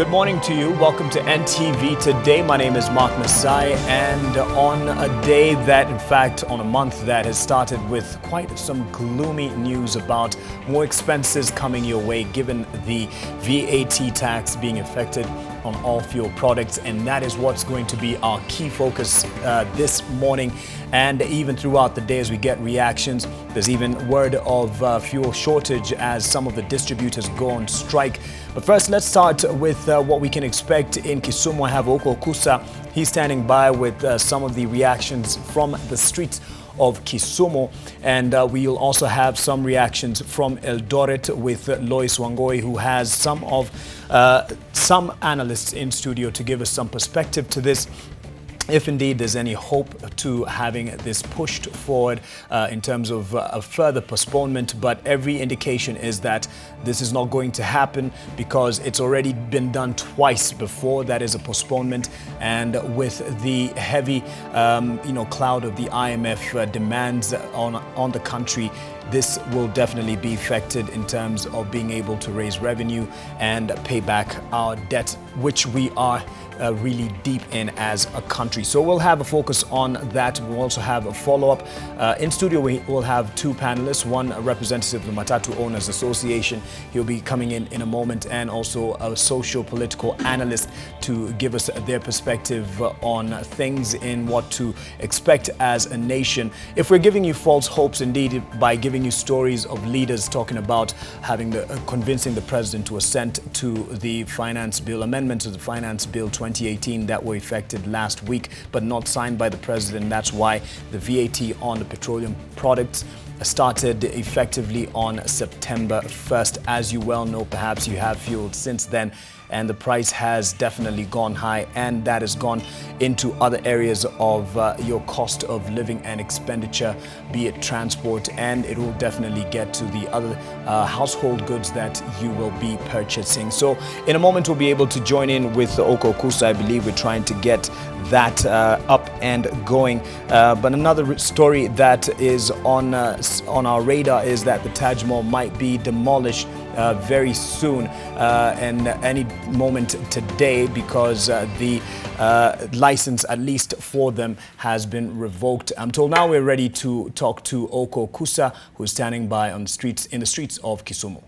Good morning to you. Welcome to NTV Today. My name is Mark Masai, and on a day that, in fact, on a month that has started with quite some gloomy news about more expenses coming your way given the VAT tax being affected on all fuel products, and that is what's going to be our key focus this morning and even throughout the day as we get reactions. There's even word of fuel shortage as some of the distributors go on strike. But first, let's start with what we can expect in Kisumu. I have Oko Kusa. He's standing by with some of the reactions from the streets of Kisumu, and we'll also have some reactions from Eldoret with Lois Wangoi, who has some analysts in studio to give us some perspective to this, if indeed there's any hope to having this pushed forward in terms of a further postponement. But every indication is that this is not going to happen because it's already been done twice before. That is a postponement, and with the heavy cloud of the IMF demands on the country, this will definitely be affected in terms of being able to raise revenue and pay back our debt, which we are really deep in as a country. So we'll have a focus on that. We'll also have a follow-up. In studio, we will have two panelists, one a representative of the Matatu Owners Association. He'll be coming in a moment, and also a social-political analyst to give us their perspective on things in what to expect as a nation. If we're giving you false hopes, indeed, by giving you stories of leaders talking about having convincing the president to assent to the finance bill, amendment to the finance bill 2018 that were effected last week but not signed by the president. That's why the VAT on the petroleum products started effectively on September 1st. As you well know, perhaps you have fueled since then, and the price has definitely gone high, and that has gone into other areas of your cost of living and expenditure, be it transport, and it will definitely get to the other household goods that you will be purchasing. So in a moment, we'll be able to join in with Oko Kusa. I believe we're trying to get that up and going. But another story that is on our radar is that the Taj Mahal might be demolished very soon, and any moment today, because the license, at least for them, has been revoked. I'm told now we're ready to talk to Oko Kusa, who's standing by on the streets of Kisumu.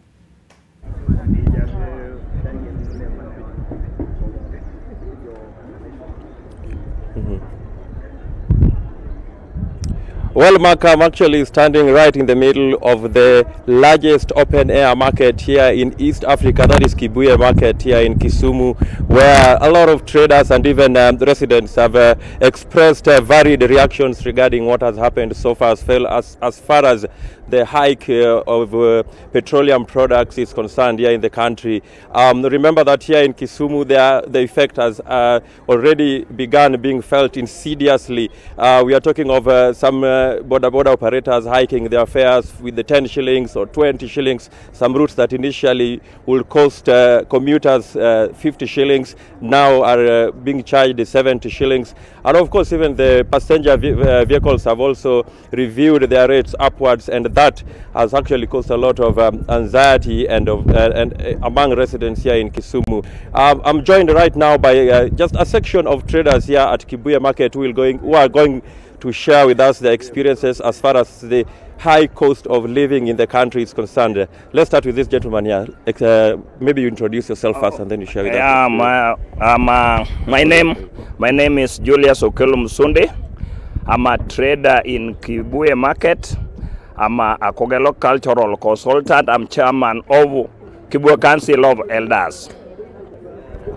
Well, Mark, I'm actually standing right in the middle of the largest open-air market here in East Africa, that is Kibuye Market here in Kisumu, where a lot of traders and even residents have expressed varied reactions regarding what has happened so far as far as the hike of petroleum products is concerned here in the country. Remember that here in Kisumu, the effect has already begun being felt insidiously. We are talking of some border operators hiking their fares with the 10 shillings or 20 shillings. Some routes that initially will cost commuters 50 shillings now are being charged 70 shillings. And of course, even the passenger vehicles have also reviewed their rates upwards, and that has actually caused a lot of anxiety and among residents here in Kisumu. I'm joined right now by just a section of traders here at Kibuye Market who are going to share with us their experiences as far as the high cost of living in the country is concerned. Let's start with this gentleman here. Maybe you introduce yourself first and then you share with us. My name is Julius Okelum Sunde. I'm a trader in Kibuye Market. I'm a Kogelo cultural consultant. I'm chairman of Kibuye Council of Elders.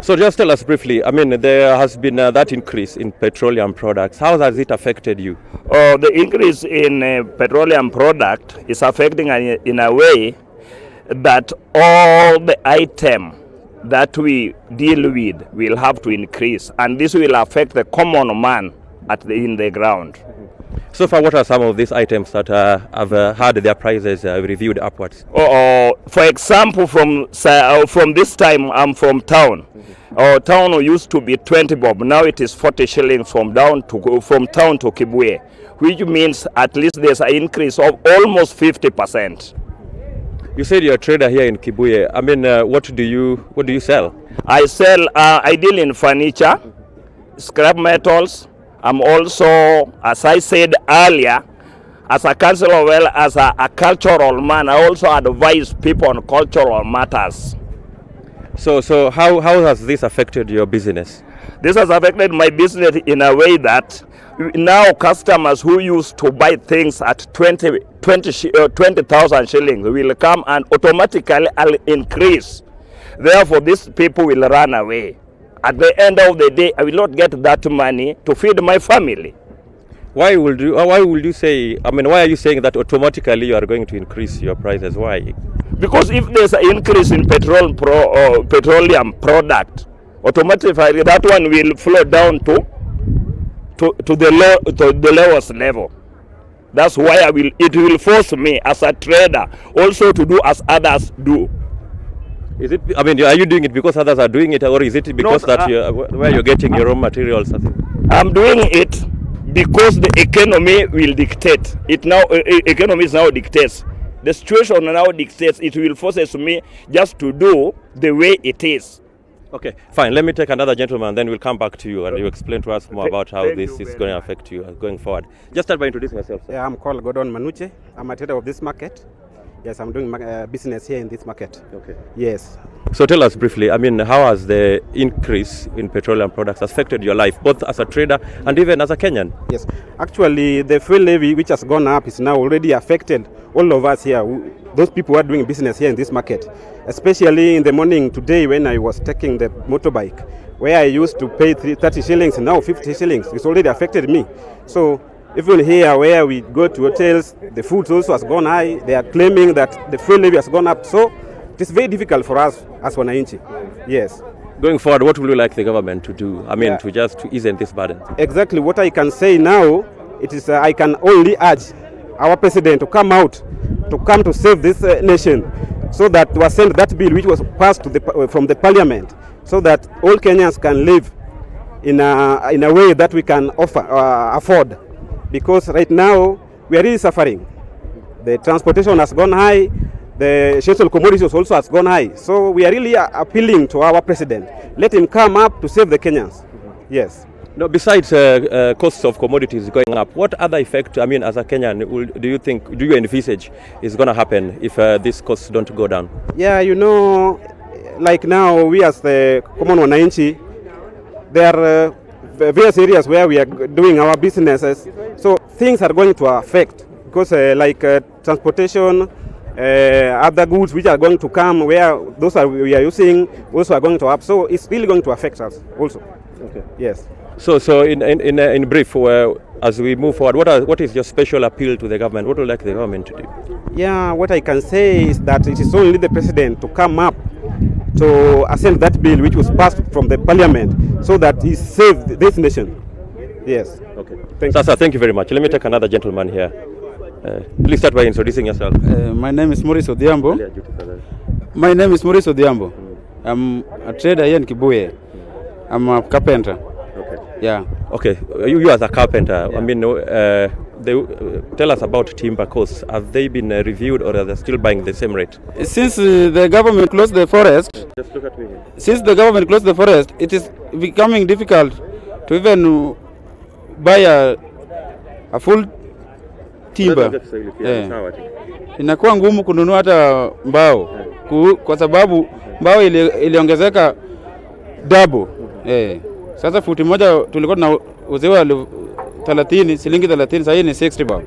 So just tell us briefly, I mean, there has been that increase in petroleum products. How has it affected you? The increase in petroleum product is affecting in a way that all the items that we deal with will have to increase, and this will affect the common man in the ground. So far, what are some of these items that have had their prices reviewed upwards? For example, from this time, I'm from town. Town used to be 20 bob. Now it is 40 shillings from town to Kibuye, which means at least there's an increase of almost 50%. You said you're a trader here in Kibuye. I mean, what do you sell? I sell, I deal in furniture, scrap metals. I'm also, as I said earlier, as a councillor, well, as a cultural man, I also advise people on cultural matters. So how has this affected your business? This has affected my business in a way that now customers who used to buy things at 20,000 shillings will come and automatically increase. Therefore, these people will run away. At the end of the day, I will not get that money to feed my family. Why would you say, I mean, why are you saying that automatically you are going to increase your prices? Why? Because if there's an increase in petroleum product, automatically that one will flow down to the lowest level. That's why it will force me as a trader also to do as others do. Is it? I mean, are you doing it because others are doing it, or is it because where you're getting your raw materials? I'm doing it because the economy will dictate. Economy now dictates. The situation now dictates. It will force me just to do the way it is. Okay, fine. Let me take another gentleman, then we'll come back to you and you explain to us more about how this is going to affect you going forward. Just start by introducing yourself, sir. Yeah, I'm called Gordon Manuche. I'm a trader of this market. Yes, I'm doing business here in this market. Okay. Yes. So tell us briefly, I mean, how has the increase in petroleum products affected your life, both as a trader and even as a Kenyan? Yes. Actually, the fuel levy, which has gone up, is now already affected all of us here, those people who are doing business here in this market. Especially in the morning today when I was taking the motorbike, where I used to pay 30 shillings, now 50 shillings. It's already affected me. So even here where we go to hotels, the food also has gone high. They are claiming that the fuel levy has gone up. So it is very difficult for us as wananchi. Yes. Going forward, what would you like the government to do? I mean, to ease this burden? Exactly what I can say now, it is I can only urge our president to come out, to save this nation, so that to send that bill which was passed to from the parliament, so that all Kenyans can live in a way that we can afford. Because right now we are really suffering. The transportation has gone high, the essential commodities also has gone high. So we are really appealing to our president. Let him come up to save the Kenyans. Yes. No, besides costs of commodities going up, what other effect, I mean, as a Kenyan, do you envisage is going to happen if these costs don't go down? Yeah, you know, like now we as the common wananchi, there are various areas where we are doing our businesses. So things are going to affect because like transportation, other goods which are going to come where those we are using also are going to up. So it's really going to affect us also. Okay. Yes. So in brief, as we move forward, what is your special appeal to the government? What would you like the government to do? Yeah, what I can say is that it is only the president to come up to assent that bill which was passed from the parliament so that he saved this nation. Yes. Okay. Thank you very much. Let me take another gentleman here. Please start by introducing yourself. My name is Maurice Odhiambo. I'm a trader here in Kibuye. I'm a carpenter. Okay. Yeah. Okay. You as a carpenter, yeah. I mean, tell us about timber costs. Have they been reviewed, or are they still buying the same rate? Since the government closed the forest, just look at me. Since the government closed the forest, it is becoming difficult to even buy a full timber. Inakuwa ngumu kununua hata mbao kwa sababu mbao iliongezeka double. Sasa futi moja tulikuwa tunauziwa 30 shilingi 30, sasa ni 60 bob.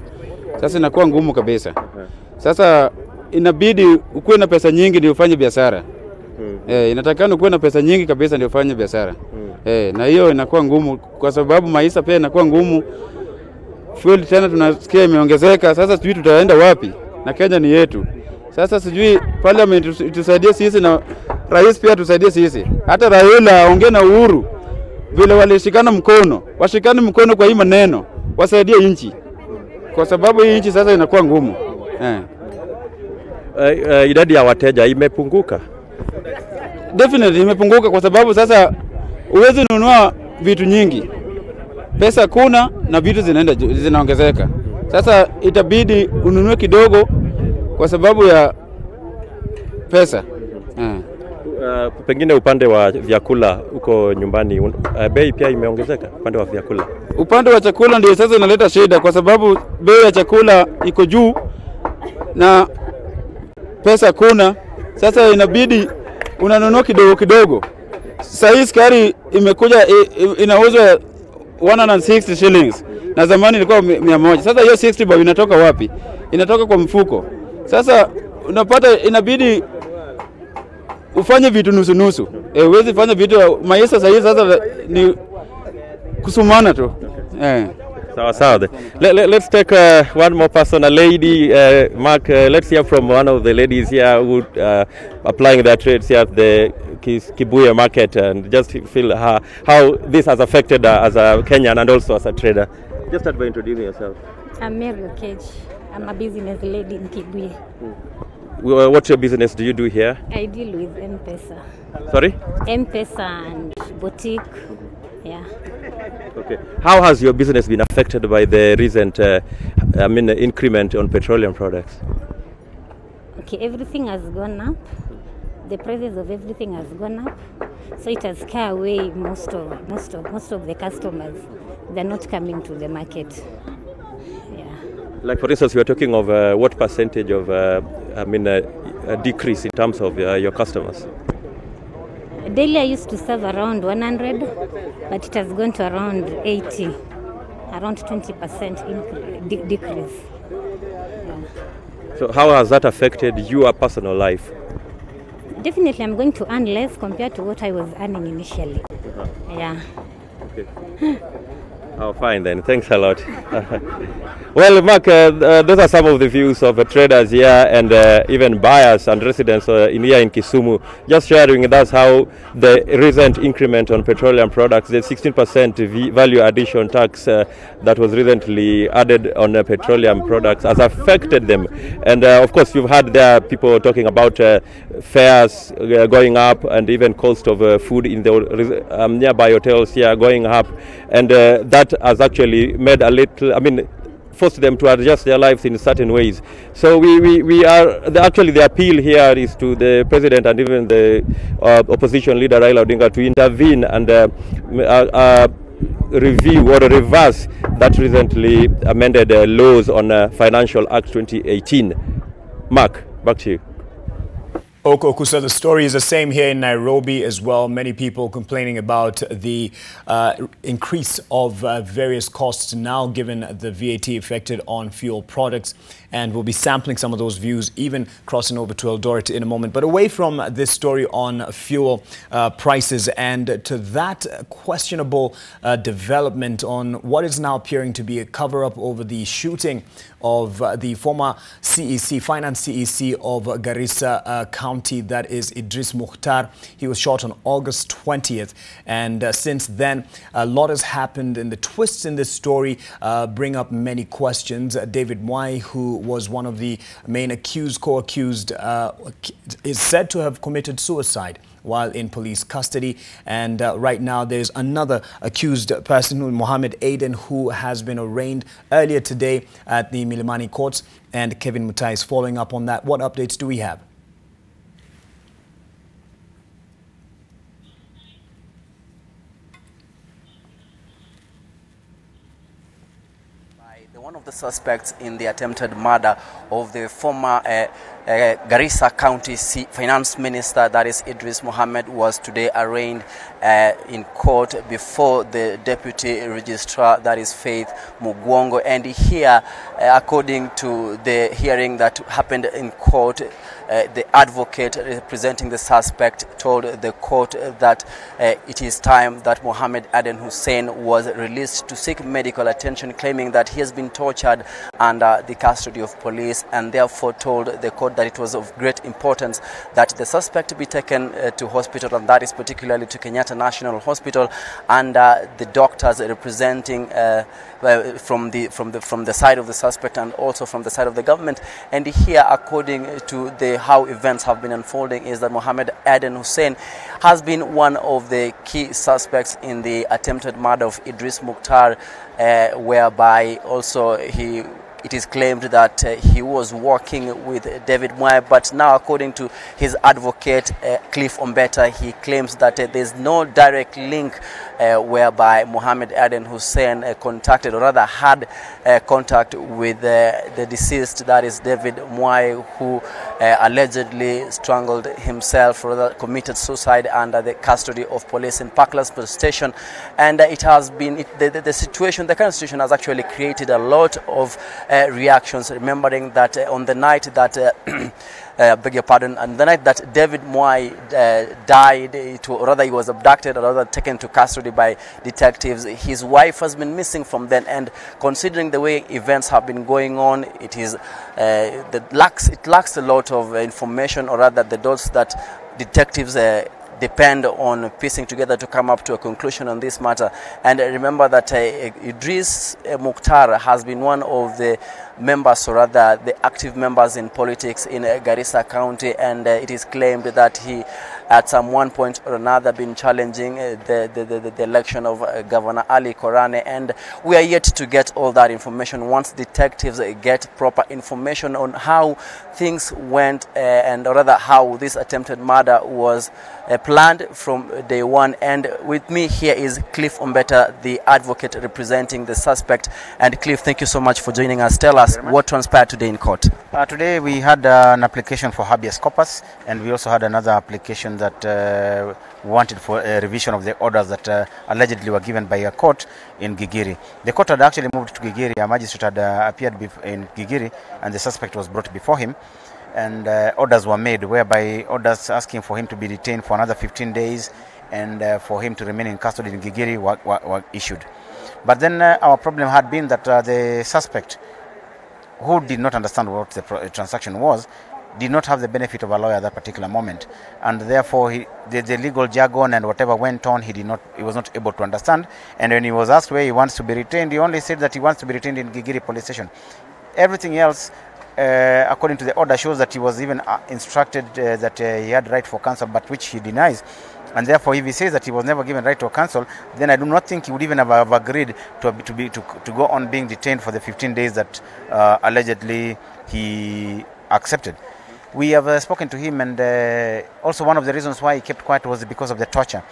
Sasa inakuwa ngumu kabisa. Sasa inabidi ukuwe na pesa nyingi ndio ufanye biashara. Inatakana ukuwe na pesa nyingi kabisa ndio ufanye biashara. Na hiyo inakuwa ngumu kwa sababu maisha pia inakuwa ngumu. Fuel tena tunasikia imeongezeka. Sasa sijui tutaenda wapi, na Kenya ni yetu. Sasa sijui parliament tusaidie sisi na rais pia tusaidie sisi. Hata Raila aongee na Uhuru vile walishikana mkono, washikane mkono kwa hii maneno, wasaidie nchi. Kwa sababu hii nchi sasa inakuwa ngumu. Idadi ya wateja imepunguka. Definitely imepunguka kwa sababu sasa uwezi nunua vitu nyingi. Pesa kuna na vitu zinaongezeka. Sasa itabidi ununue kidogo kwa sababu ya pesa. Pengine upande wa vyakula huko nyumbani bei pia imeongezeka upande wa vyakula. Upande wa chakula ndio sasa inaleta shida, kwa sababu bei ya chakula iko juu na pesa kuna. Sasa inabidi unanunua kidogo kidogo. Sasa hii sukari imekuja inauzwa 160 shillings na zamani ilikuwa 100. Sasa hiyo 60 bob inatoka wapi? Inatoka kwa mfuko. Sasa unapata inabidi ufanye vitu nusu nusu. Huwezi fanya vitu maisha sasa ni kusumana tu. Sawa. Let's take one more person, a lady, Mark. Let's hear from one of the ladies here who applying their trades here at the Kibuye market, and just feel how this has affected as a Kenyan and also as a trader. Just start by introducing yourself. I'm Mary Okech. I'm a business lady in Kibuye. What's your business do you do here? I deal with M-Pesa. Sorry? M-Pesa and boutique. Yeah. Okay. How has your business been affected by the recent increment on petroleum products? Okay, everything has gone up. The prices of everything has gone up. So it has scared away most of the customers. They're not coming to the market. Yeah. Like for instance, we are talking of what percentage of a decrease in terms of your customers? Daily I used to serve around 100, but it has gone to around 80, around 20% decrease. Yeah. So how has that affected your personal life? Definitely I'm going to earn less compared to what I was earning initially. Yeah. Okay. Oh, fine then. Thanks a lot. Well, Mark, those are some of the views of traders here and even buyers and residents here in Kisumu, just sharing with us how the recent increment on petroleum products, the 16% value addition tax that was recently added on petroleum products has affected them. And of course, you've had there people talking about fares going up and even cost of food in the nearby hotels here going up. And that has actually made forced them to adjust their lives in certain ways. So we are actually the appeal here is to the president and even the opposition leader Raila Odinga to intervene and review or reverse that recently amended laws on Financial Act 2018. Mark, back to you. Oko Kusa, the story is the same here in Nairobi as well. Many people complaining about the increase of various costs now given the VAT affected on fuel products. And we'll be sampling some of those views, even crossing over to Eldoret in a moment. But away from this story on fuel prices and to that questionable development on what is now appearing to be a cover-up over the shooting of the former CEC, finance CEC of Garissa County, that is Idris Mukhtar. He was shot on August 20th. And since then, a lot has happened, and the twists in this story bring up many questions. David Mwai, who was one of the main co-accused, is said to have committed suicide while in police custody. And right now there's another accused person, Mohammed Aden, who has been arraigned earlier today at the Milimani courts. And Kevin Mutai is following up on that. What updates do we have? One of the suspects in the attempted murder of the former Garissa County Finance Minister, that is Idris Mohammed, was today arraigned in court before the Deputy Registrar, that is Faith Mugwongo. And here, according to the hearing that happened in court, the advocate representing the suspect told the court that it is time that Mohammed Aden Hussein was released to seek medical attention, claiming that he has been tortured under the custody of police, and therefore told the court that it was of great importance that the suspect be taken to hospital, and that is particularly to Kenyatta National Hospital, and the doctors representing from the side of the suspect and also from the side of the government. And here, according to how events have been unfolding, is that Mohammed Aden Hussein has been one of the key suspects in the attempted murder of Idris Mukhtar, whereby also he it is claimed that he was working with David Mwai, but now according to his advocate Cliff Ombeta, he claims that there's no direct link whereby Mohammed Aden Hussein contacted, or rather had contact with the deceased, that is David Mwai, who allegedly strangled himself, or rather committed suicide under the custody of police in Parklands Police Station. And it has been, the situation, the current situation has actually created a lot of reactions, remembering that on the night that beg your pardon, and the night that David Mwai died, or rather he was abducted, or rather taken to custody by detectives, his wife has been missing from then. And considering the way events have been going on, it lacks a lot of information, or rather the dots that detectives depend on piecing together to come up to a conclusion on this matter. And remember that Idris Mukhtar has been one of the members, or rather the active members in politics in Garissa County, and it is claimed that he at some one point or another been challenging the election of Governor Ali Korane, and we are yet to get all that information. Once detectives get proper information on how things went, and or rather how this attempted murder was planned from day one. And with me here is Cliff Ombeta, the advocate representing the suspect. And Cliff, thank you so much for joining us. Tell us what transpired today in court. Today we had an application for habeas corpus, and we also had another application that wanted for a revision of the orders that allegedly were given by a court in Gigiri. The court had actually moved to Gigiri. A magistrate had appeared in Gigiri, and the suspect was brought before him. And orders were made, whereby orders asking for him to be detained for another 15 days and for him to remain in custody in Gigiri were issued. But then our problem had been that the suspect, who did not understand what the transaction was, did not have the benefit of a lawyer at that particular moment, and therefore the legal jargon and whatever went on, he was not able to understand. And when he was asked where he wants to be retained, he only said that he wants to be retained in Gigiri Police Station. Everything else, according to the order, shows that he was even instructed that he had right for counsel, but which he denies. And therefore, if he says that he was never given right to counsel, then I do not think he would even have agreed to go on being detained for the 15 days that allegedly he accepted. We have spoken to him, and also one of the reasons why he kept quiet was because of the torture.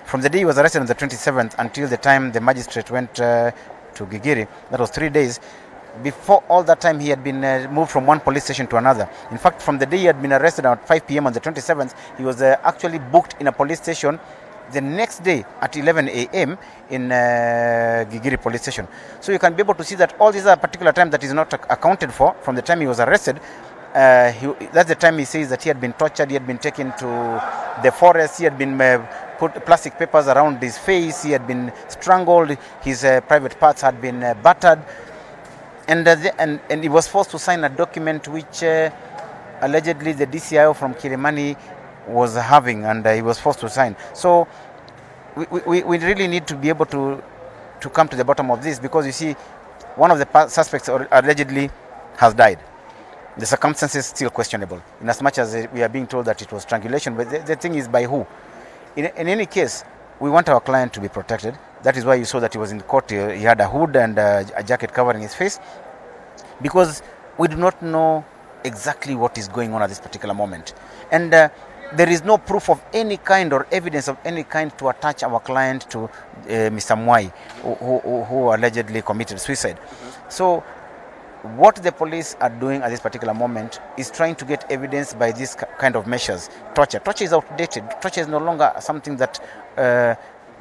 From the day he was arrested on the 27th until the time the magistrate went to Gigiri, that was 3 days. Before all that time, he had been moved from one police station to another. In fact, from the day he had been arrested at 5 p.m. on the 27th, he was actually booked in a police station the next day at 11 a.m. in Gigiri police station. So you can be able to see that all these are particular time that is not accounted for from the time he was arrested. That's the time he says that he had been tortured, he had been taken to the forest, he had been put plastic papers around his face, he had been strangled, his private parts had been battered. And he was forced to sign a document which allegedly the DCIO from Kilimani was having, and he was forced to sign. So we really need to be able to come to the bottom of this, because you see, one of the suspects allegedly has died. The circumstances still questionable, in as much as we are being told that it was strangulation, but the thing is by who? In any case, we want our client to be protected. That is why you saw that he was in court. He had a hood and a jacket covering his face, because we do not know exactly what is going on at this particular moment. And there is no proof of any kind or evidence of any kind to attach our client to Mr. Mwai, who allegedly committed suicide. So what the police are doing at this particular moment is trying to get evidence by this kind of measures. Torture is outdated. Torture is no longer something that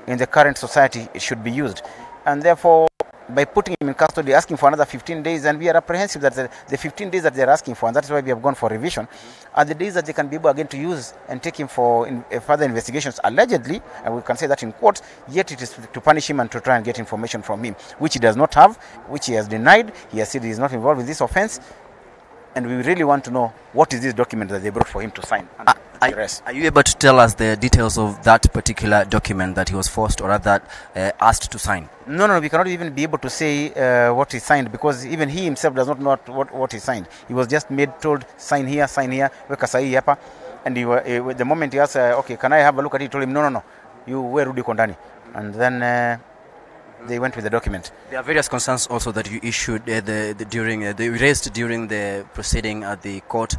in the current society it should be used. And therefore, by putting him in custody, asking for another 15 days, and we are apprehensive that the 15 days that they are asking for, and that's why we have gone for revision, are the days that they can be able again to use and take him for further investigations, allegedly, and we can say that in court, yet it is to punish him and to try and get information from him, which he does not have, which he has denied. He has said he is not involved in this offense, and we really want to know what is this document that they brought for him to sign. Are you able to tell us the details of that particular document that he was forced, or rather asked to sign? No, we cannot even be able to say what he signed, because even he himself does not know what he signed. He was just told, sign here, weka sahihi hapa. And the moment he asked, okay, can I have a look at it, he told him, no, you wear Rudi Kondani. And then they went with the document. There are various concerns also that you issued raised during the proceeding at the court,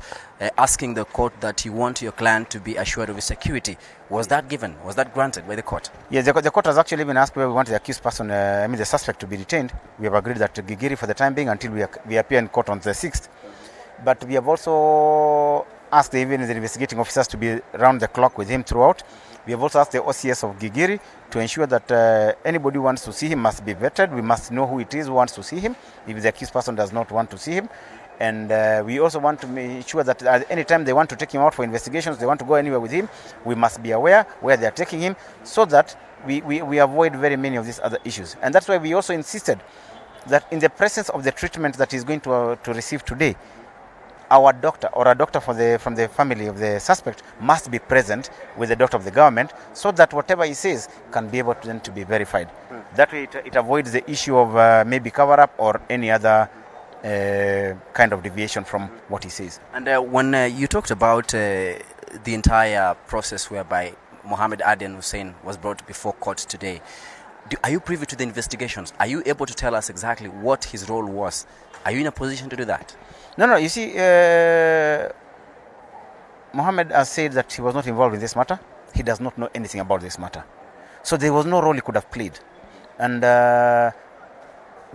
asking the court that you want your client to be assured of his security. Was that given? Was that granted by the court? Yes, the court has actually been asked whether we want the accused person, the suspect, to be detained. We have agreed that Gigiri for the time being until we appear in court on the 6th. But we have also asked even the investigating officers to be round the clock with him throughout. We have also asked the OCS of Gigiri to ensure that anybody who wants to see him must be vetted. We must know who it is who wants to see him, if the accused person does not want to see him. And we also want to make sure that at any time they want to take him out for investigations, they want to go anywhere with him, we must be aware where they are taking him, so that we avoid very many of these other issues. And that's why we also insisted that in the presence of the treatment that he's going to receive today, our doctor or a doctor from the family of the suspect must be present with the doctor of the government, so that whatever he says can be able to be verified. That way it avoids the issue of maybe cover-up or any other kind of deviation from what he says. And when you talked about the entire process whereby Mohammed Aden Hussein was brought before court today, are you privy to the investigations? Are you able to tell us exactly what his role was? Are you in a position to do that? No, you see, Mohammed has said that he was not involved in this matter. He does not know anything about this matter. So there was no role he could have played. And the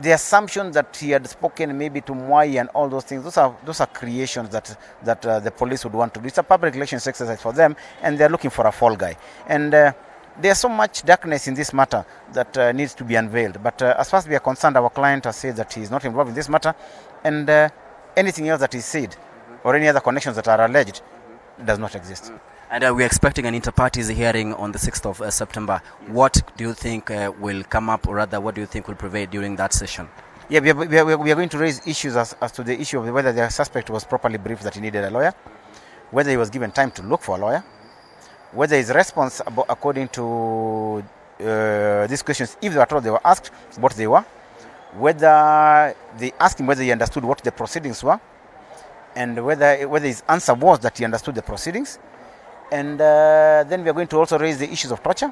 assumption that he had spoken maybe to Mwai and all those things, those are creations that the police would want to do. It's a public relations exercise for them, and they're looking for a fall guy. And there's so much darkness in this matter that needs to be unveiled. But as far as we are concerned, our client has said that he is not involved in this matter, and anything else that is said or any other connections that are alleged does not exist. And we're expecting an inter-parties hearing on the 6th of September. What do you think will come up, or rather, what do you think will prevail during that session? Yeah, we are going to raise issues as to the issue of whether the suspect was properly briefed that he needed a lawyer, whether he was given time to look for a lawyer, whether his response according to these questions, if they were told they were asked, what they were, whether they asked him whether he understood what the proceedings were, and whether his answer was that he understood the proceedings. And then we are going to also raise the issues of torture.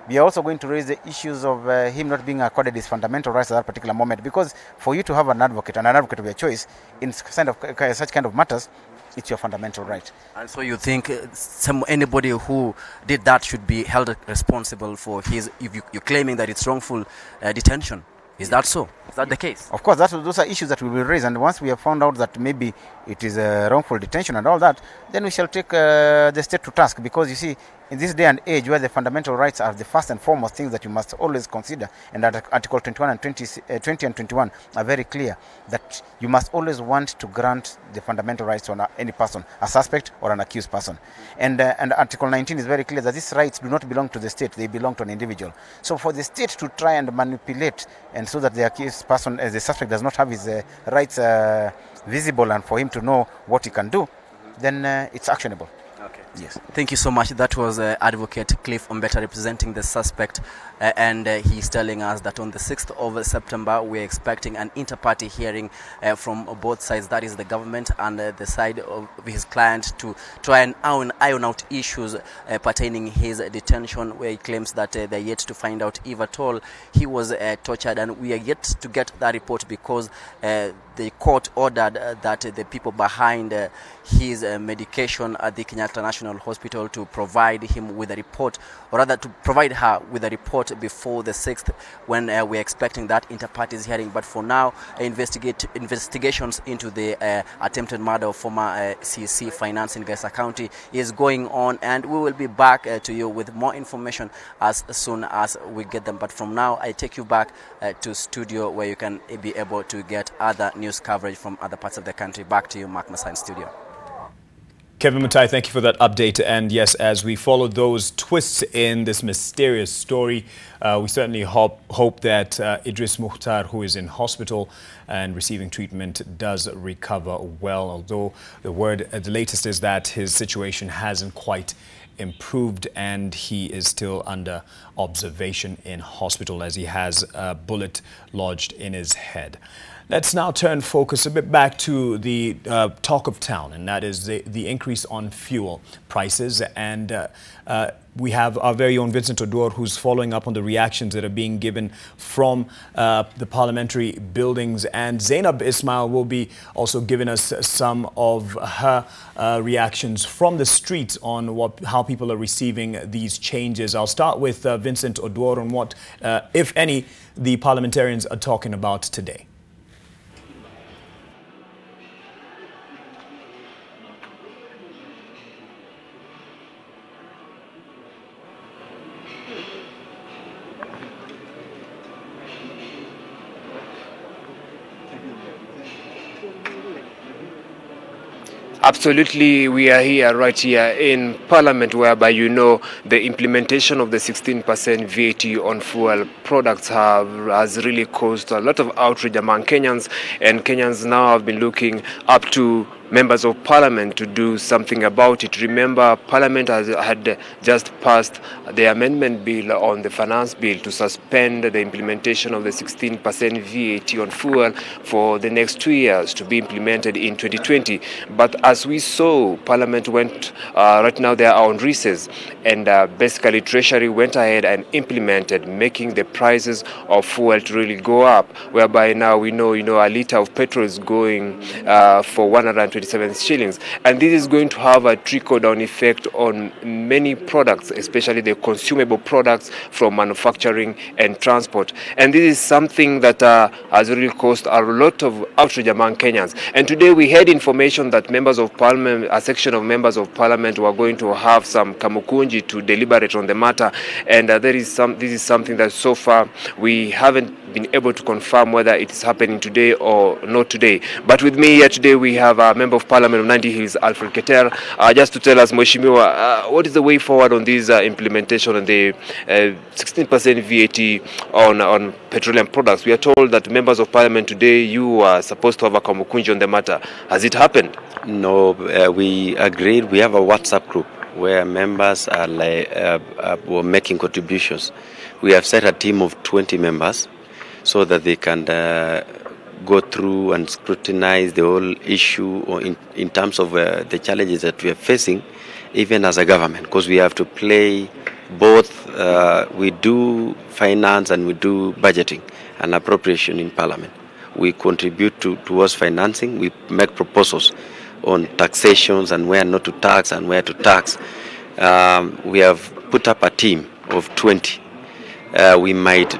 We are also going to raise the issues of him not being accorded his fundamental rights at that particular moment, because for you to have an advocate, and an advocate of your choice in such kind of matters, it's your fundamental right. And so you think anybody who did that should be held responsible for his, if you're claiming that it's wrongful detention? Is that so? Is that the case? Of course, those are issues that we will raise, and once we have found out that maybe it is a wrongful detention and all that, then we shall take the state to task, because you see, in this day and age where the fundamental rights are the first and foremost things that you must always consider, and that Article 21 and 20 and 21 are very clear, that you must always want to grant the fundamental rights to any person, a suspect or an accused person. And Article 19 is very clear that these rights do not belong to the state, they belong to an individual. So for the state to try and manipulate, and so that the accused person, the suspect, does not have his rights visible, and for him to know what he can do, then it's actionable. Okay. Yes. Thank you so much. That was Advocate Cliff Ombeta representing the suspect, and he's telling us that on the 6th of September we're expecting an inter-party hearing from both sides, that is the government and the side of his client, to try and iron out issues pertaining his detention, where he claims that they're yet to find out if at all he was tortured, and we are yet to get that report, because the court ordered that the people behind his medication at the Kenyatta National Hospital to provide him with a report, or rather to provide her with a report before the 6th, when we're expecting that inter-parties hearing. But for now, investigations into the attempted murder of former CC Finance in Garissa County is going on, and we will be back to you with more information as soon as we get them. But from now, I take you back to studio, where you can be able to get other news coverage from other parts of the country. Back to you, Mark Masai, in studio. Kevin Mutai, thank you for that update. And yes, as we follow those twists in this mysterious story, we certainly hope that Idris Mukhtar, who is in hospital and receiving treatment, does recover well. Although the latest is that his situation hasn't quite improved, and he is still under observation in hospital, as he has a bullet lodged in his head. Let's now turn focus a bit back to the talk of town, and that is the increase on fuel prices. And we have our very own Vincent Odor, who's following up on the reactions that are being given from the parliamentary buildings. And Zainab Ismail will be also giving us some of her reactions from the streets on how people are receiving these changes. I'll start with Vincent Odor on what, if any, the parliamentarians are talking about today. Absolutely, we are here, right here in Parliament, whereby the implementation of the 16% VAT on fuel products has really caused a lot of outrage among Kenyans, and Kenyans now have been looking up to members of Parliament to do something about it. Remember, Parliament had just passed the amendment bill on the finance bill to suspend the implementation of the 16% VAT on fuel for the next 2 years, to be implemented in 2020. But as we saw, Parliament went, right now they are on recess, and basically Treasury went ahead and implemented, making the prices of fuel to really go up, whereby now we know, a litre of petrol is going for 127 shillings, and this is going to have a trickle-down effect on many products, especially the consumable products from manufacturing and transport. And this is something that has really caused a lot of outrage among Kenyans. And today we had information that members of Parliament, a section of members of Parliament, were going to have some kamukunji to deliberate on the matter, and this is something that so far we haven't been able to confirm whether it is happening today or not today. But with me here today we have a Member of Parliament of Nandi Hills, Alfred Keter, just to tell us, Mheshimiwa, what is the way forward on this implementation on the 16% VAT on petroleum products? We are told that members of Parliament today, you are supposed to have a kamukunji on the matter. Has it happened? No, we agreed. We have a WhatsApp group where members are were making contributions. We have set a team of 20 members so that they can go through and scrutinize the whole issue in terms of the challenges that we are facing, even as a government, because we have to play both. We do finance and we do budgeting and appropriation in Parliament. We contribute towards financing. We make proposals on taxations and where not to tax and where to tax. We have put up a team of 20. We might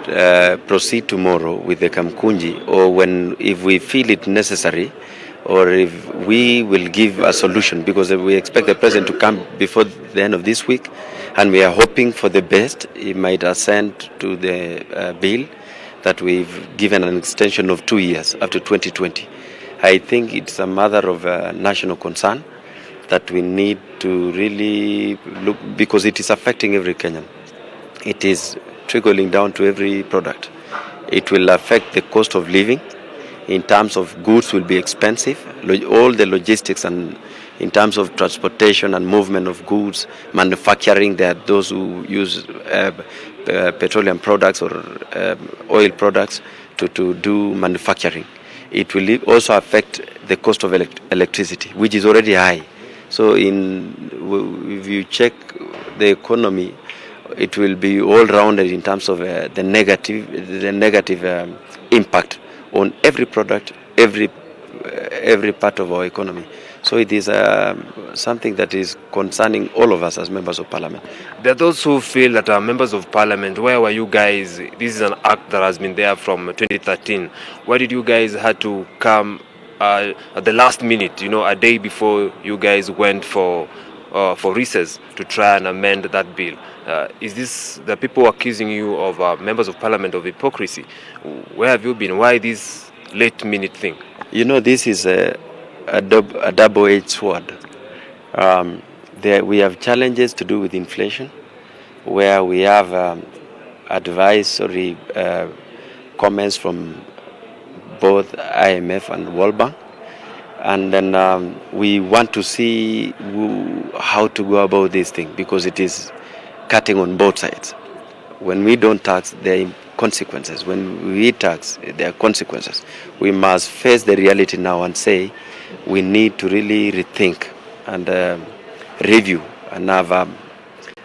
proceed tomorrow with the Kamkunji, or if we feel it necessary, or if we will give a solution, because we expect the President to come before the end of this week, and we are hoping for the best. He might assent to the bill that we've given an extension of 2 years up to 2020. I think it's a matter of national concern that we need to really look, because it is affecting every Kenyan. It is trickling down to every product. It will affect the cost of living. In terms of goods, will be expensive. All the logistics, and in terms of transportation and movement of goods, manufacturing, there are those who use petroleum products or oil products to do manufacturing. It will also affect the cost of electricity, which is already high. So if you check the economy, it will be all-rounded in terms of the negative impact on every product, every part of our economy. So it is something that is concerning all of us as members of Parliament. There are those who feel that members of Parliament, where were you guys? This is an act that has been there from 2013. Why did you guys have to come at the last minute, a day before you guys went for recess to try and amend that bill? Is this the people accusing you of members of Parliament of hypocrisy? Where have you been? Why this late minute thing? This is a double-edged sword. We have challenges to do with inflation, where we have advisory comments from both IMF and World Bank, and then we want to see how to go about this thing, because it is cutting on both sides. When we don't tax, there are consequences. When we tax, there are consequences. We must face the reality now and say we need to really rethink and review and have.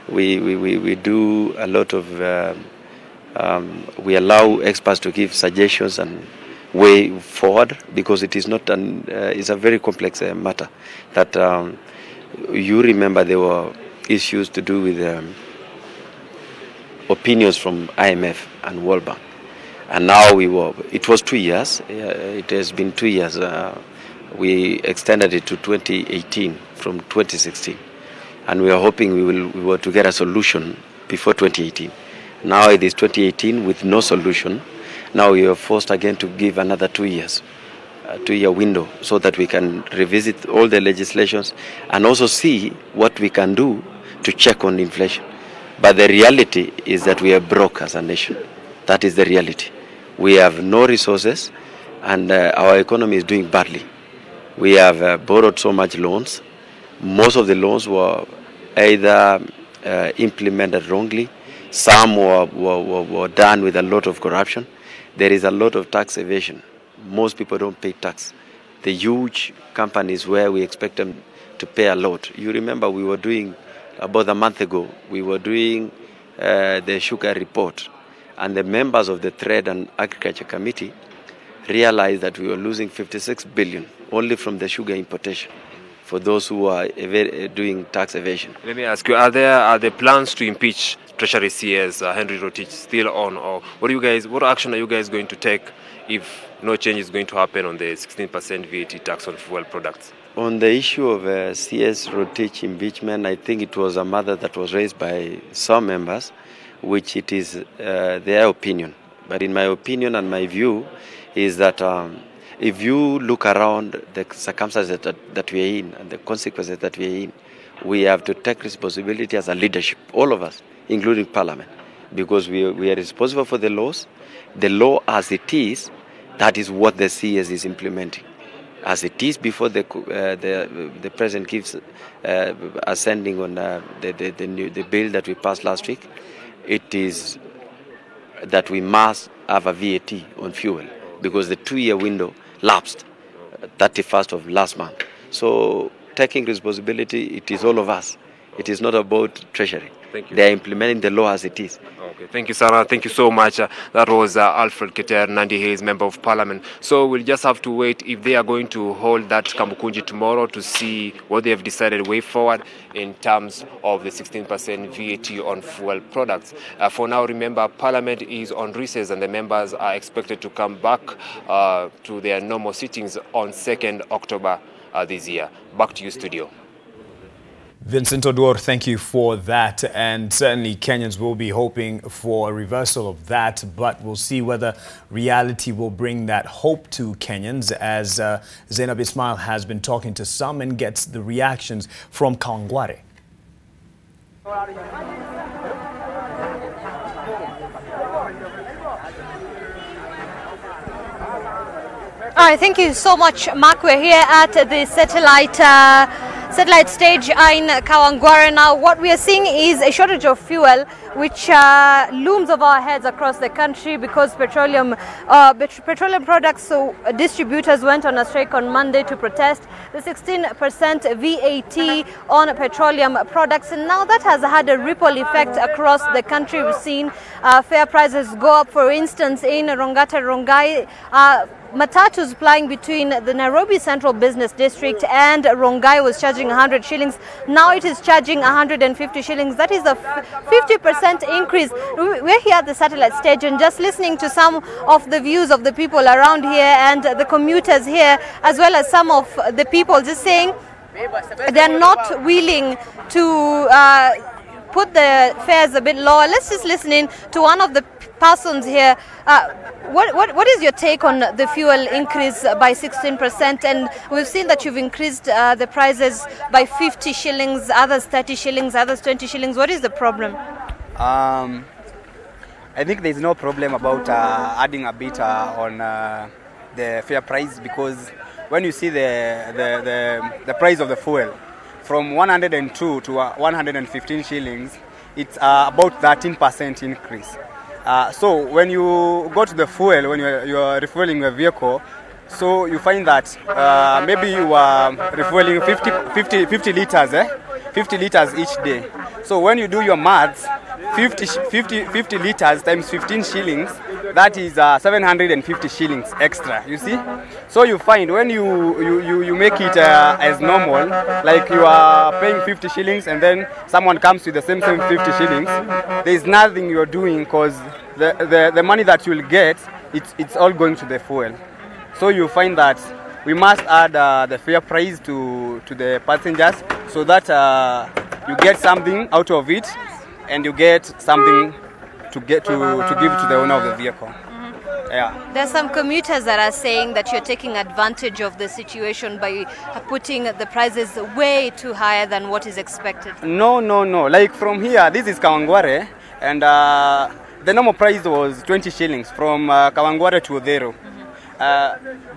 We do a lot of. We allow experts to give suggestions and way forward, because it is not it's a very complex matter. That you remember there were issues to do with opinions from IMF and World Bank, and now it was 2 years. It has been 2 years. We extended it to 2018 from 2016, and we are hoping we were to get a solution before 2018. Now it is 2018 with no solution. Now we are forced again to give another 2 years, a 2-year window, so that we can revisit all the legislations and also see what we can do to check on inflation. But the reality is that we are broke as a nation. That is the reality. We have no resources, and our economy is doing badly. We have borrowed so much loans. Most of the loans were either implemented wrongly. Some were done with a lot of corruption. There is a lot of tax evasion. Most people don't pay tax. The huge companies where we expect them to pay a lot. You remember we were doing, about a month ago, we were doing the sugar report, and the members of the Trade and Agriculture Committee realized that we were losing 56 billion only from the sugar importation for those who are doing tax evasion. Let me ask you, are there plans to impeach Treasury CS Henry Rotich still on, or what action are you guys going to take if no change is going to happen on the 16% VAT tax on fuel products? On the issue of CS Rotich impeachment, I think it was a matter that was raised by some members, which it is their opinion. But in my opinion and my view is that if you look around the circumstances that we are in and the consequences that we are in, we have to take responsibility as a leadership, all of us, including Parliament, because we are responsible for the laws. The law as it is, that is what the CS is implementing. As it is before the President gives ascending on the bill that we passed last week, it is that we must have a VAT on fuel, because the 2-year window lapsed 31st of last month. So taking responsibility, it is all of us. It is not about Treasury. Thank you. They are implementing the law as it is. Okay, thank you, Sarah. Thank you so much. That was Alfred Keter, Nandi Hills, Member of Parliament. So we'll just have to wait if they are going to hold that Kamukunji tomorrow to see what they have decided way forward in terms of the 16% VAT on fuel products. For now, remember, Parliament is on recess and the members are expected to come back to their normal sittings on 2nd October this year. Back to you, studio. Vincent Odor, thank you for that. And certainly Kenyans will be hoping for a reversal of that, but we'll see whether reality will bring that hope to Kenyans, as Zainab Ismail has been talking to some and gets the reactions from Kawangware. All right, thank you so much, Mark. We're here at the satellite stage in Kawangware now. What we are seeing is a shortage of fuel, which looms over our heads across the country because petroleum products distributors went on a strike on Monday to protest the 16% VAT on petroleum products, and now that has had a ripple effect across the country. We've seen fare prices go up. For instance, in Rongai, Matatus plying between the Nairobi Central Business District and Rongai was charging 100 shillings. Now it is charging 150 shillings. That is a 50% increase. We're here at the satellite stage and just listening to some of the views of the people around here and the commuters here, as well as some of the people just saying they're not willing to put the fares a bit lower. Let's just listen in to one of the persons here. What is your take on the fuel increase by 16%? And we've seen that you've increased the prices by 50 shillings, others 30 shillings, others 20 shillings. What is the problem? I think there's no problem about adding a bit on the fare price, because when you see the price of the fuel from 102 to 115 shillings, it's about 13% increase. So when you go to the fuel, when you are refueling your vehicle, so you find that maybe you are refueling 50 liters, 50 liters each day. So when you do your maths, 50 liters times 15 shillings, that is 750 shillings extra, you see. So you find when you make it as normal, like you are paying 50 shillings and then someone comes with the same 50 shillings, there is nothing you're doing, because the money that you'll get, it's all going to the fuel. So you find that we must add the fair price to the passengers, so that you get something out of it, and you get something to give to the owner of the vehicle. Yeah. There's some commuters that are saying that you're taking advantage of the situation by putting the prices way too higher than what is expected. No. Like from here, this is Kawangware, and the normal price was 20 shillings from Kawangware to Odero.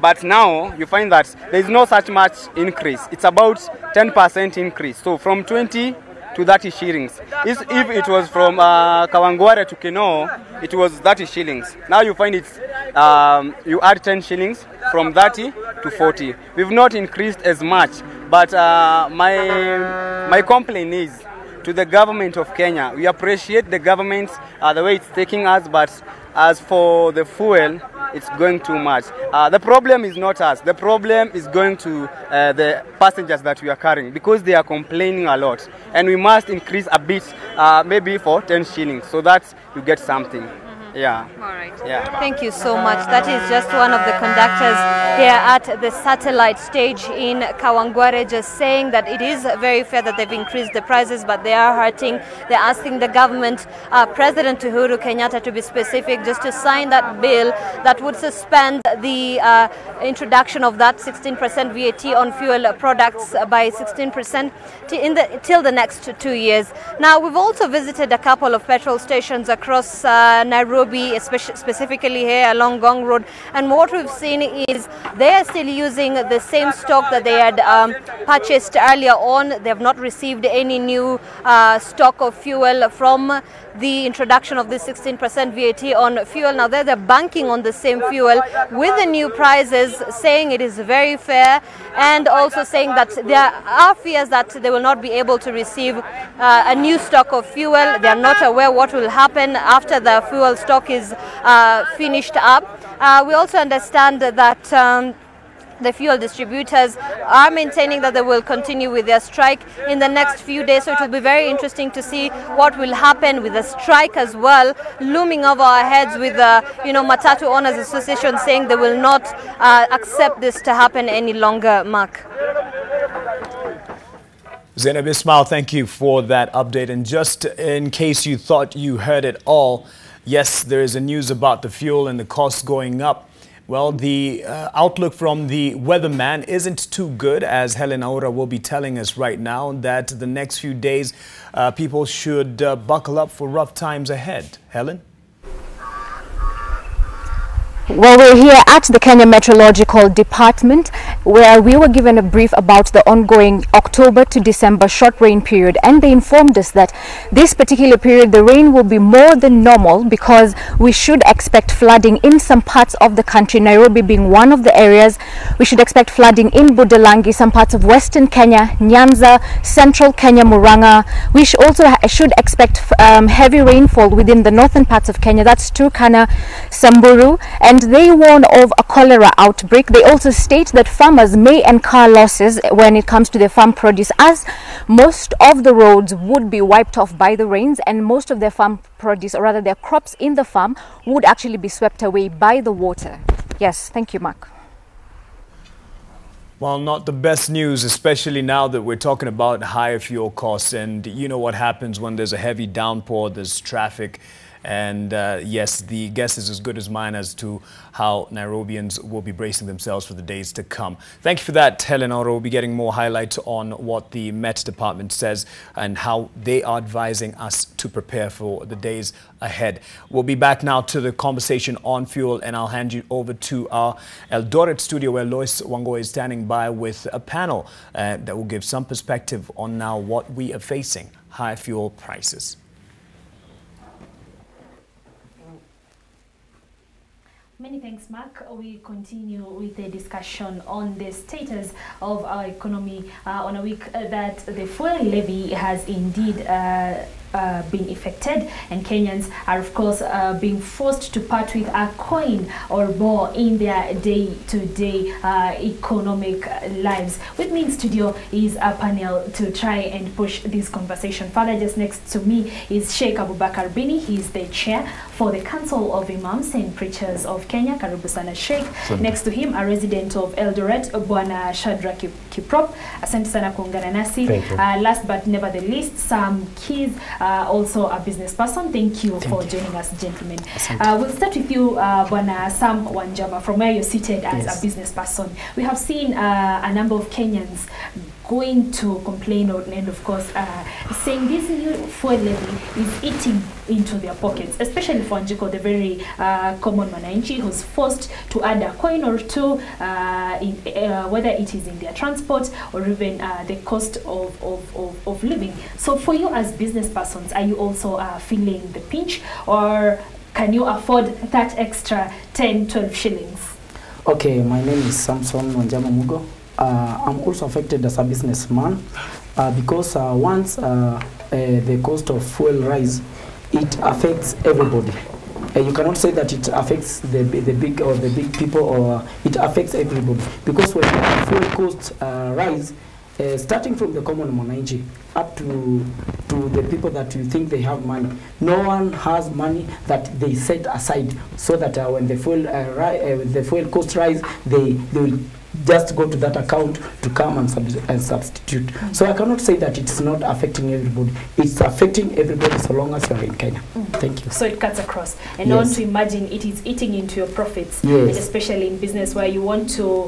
But now you find that there is no such much increase. It's about 10% increase. So from 20 to 30 shillings. If it was from Kawangware to Kino, it was 30 shillings. Now you find it's you add 10 shillings from 30 to 40. We've not increased as much, but my complaint is to the government of Kenya. We appreciate the government the way it's taking us, but as for the fuel, it's going too much. The problem is not us. The problem is going to the passengers that we are carrying, because they are complaining a lot. And we must increase a bit, maybe for 10 shillings, so that you get something. Yeah. All right. Yeah. Thank you so much. That is just one of the conductors here at the satellite stage in Kawangware, just saying that it is very fair that they've increased the prices, but they are hurting. They're asking the government, President Uhuru Kenyatta, to be specific, just to sign that bill that would suspend the introduction of that 16% VAT on fuel products by 16% till the next 2 years. Now, we've also visited a couple of petrol stations across Nairobi, specifically here along Gong Road, and what we've seen is they are still using the same stock that they had purchased earlier on. They have not received any new stock of fuel from the introduction of this 16% VAT on fuel. Now they're banking on the same fuel with the new prices, saying it is very fair, and also saying that there are fears that they will not be able to receive a new stock of fuel. They are not aware what will happen after the fuel stock is finished up. We also understand that the fuel distributors are maintaining that they will continue with their strike in the next few days. So it will be very interesting to see what will happen with the strike as well, looming over our heads, with Matatu Owners Association saying they will not accept this to happen any longer. Mark. Zainab Ismail, thank you for that update. And just in case you thought you heard it all, yes, there is a news about the fuel and the costs going up. Well, the outlook from the weatherman isn't too good, as Helen Aura will be telling us right now, that the next few days people should buckle up for rough times ahead. Helen? Well, we're here at the Kenya Meteorological Department, where we were given a brief about the ongoing October to December short rain period, and they informed us that this particular period the rain will be more than normal, because we should expect flooding in some parts of the country, Nairobi being one of the areas. We should expect flooding in Budalangi, some parts of Western Kenya, Nyanza, Central Kenya, Murang'a. We should expect heavy rainfall within the northern parts of Kenya, that's Turkana, Samburu, and they warn of a cholera outbreak. They also state that farmers may incur losses when it comes to their farm produce, as most of the roads would be wiped off by the rains, and most of their farm produce, or rather their crops in the farm, would actually be swept away by the water. Yes, thank you, Mark. Well, not the best news, especially now that we're talking about higher fuel costs. And you know what happens when there's a heavy downpour, there's traffic. And yes, the guess is as good as mine as to how Nairobians will be bracing themselves for the days to come. Thank you for that, Helen Oro. We'll be getting more highlights on what the Met Department says and how they are advising us to prepare for the days ahead. We'll be back now to the conversation on fuel, and I'll hand you over to our Eldoret studio, where Lois Wango is standing by with a panel that will give some perspective on now what we are facing, high fuel prices. Many thanks, Mark. We continue with the discussion on the status of our economy on a week that the fuel levy has indeed been affected, and Kenyans are of course being forced to part with a coin or more in their day-to-day economic lives. With me in studio is a panel to try and push this conversation further. Just next to me is Sheikh Abubakar Bini. He is the chair for the Council of Imams and Preachers of Kenya. Karibu sana Sheikh. Next to him, a resident of Eldoret, Bwana Shadrack Kiprop. Asante sana kuungana nasi. Last but never the least, Sam Keys, also a business person. Thank you for joining us, gentlemen. We'll start with you, Bwana Sam Wanjama, from where you're seated as a business person. We have seen a number of Kenyans going to complain and of course saying this new fuel levy is eating into their pockets, especially for Njiko, the very common Mwananchi, who's forced to add a coin or two, whether it is in their transport or even the cost of living. So for you as business persons, are you also feeling the pinch, or can you afford that extra 10-12 shillings? Okay, my name is Samson Wanjama Mugo. I'm also affected as a businessman because once the cost of fuel rise, it affects everybody. You cannot say that it affects the big people, or it affects everybody, because when fuel costs rise, starting from the common Mwananchi up to the people that you think they have money, no one has money that they set aside so that when the fuel costs rise, they will just go to that account to come and substitute. So I cannot say that it's not affecting everybody. It's affecting everybody so long as you're in Kenya. Thank you. So it cuts across. And I want to imagine it is eating into your profits, and especially in business where you want to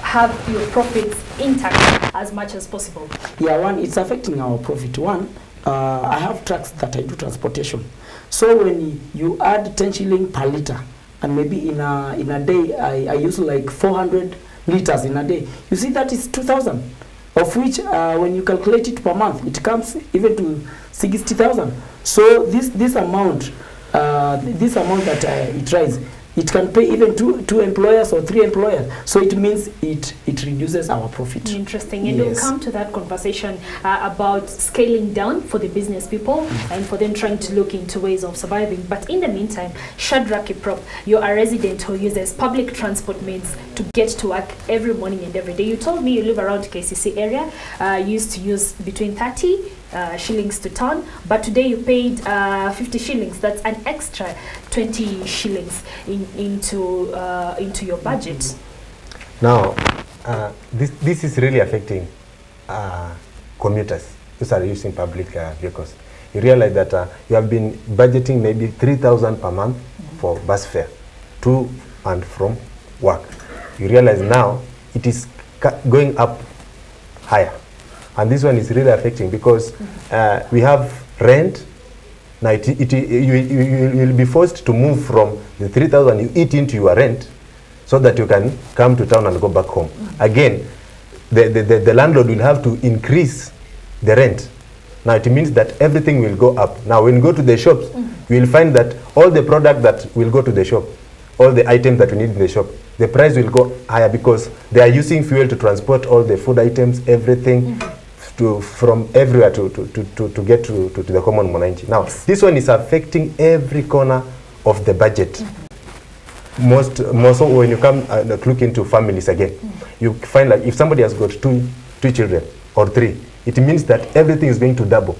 have your profits intact as much as possible. Yeah, one, it's affecting our profit. One, I have trucks that I do transportation. So when you add 10 shilling per liter, and maybe in a day I use like 400 liters in a day, you see that is 2,000, of which when you calculate it per month, it comes even to 60,000. So this amount that it rises, it can pay even two employers or 3 employers. So it means it reduces our profit. Interesting. And we'll come to that conversation about scaling down for the business people and for them trying to look into ways of surviving. But in the meantime, Shadrack Kiprop, you're a resident who uses public transport means to get to work every morning and every day. You told me you live around KCC area. You used to use between 30 shillings to ton, but today you paid 50 shillings. That's an extra 20 shillings into your budget. Now, this is really affecting commuters who are using public vehicles. You realize that you have been budgeting maybe 3,000 per month for bus fare to and from work. You realize now it is going up higher. And this one is really affecting because we have rent. Now you will be forced to move from the 3,000 you eat into your rent so that you can come to town and go back home. Again, the landlord will have to increase the rent. Now it means that everything will go up. Now when you go to the shops, you will find that all the product that will go to the shop, all the items that we need in the shop, the price will go higher because they are using fuel to transport all the food items, everything. From everywhere to get to the common Mwananchi. Now, this one is affecting every corner of the budget. More so when you come look into families again, you find like if somebody has got two children or 3, it means that everything is going to double.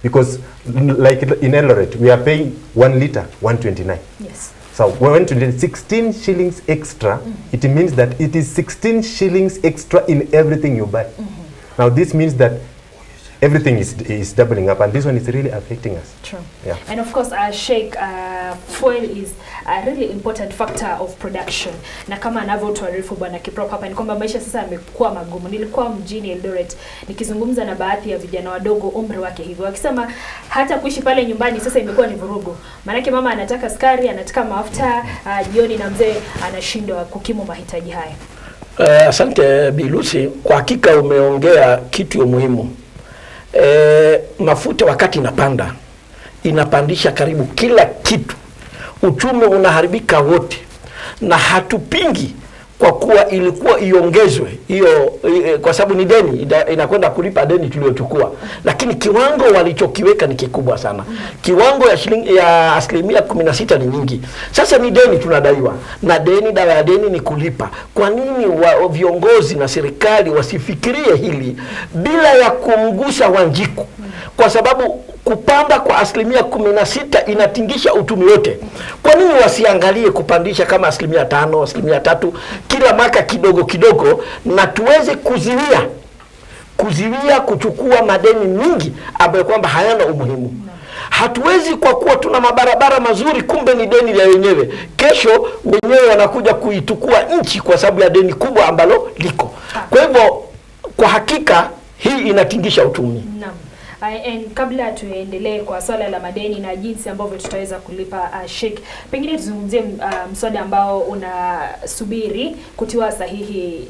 Because like in Eldoret, we are paying 1 liter, 129. Yes. So when to 16 shillings extra, it means that it is 16 shillings extra in everything you buy. Now this means that everything is doubling up, and this one is really affecting us. True. Yeah. And of course, Sheikh, fuel is a really important factor of production. Na kama anavyotuarifu Bwana Kiprop hapa ni kwamba maisha sasa yamekuwa magumu. Nilikuwa mjini Eldoret nikizungumza na baadhi ya vijana wadogo umri wake hivyo, wakisema hata kuishi pale nyumbani sasa imekuwa ni vurugu. Maanake mama anataka sukari, anataka mafuta, jioni na mzee anashindwa kukimu mahitaji haya. Asante Bilusi, kwa hakika umeongea kitu muhimu. Mafuta wakati inapanda, inapandisha karibu kila kitu. Uchumi unaharibika wote. na hatupingi kwa kuwa ilikuwa iongezwe hiyo, kwa sababu ni deni, inakwenda kulipa deni tuliochukua, lakini kiwango walichokiweka ni kikubwa sana. Kiwango ya asilimia 16 ni nyingi. Sasa ni deni tunadaiwa, na deni, dawa ya deni ni kulipa. Kwa nini viongozi na serikali wasifikirie hili bila ya kumgusa Wanjiku? Kwa sababu kupanda kwa asilimia 16 inatingisha uchumi wote. Kwa nini wasiangalie kupandisha kama asilimia 5, asilimia 3 kila mwaka kidogo kidogo, na tuweze kuziwia kuchukua madeni mingi ambayo kwamba hayana umuhimu. Hatuwezi kwa kuwa tuna mabarabara mazuri kumbe ni deni la wenyewe. Kesho wenyewe wanakuja kuitukua nchi kwa sababu ya deni kubwa ambalo liko. Kwa hivyo kwa hakika hii inatingisha uchumi. Naam. And kabla tuendelee kwa swala la madeni na jinsi ambavyo tutaweza kulipa Sheikh, pengine tuzungumzie mswada ambao unasubiri kutiwa sahihi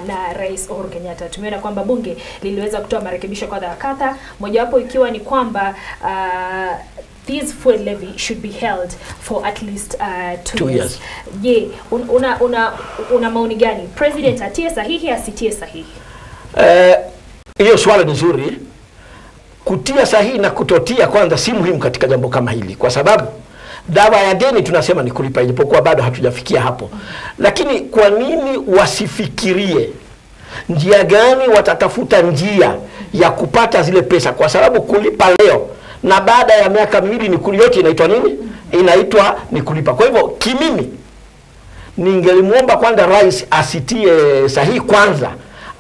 na Rais Uhuru Kenyatta. Tumeona kwamba bunge liliweza kutoa marekebisho kadha, mojawapo ikiwa ni kwamba this fuel levy should be held for at least 2 years. Je, una maoni gani? President atie sahihi, asitie sahihi? Hiyo swala ni nzuri. Kutia sahihi na kutotia kwanza si muhimu katika jambo kama hili, kwa sababu dawa ya deni tunasema ni kulipa, ilipokuwa bado hatujafikia hapo. Lakini kwa nini wasifikirie njia gani watatafuta njia ya kupata zile pesa? Kwa sababu kulipa leo na baada ya miaka miwili ni yote inaitwa nini? Inaitwa ni kulipa. Kwa hivyo kimimi ningelimuomba kwanza rais asitie sahihi kwanza,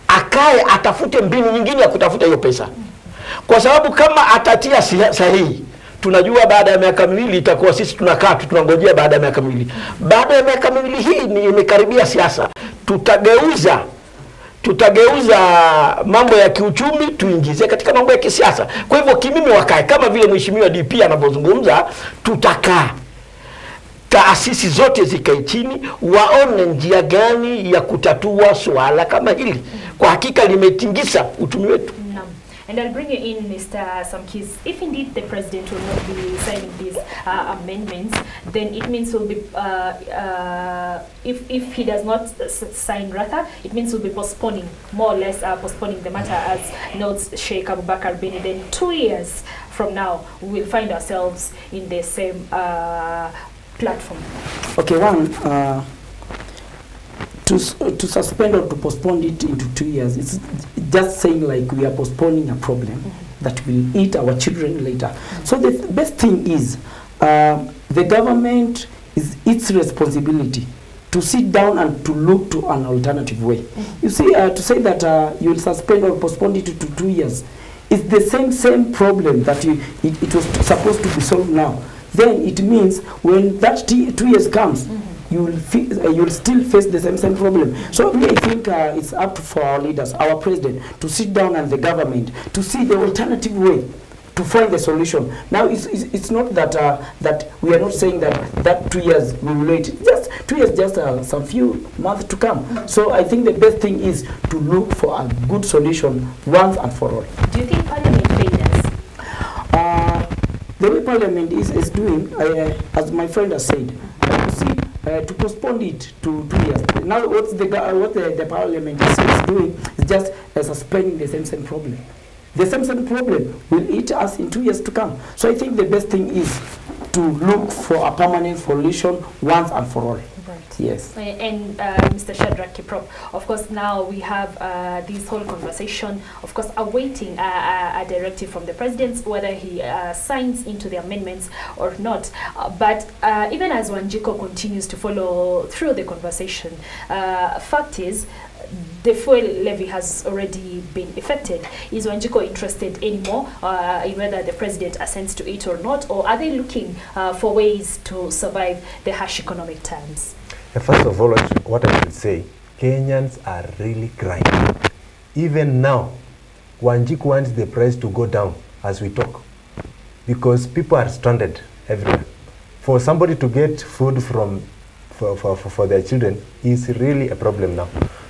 akae atafute mbinu nyingine ya kutafuta hiyo pesa. Kwa sababu kama atatia sahihi, tunajua baada ya miaka miwili itakuwa sisi tunakaa tunangojea baada ya miaka miwili. Baada ya miaka miwili hii ni imekaribia siasa. Tutageuza mambo ya kiuchumi tuingize katika mambo ya kisiasa. Kwa hivyo kimimi wakae kama vile mheshimiwa DP anavyozungumza, tutakaa. Taasisi zote zikae chini waone njia gani ya kutatua swala kama hili. Kwa hakika limetingisa uchumi wetu. And I'll bring you in, Mr. Samkis. If indeed the president will not be signing these amendments, then it means we'll be, if he does not sign rather, it means we'll be postponing, more or less postponing the matter, as notes Sheikh Abubakar Bini. Then 2 years from now, we will find ourselves in the same platform. Okay, one, to suspend or to postpone it into 2 years, it's just saying like we are postponing a problem that will eat our children later. So the best thing is the government is its responsibility to sit down and to look to an alternative way. You see, to say that you will suspend or postpone it to 2 years, it's the same problem that it was supposed to be solved now. Then it means when that 2 years comes, you will still face the same problem. So I think it's up for our leaders, our president, to sit down and the government to see the alternative way to find the solution. Now it's not that that we are not saying that 2 years we will wait. Just 2 years, just some few months to come. So I think the best thing is to look for a good solution once and for all. Do you think Parliament failed us? The way Parliament is doing, as my friend has said, to postpone it to 2 years. Now what the Parliament is doing is just suspending the same problem. The same problem will eat us in 2 years to come. So I think the best thing is to look for a permanent solution once and for all. Right. Yes. And Mr. Shadrack Kiprop, of course, now we have this whole conversation, of course, awaiting a directive from the president, whether he signs into the amendments or not. But even as Wanjiku continues to follow through the conversation, fact is, the fuel levy has already been effected. Is Wanjiku interested anymore in whether the president assents to it or not, or are they looking for ways to survive the harsh economic times? First of all, what I should say, Kenyans are really crying. Even now, Wanjiku wants the price to go down as we talk, because people are stranded everywhere. For somebody to get food for their children is really a problem now,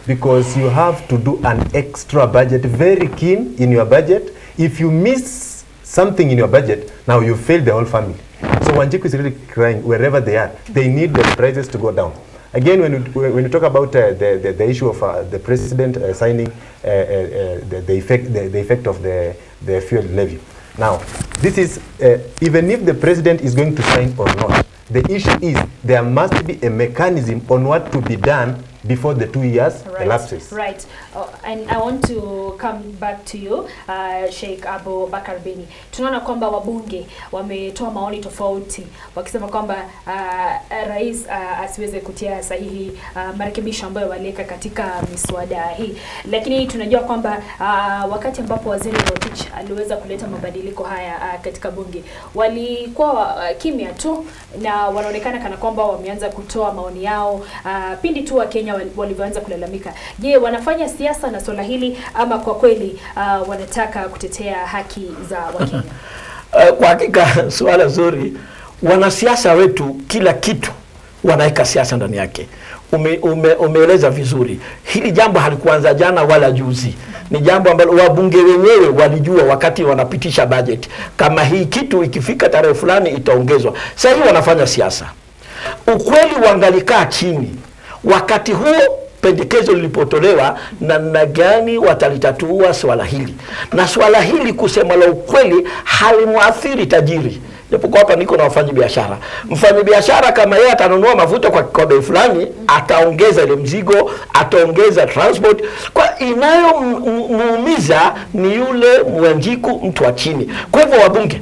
because you have to do an extra budget, very keen in your budget. If you miss something in your budget, now you fail the whole family. So Wanjiku is really crying wherever they are. They need the prices to go down. Again, when you talk about the issue of the president signing the effect of the fuel levy. Now, this is even if the president is going to sign or not, the issue is there must be a mechanism on what to be done before the 2 years elapses. Right. And I want to come back to you, Sheikh Abu Bakar Bini. Tunaona kwamba wabunge wametoa maoni tofauti wakisema kwamba rais asiweze kutia sahihi marekebisho ambayo waliweka katika miswada hii. Lakini tunajua kwamba wakati ambapo waziri Rotich aliweza kuleta mabadiliko haya katika bunge, walikuwa kimya tu na wanaonekana kana kwamba wameanza kutoa maoni yao pindi tu wa Kenya walivyoanza kulalamika. Je, wanafanya siasa na swala hili ama kwa kweli wanataka kutetea haki za Wakenya? Kwa hakika swala zuri. Wanasiasa wetu kila kitu wanaweka siasa ndani yake. Umeeleza vizuri. Hili jambo halikuanza jana wala juzi. Ni jambo ambalo wabunge wenyewe walijua wakati wanapitisha budget. Kama hii kitu ikifika tarehe fulani itaongezwa. Sasa hivi wanafanya siasa. Ukweli wangalikaa chini. Wakati huo pendekezo lilipotolewa namna gani watalitatua swala hili. Na swala hili kusema la ukweli halimuathiri tajiri. Japokuwa hapa niko na wafanyabiashara. Mfanyabiashara kama yeye atanunua mafuta kwa bei fulani, ataongeza ile mzigo, ataongeza transport. Kwa inayomuumiza ni yule mwanjiku, mtu wa chini. Kwa hivyo wabunge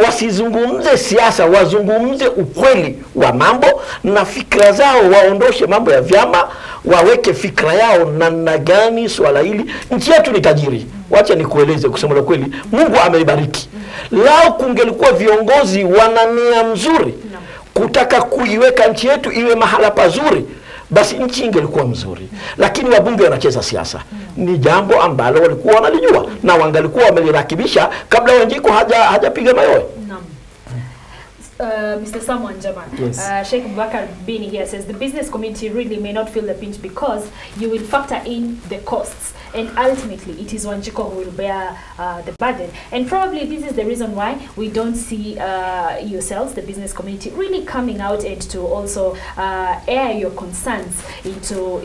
wasizungumze siasa, wazungumze ukweli wa mambo na fikra zao, waondoshe mambo ya vyama, waweke fikra yao namna gani swala hili. Nchi yetu ni tajiri. Wacha nikueleze kusema kweli, Mungu ameibariki. Lao kungelikuwa viongozi wana nia mzuri kutaka kuiweka nchi yetu iwe mahala pazuri, basi nchi ingelikuwa mzuri. Lakini wabunge wanacheza siasa. Ni jambo ambalo walikuwa wanalijua na wangalikuwa wamelirakibisha kabla Wanjiku hajapiga mayowe. Mr. Samuel Jaman, yes. Sheikh Bakar Bini here says the business community really may not feel the pinch because you will factor in the costs and ultimately it is Wanjiku who will bear the burden. And probably this is the reason why we don't see yourselves, the business community, really coming out and to also air your concerns into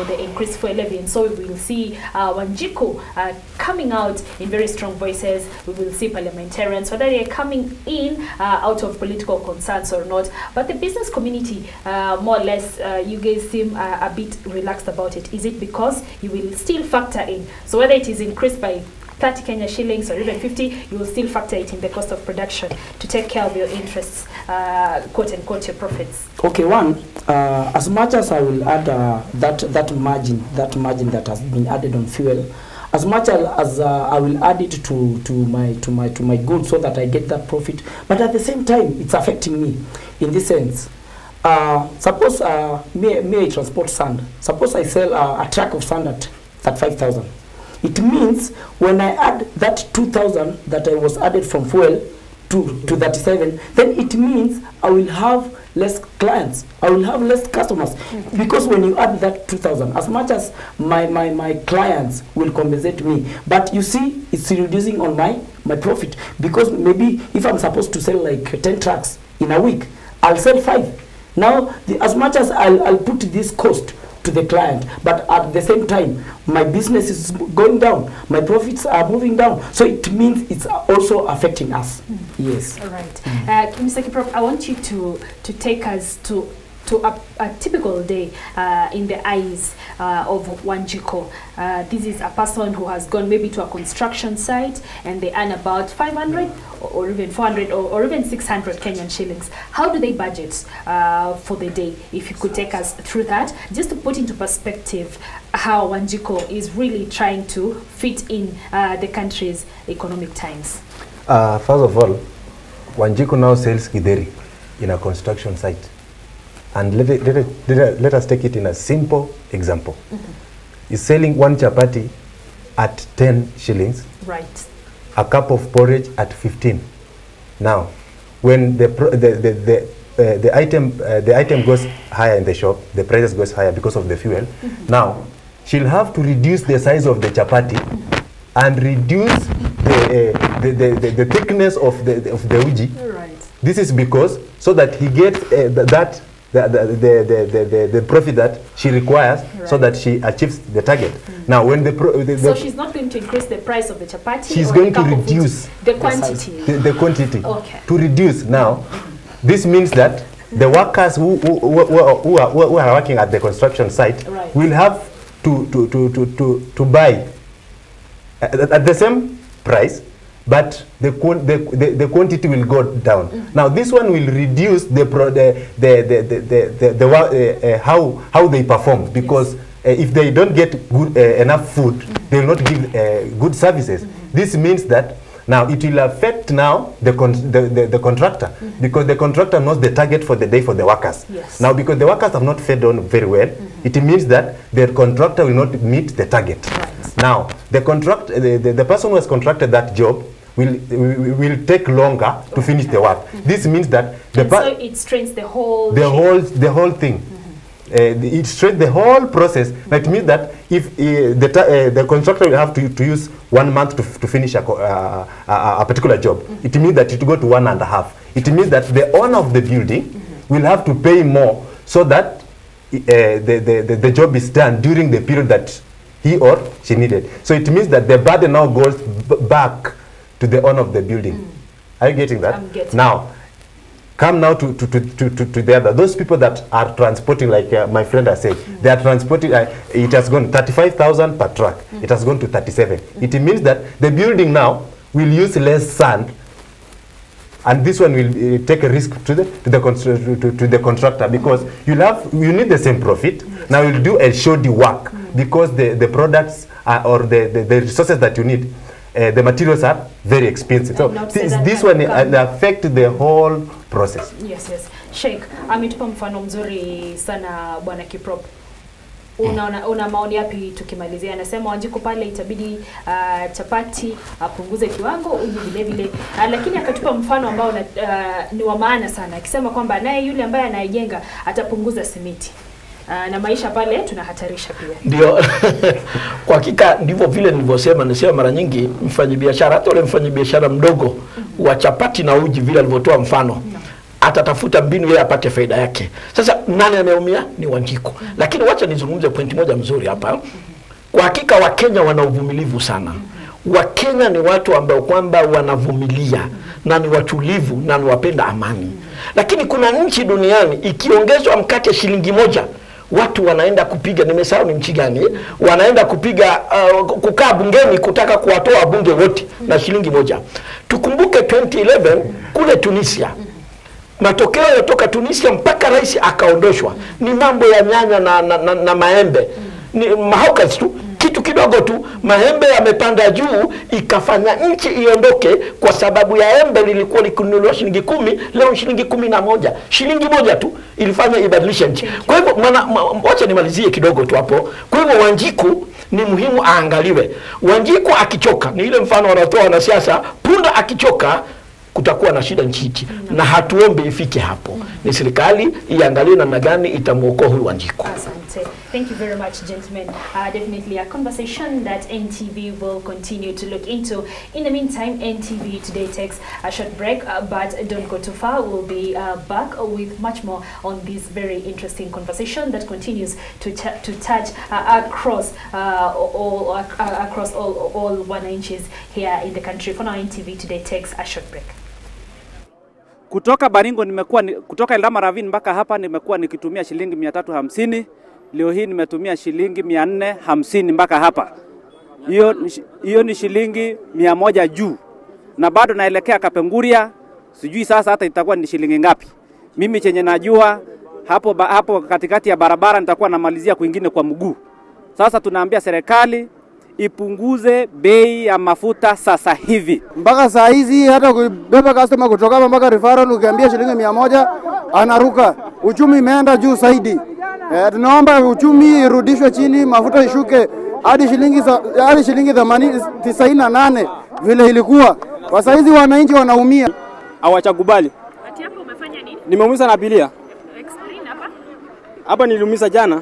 the increased fuel levy. And so we will see Wanjiku coming out in very strong voices. We will see parliamentarians, whether they are coming in out of political concerns or not. But the business community, more or less, you guys seem a bit relaxed about it. Is it because you will still factor in? So whether it is increased by 30 Kenya shillings or even 50, you will still factor it in the cost of production to take care of your interests, quote unquote, your profits. Okay, one, as much as I will add that margin that has been added on fuel, as much as I will add it to my goods so that I get that profit, but at the same time it's affecting me in this sense. Suppose me I transport sand. Suppose I sell a truck of sand at 5,000. It means when I add that 2,000 that I was added from fuel to 37, then it means I will have less clients, I will have less customers. Because when you add that 2,000, as much as my clients will compensate me, but you see it's reducing on my profit. Because maybe if I'm supposed to sell like 10 trucks in a week, I'll sell 5. Now, as much as I'll put this cost to the client, but at the same time my business is going down, my profits are moving down, so it means it's also affecting us. Yes. All right. Mr. Kiprop, I want you to take us to a typical day in the eyes of Wanjiku. This is a person who has gone maybe to a construction site and they earn about 500 or even 400 or even 600 Kenyan shillings. How do they budget for the day? If you could take us through that, just to put into perspective how Wanjiku is really trying to fit in the country's economic times. First of all, Wanjiku now sells Githeri in a construction site. And let us take it in a simple example. He's selling one chapati at 10 shillings. Right. A cup of porridge at 15. Now, when the item goes higher in the shop, the prices goes higher because of the fuel. Now, she'll have to reduce the size of the chapati and reduce the thickness of the uji. Right. This is because so that he gets that the profit that she requires, so that she achieves the target. Now, when so she's not going to increase the price of the chapati. She's going to reduce the quantity. The quantity. Okay. To reduce. Now, this means that the workers who are working at the construction site will have to buy at the same price, but the quantity will go down. Now this one will reduce how they perform, because if they don't get good enough food, they will not give good services. This means that now it will affect now the contractor, because the contractor knows the target for the day for the workers. Yes. Now, because the workers have not fed on very well, it means that the contractor will not meet the target. Now, the person who has contracted that job will take longer to finish the work. This means that so it strains the whole thing. It strains the whole process. That means that if the contractor will have to use 1 month to finish a particular job, it means that it will go to 1.5. It means that the owner of the building will have to pay more, so that the job is done during the period that he or she needed. So it means that the burden now goes back to the owner of the building. Are you getting that? I'm getting now, come now to the other. Those people that are transporting, like my friend has said, they are transporting, it has gone 35,000 per truck. It has gone to 37. It means that the building now will use less sand, and this one will take a risk to the contractor, because you need the same profit. Now you'll do a shoddy work, because the products or the resources that you need, the materials are very expensive. So this one affect the whole process. Yes. Sheikh, ametupa mfano mzuri sana Bwana Kiprop. Una maoni yapi tukimalizia? Anasema Wanjiku pale itabidi chapati apunguze kiwango, uji vile vile. Lakini akatupa mfano ambao ni wa maana sana, akisema kwamba naye yule ambaye anayejenga atapunguza simiti. Na maisha pale tunahatarisha pia. Ndio. Kwa hakika ndivyo vile nilivyosema, nisema mara nyingi mfanyabiashara, hata yule mfanyabiashara mdogo wa chapati na uji, vile alivyotoa mfano, atatafuta mbinu yeye apate faida yake. Sasa nani anayeumia? Ni Wanjiku. Lakini wacha nizungumze pointi moja mzuri hapa. Kwa hakika Wakenya wana uvumilivu sana. Wakenya ni watu ambao kwamba wanavumilia na ni watulivu na ni wapenda amani. Lakini kuna nchi duniani ikiongezwa mkate shilingi moja, watu wanaenda kupiga, nimesahau ni nchi gani, wanaenda kupiga kukaa bungeni kutaka kuwatoa bunge wote na shilingi moja. Tukumbuke 2011 kule Tunisia. Matokeo yatoka Tunisia mpaka rais akaondoshwa. Ni mambo ya nyanya na maembe. Ni mahaukas tu, kitu kidogo tu, maembe yamepanda juu, ikafanya nchi iondoke, kwa sababu ya embe lilikuwa likinunuliwa shilingi 10, leo shilingi 11. Shilingi moja tu ilifanya ibadilisha nchi. Kwa hivyo wacha nimalizie kidogo tu hapo. Kwa hivyo Wanjiku ni muhimu aangaliwe. Wanjiku akichoka, ni ile mfano wanatoa wanasiasa, punda akichoka kutakuwa na shida nchi, na hatuombe ifike hapo. Ni serikali iangalie namna gani itamuokoa huyu Wanjiku. Asante. Thank you very much, gentlemen. Definitely a conversation that NTV will continue to look into. In the meantime, NTV Today takes a short break, but don't go too far. We'll be back with much more on this very interesting conversation that continues to touch across all wananchis here in the country. For now, NTV Today takes a short break. Kutoka Baringo kutoka Eldama Ravine mpaka hapa nimekuwa nikitumia shilingi 350. Leo hii nimetumia shilingi 450 mpaka hapa. Hiyo ni shilingi 100 juu. Na bado naelekea Kapenguria, sijui sasa hata itakuwa ni shilingi ngapi. Mimi chenye najua hapo katikati ya barabara nitakuwa namalizia kwingine kwa mguu. Sasa tunaambia serikali ipunguze bei ya mafuta sasa hivi. Mpaka saa hizi hata kubeba customer kutoka hapa mpaka referral ukiambia shilingi 100 anaruka. Uchumi imeenda juu zaidi. Tunaomba uchumi irudishwe chini, mafuta ishuke hadi shilingi 98 vile ilikuwa. Kwa saa hizi wananchi wanaumia. Hawachakubali. Ati hapo umefanya nini? Nimeumiza na abiria. Explain hapa. Hapa niliumiza jana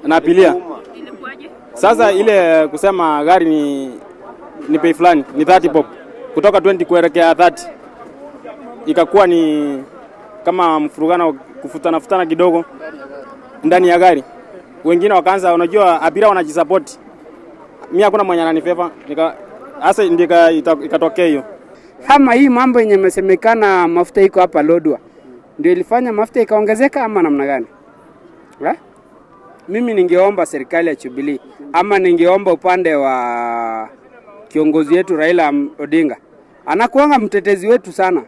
na abiria. Ilikuwaje? Sasa ile kusema gari ni pay fulani, ni 30 bob. Kutoka 20 kuelekea 30. Ikakuwa ni kama mfurugano, kufutana kidogo ndani ya gari. Wengine wakaanza, unajua abiria wanajisupport. Mimi hakuna mwenye ananifeva, hasa ndika ikatokea hiyo. Kama hii mambo yenye imesemekana mafuta iko hapa Lodwa ndio ilifanya mafuta ikaongezeka ama namna gani? Mimi ningeomba serikali ya Jubilee ama ningeomba upande wa kiongozi wetu Raila Odinga. Anakuanga mtetezi wetu sana,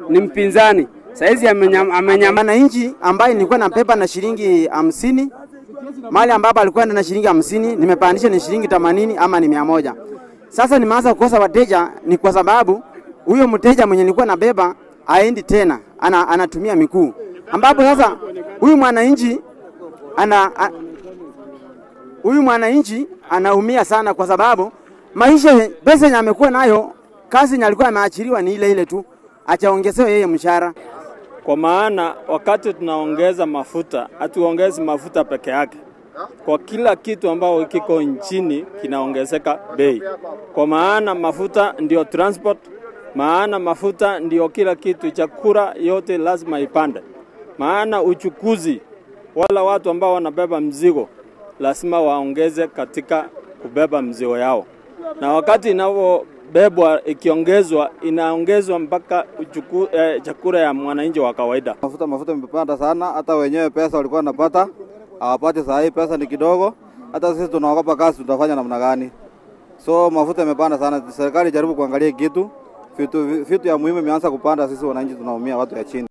ni mpinzani. Saizi amenyamana nchi ambayo nilikuwa na pepa na shilingi 50. Mali ambapo alikuwa na shilingi 50, nimepandisha ni shilingi 80 ama ni 100. Sasa nimeanza kukosa wateja, ni kwa sababu huyo mteja mwenye nilikuwa na beba aendi tena, anatumia miguu. Ambapo sasa huyu mwananchi anaumia sana kwa sababu maisha pesa yenye amekuwa nayo, kazi yenye alikuwa ameachiriwa ni ile tu, achaongezewe yeye mshahara. Kwa maana wakati tunaongeza mafuta, hatuongezi mafuta peke yake. Kwa kila kitu ambao kiko nchini kinaongezeka bei. Kwa maana mafuta ndio transport, maana mafuta ndio kila kitu, chakula yote lazima ipande. Maana uchukuzi, wala watu ambao wanabeba mzigo lazima waongeze katika kubeba mzigo yao. Na wakati inapobebwa ikiongezwa, inaongezwa mpaka chakula ya mwananchi wa kawaida. Mafuta imepanda sana, hata wenyewe pesa walikuwa wanapata hawapati, saa hii pesa ni kidogo. Hata sisi tunaogopa kazi tutafanya namna gani? So mafuta imepanda sana. Serikali jaribu kuangalia vitu ya muhimu imeanza kupanda, sisi wananchi tunaumia, watu ya chini.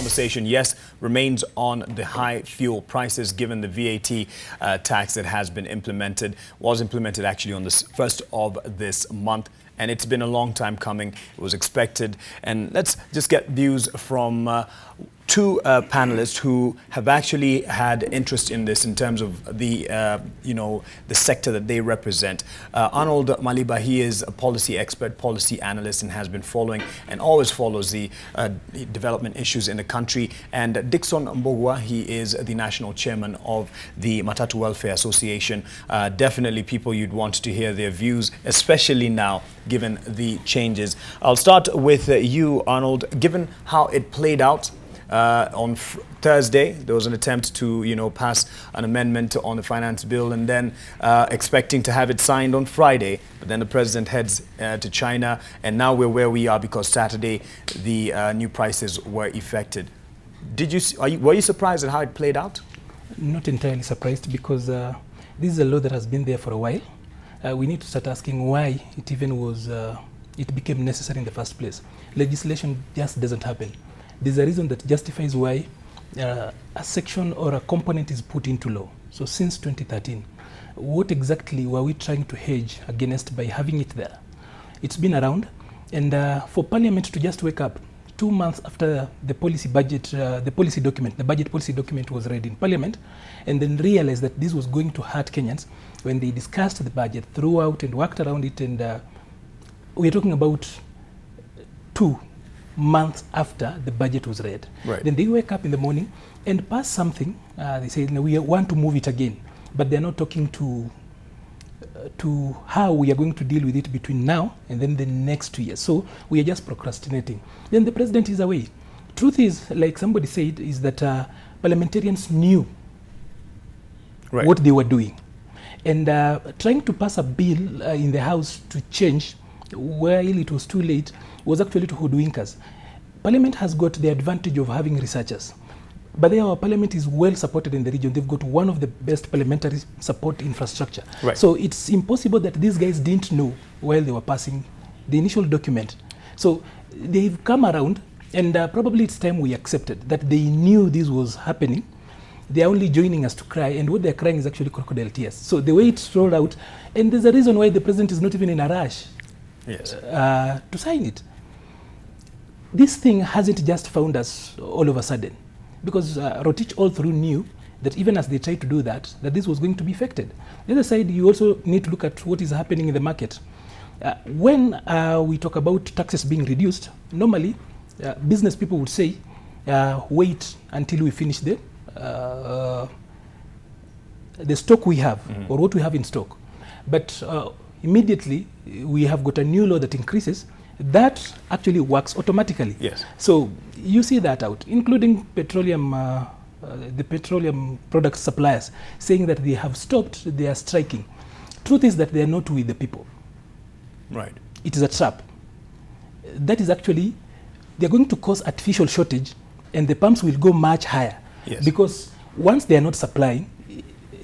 conversation, yes, remains on the high fuel prices given the VAT tax that has been implemented, was implemented actually on the 1st of this month. And it's been a long time coming. It was expected. And let's just get views from two panelists who have actually had interest in this in terms of the, the sector that they represent. Arnold Maliba, he is a policy expert, policy analyst, and has been following and always follows the development issues in the country. And Dickson Mbogwa, he is the national chairman of the Matatu Welfare Association. Definitely people you'd want to hear their views, especially now, given the changes. I'll start with you, Arnold. Given how it played out, on Thursday, there was an attempt to, pass an amendment on the finance bill, and then expecting to have it signed on Friday. But then the president heads to China, and now we're where we are because Saturday the new prices were effected. Did you were you surprised at how it played out? Not entirely surprised, because this is a law that has been there for a while. We need to start asking why it even was it became necessary in the first place. Legislation just doesn't happen. There's a reason that justifies why a section or a component is put into law. So since 2013, what exactly were we trying to hedge against by having it there? It's been around, and for Parliament to just wake up 2 months after the policy budget, the budget policy document was read in Parliament, and then realize that this was going to hurt Kenyans when they discussed the budget throughout and worked around it, and we're talking about 2 months after the budget was read. Right. Then they wake up in the morning and pass something. They say, no, we want to move it again, but they're not talking to how we are going to deal with it between now and then the next 2 years. So we are just procrastinating. Then the president is away. Truth is, like somebody said, is that parliamentarians knew what they were doing. And trying to pass a bill in the House to change while it was too late was actually to hoodwinkers. Parliament has got the advantage of having researchers, but there our parliament is well supported in the region. They've got one of the best parliamentary support infrastructure. Right. So it's impossible that these guys didn't know while they were passing the initial document. So they've come around, and probably it's time we accepted that they knew this was happening. They're only joining us to cry, and what they're crying is actually crocodile tears. So the way it's rolled out, and there's a reason why the president is not even in a rush to sign it. This thing hasn't just found us all of a sudden, because Rotich all through knew that even as they tried to do that this was going to be affected. The other side, you also need to look at what is happening in the market. When we talk about taxes being reduced, normally business people would say, wait until we finish the stock we have, or what we have in stock. But immediately we have got a new law that increases. That actually works automatically. Yes. So you see that out, including petroleum, the petroleum product suppliers saying that they have stopped, they are striking. Truth is that they are not with the people. Right. It is a trap. That is actually, they are going to cause artificial shortage, and the pumps will go much higher. Yes. Because once they are not supplying,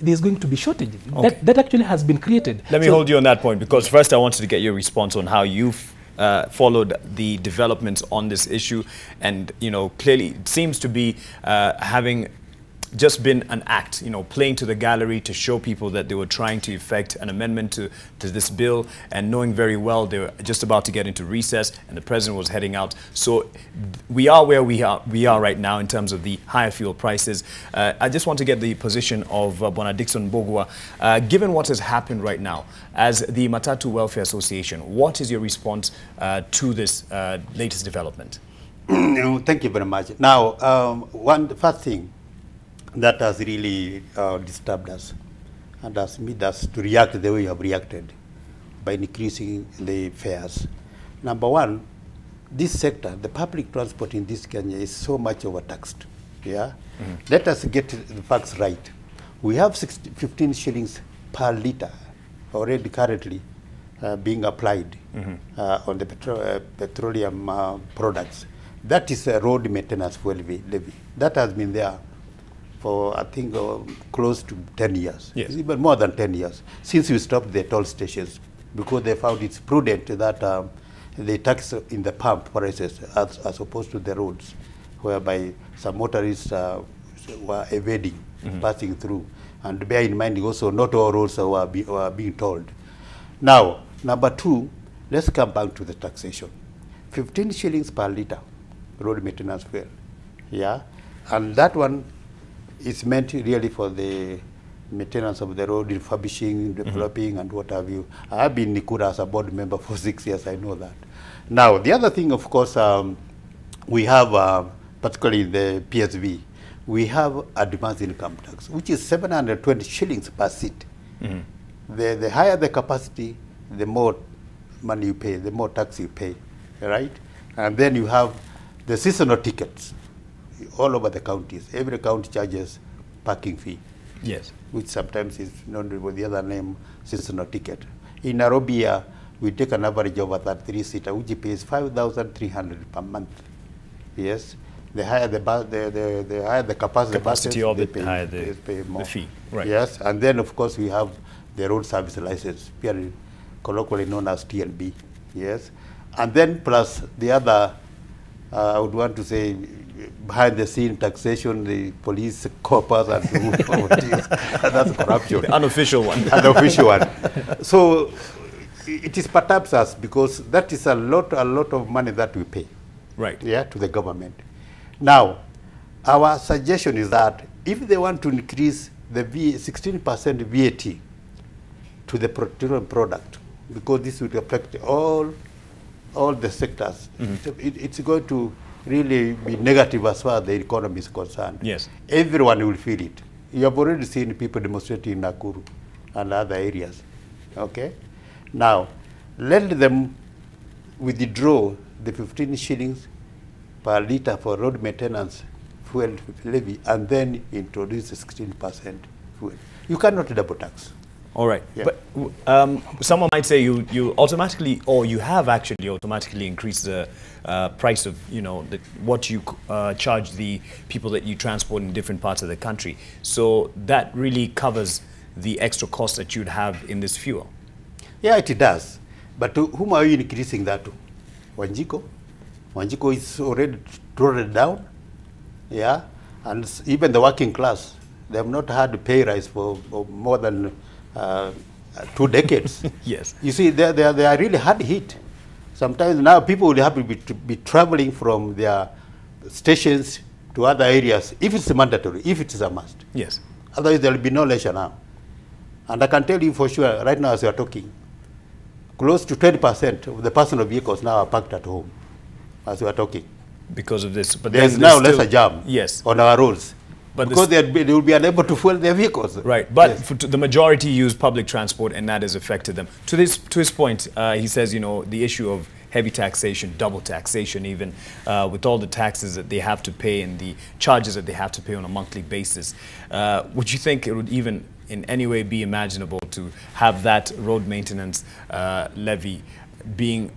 there's going to be shortage. Okay. That actually has been created. Let me hold you on that point, because first I wanted to get your response on how you've followed the developments on this issue, and clearly it seems to be having just been an act, playing to the gallery to show people that they were trying to effect an amendment to this bill, and knowing very well they were just about to get into recess and the president was heading out. So we are where we are right now in terms of the higher fuel prices. I just want to get the position of Bona Dickson Mbogwa. Given what has happened right now, as the Matatu Welfare Association, what is your response to this latest development? Thank you very much. Now, the first thing that has really disturbed us and has made us to react the way we have reacted by increasing the fares. Number one, this sector, the public transport in this Kenya, is so much overtaxed. Yeah? Let us get the facts right. We have 15 shillings per litre already currently being applied on the petroleum products. That is a road maintenance fuel levy. That has been there for, I think, close to 10 years. Yes. Even more than 10 years, since we stopped the toll stations, because they found it's prudent that they tax in the pump prices as opposed to the roads, whereby some motorists were evading, passing through. And bear in mind also, not all roads were being tolled. Now, number two, let's come back to the taxation. 15 shillings per litre road maintenance fuel. Yeah, and that one is meant really for the maintenance of the road, refurbishing, developing, and what have you. I have been in Nikura as a board member for 6 years, I know that. Now, the other thing, of course, we have, particularly the PSV, we have advanced income tax, which is 720 shillings per seat. The higher the capacity, the more money you pay, the more tax you pay, right? And then you have the seasonal tickets all over the counties. Every county charges parking fee. Yes. Which sometimes is known with the other name, seasonal ticket. In Nairobi, we take an average of a 33-seater, which pays 5,300 per month. Yes. The higher the higher the capacity of they it, higher the pay more. The fee. Right. Yes, and then of course we have the road service license, colloquially known as TLB. Yes, and then plus the other, I would want to say, behind the scene taxation, the police corpus and that's corruption. The unofficial one. Unofficial one. So it is perhaps us, because that is a lot of money that we pay. Right. Yeah, to the government. Now, our suggestion is that if they want to increase the 16% VAT to the petroleum product, because this would affect all the sectors, it's going to really be negative as far as the economy is concerned. Yes. Everyone will feel it. You have already seen people demonstrating in Nakuru and other areas. Okay? Now, let them withdraw the 15 shillings per litre for road maintenance fuel levy and then introduce the 16% fuel. You cannot double tax. All right. Yeah. But someone might say you automatically, or you have actually automatically increased the price of, what you charge the people that you transport in different parts of the country. So that really covers the extra cost that you'd have in this fuel. Yeah, it does. But to whom are you increasing that to? Wanjiko? Wanjiko is already trodden down. Yeah, and even the working class, they have not had a pay rise for more than 2 decades. Yes. You see, they are really hard hit. Sometimes now people will have to be traveling from their stations to other areas if it's mandatory, if it is a must. Yes. Otherwise, there will be no leisure now. And I can tell you for sure, right now as we are talking, close to 20% of the personal vehicles now are parked at home as we are talking. Because of this. But there's now less a jam on our roads. But because they will be unable to fuel their vehicles. Right, but the majority use public transport, and that has affected them. To his point, he says, the issue of heavy taxation, double taxation even, with all the taxes that they have to pay and the charges that they have to pay on a monthly basis. Would you think it would even in any way be imaginable to have that road maintenance levy being,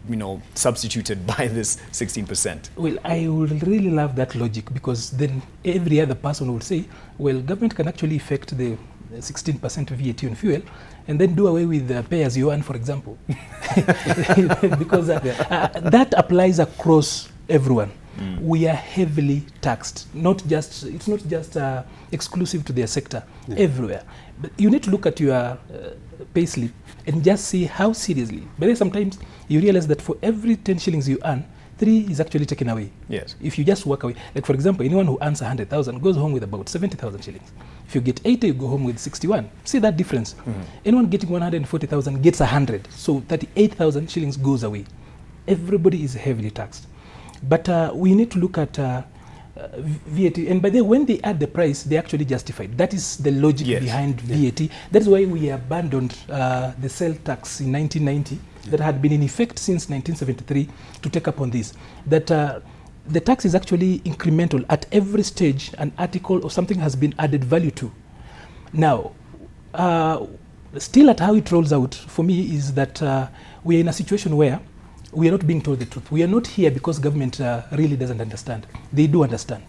substituted by this 16%? Well, I would really love that logic, because then every other person would say, well, government can actually affect the 16% VAT on fuel and then do away with pay as you earn, for example. Because that applies across everyone. We are heavily taxed. It's not just exclusive to their sector, everywhere. But you need to look at your payslip and just see how seriously. But then sometimes you realize that for every 10 shillings you earn, 3 is actually taken away. Yes. If you just walk away. Like, for example, anyone who earns 100,000 goes home with about 70,000 shillings. If you get 80, you go home with 61. See that difference? Anyone getting 140,000 gets 100. So 38,000 shillings goes away. Everybody is heavily taxed. But we need to look at VAT. And by the way, when they add the price, they actually justify it. That is the logic behind VAT. That's why we abandoned the sale tax in 1990 that had been in effect since 1973 to take up on this. That the tax is actually incremental. At every stage, an article or something has been added value to. Now, still at how it rolls out, for me, is that we are in a situation where we are not being told the truth. We are not here because government really doesn't understand. They do understand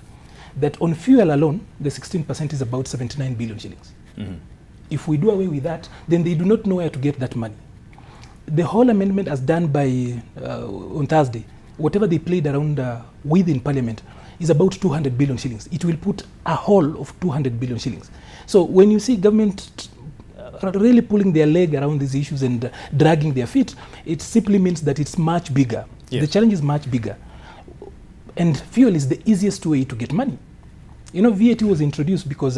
that on fuel alone, the 16% is about 79 billion shillings. If we do away with that, then they do not know where to get that money. The whole amendment, as done by on Thursday, whatever they played around with in Parliament, is about 200 billion shillings. It will put a hole of 200 billion shillings. So when you see government really pulling their leg around these issues and dragging their feet, it simply means that it's much bigger. Yes. The challenge is much bigger. And fuel is the easiest way to get money. You know, VAT was introduced because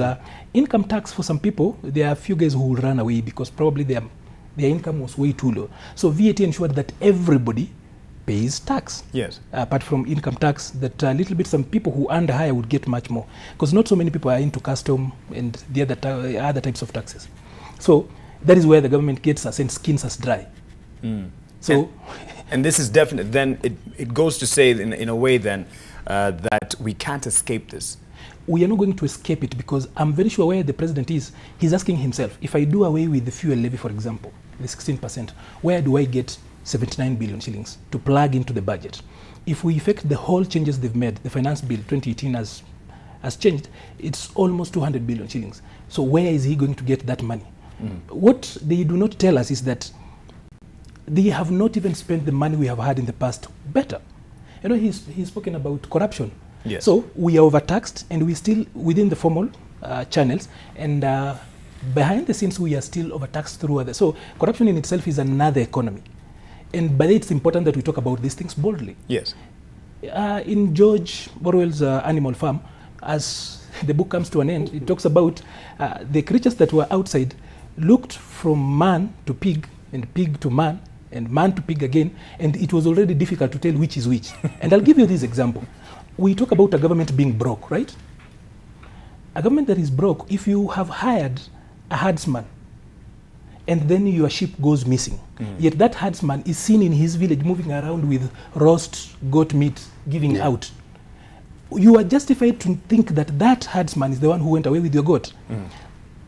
income tax for some people, there are a few guys who will run away because probably their income was way too low. So VAT ensured that everybody pays tax. Yes. Apart from income tax, that a little bit some people who earn higher would get much more. Because not so many people are into custom and the other types of taxes. So that is where the government gets us and skins us dry. So, and this is definite. Then it goes to say in a way then that we can't escape this. We are not going to escape it because I'm very sure where the president is, he's asking himself, if I do away with the fuel levy, for example, the 16%, where do I get 79 billion shillings to plug into the budget? If we effect the whole changes they've made, the finance bill 2018 has changed, it's almost 200 billion shillings. So where is he going to get that money? What they do not tell us is that they have not even spent the money we have had in the past better. You know, he's spoken about corruption. Yes. So we are overtaxed and we still within the formal channels, and behind the scenes we are still overtaxed through other. So corruption in itself is another economy. And by that it's important that we talk about these things boldly. Yes. In George Orwell's Animal Farm, as the book comes to an end, it talks about the creatures that were outside looked from man to pig and pig to man and man to pig again, and it was already difficult to tell which is which. And I'll give you this example. We talk about a government being broke, right? A government that is broke, if you have hired a herdsman and then your sheep goes missing, yet that herdsman is seen in his village moving around with roast goat meat giving out, you are justified to think that that herdsman is the one who went away with your goat.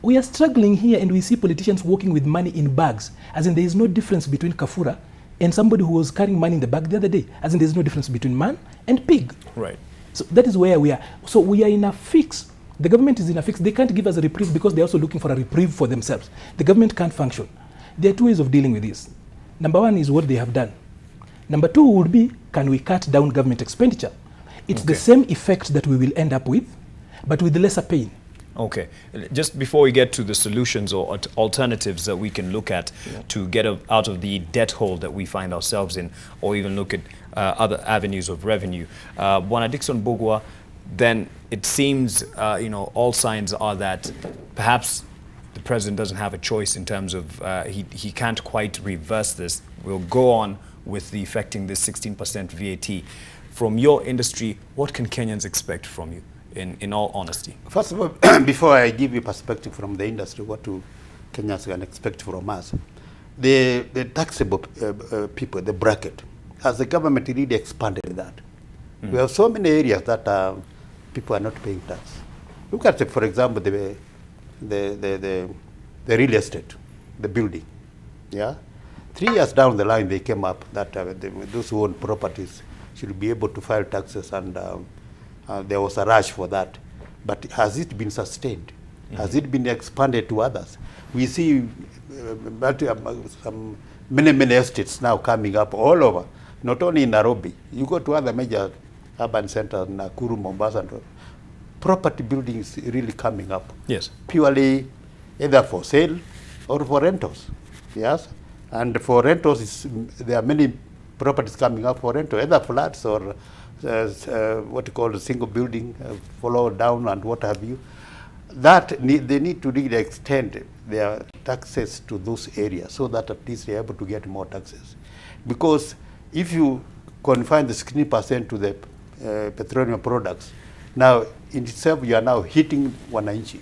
We are struggling here and we see politicians walking with money in bags, as in there is no difference between Kafura and somebody who was carrying money in the bag the other day, as in there is no difference between man and pig. Right. So that is where we are. So we are in a fix. The government is in a fix. They can't give us a reprieve because they're also looking for a reprieve for themselves. The government can't function. There are two ways of dealing with this. Number one is what they have done. Number two would be, can we cut down government expenditure? It's the same effect that we will end up with, but with lesser pain. Okay. Just before we get to the solutions or alternatives that we can look at to get out of the debt hole that we find ourselves in, or even look at other avenues of revenue, Bwana Dickson Bugwa, then it seems, all signs are that perhaps the president doesn't have a choice in terms of he can't quite reverse this. We'll go on with the effecting this 16% VAT. From your industry, what can Kenyans expect from you? In all honesty? First of all, before I give you perspective from the industry, what do Kenyans can expect from us? The taxable people, the bracket, has the government really expanded that? We have so many areas that people are not paying tax. Look at, for example, the real estate, the building. Yeah, 3 years down the line, they came up that those who own properties should be able to file taxes, and there was a rush for that. But has it been sustained? Has it been expanded to others? We see some many estates now coming up all over, not only in Nairobi. You go to other major urban centers, Nakuru, Mombasa, and property buildings really coming up. Yes. Purely either for sale or for rentals. Yes. And for rentals, there are many properties coming up for rental, either flats or what you call a single building, follow down and what have you. They need to really extend their taxes to those areas so that at least they're able to get more taxes. Because if you confine the 16% to the petroleum products, now in itself you are now hitting wananchi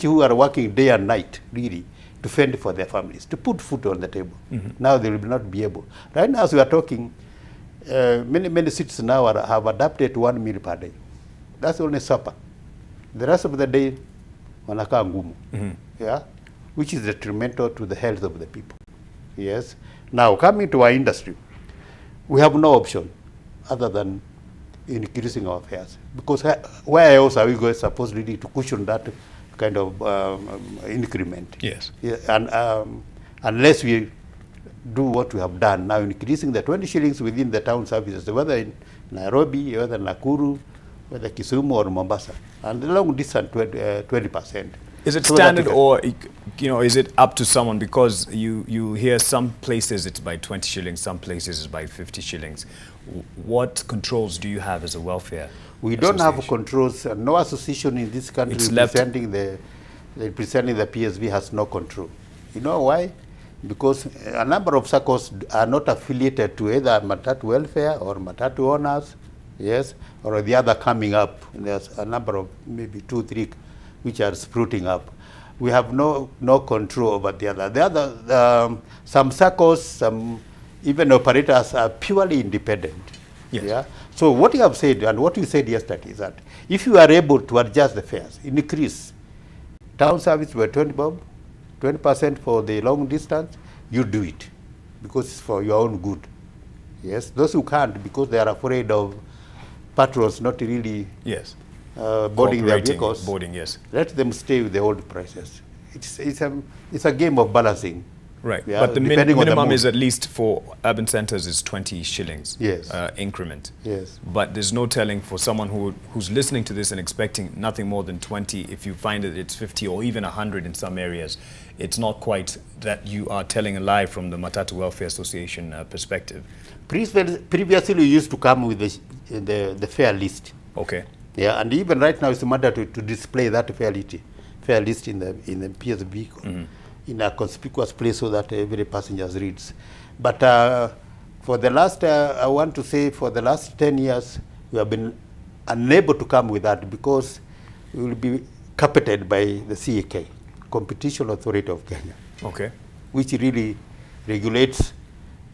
who are working day and night really to fend for their families, to put food on the table. Now they will not be able. Right now, as we are talking, many cities now have adapted to 1 meal per day. That's only supper. The rest of the day, wanakaa ngumu, yeah, which is detrimental to the health of the people. Yes. Now, coming to our industry, we have no option other than increasing our fares, because where else are we supposedly to cushion that kind of increment? Yes. Yeah, and unless we do what we have done now, increasing the 20 shillings within the town services, whether in Nairobi, whether Nakuru, whether Kisumu or Mombasa, and the long distance 20%. Is it standard, or is it up to someone? Because you hear some places it's by 20 shillings, some places it's by 50 shillings. What controls do you have as a welfare? We don't have controls. No association in this country representing the PSV has no control. You know why? Because a number of SACCOs are not affiliated to either Matatu Welfare or Matatu Owners, yes, or the other coming up. There's a number of maybe 2, 3 which are sprouting up. We have no control over the other. The other, some SACCOs, some even operators are purely independent. Yes. Yeah. So what you have said and what you said yesterday is that if you are able to adjust the fares, increase town service by 20% for the long distance, you do it because it's for your own good. Yes. Those who can't because they are afraid of patrols not really boarding their vehicles. Yes. Let them stay with the old prices. It's a game of balancing. Right, yeah, but the minimum is at least for urban centers is 20 shillings increment. Yes. But there's no telling for someone who's listening to this and expecting nothing more than 20, if you find that it's 50 or even 100 in some areas, it's not quite that you are telling a lie from the Matatu Welfare Association perspective. Previously we used to come with the fare list. Okay. Yeah, and even right now it's a matter to display that fare list in the PS vehicle. In a conspicuous place so that every passenger reads. But for the last, I want to say for the last 10 years, we have been unable to come with that because we will be carpeted by the CAK, Competition Authority of Kenya. Okay. Which really regulates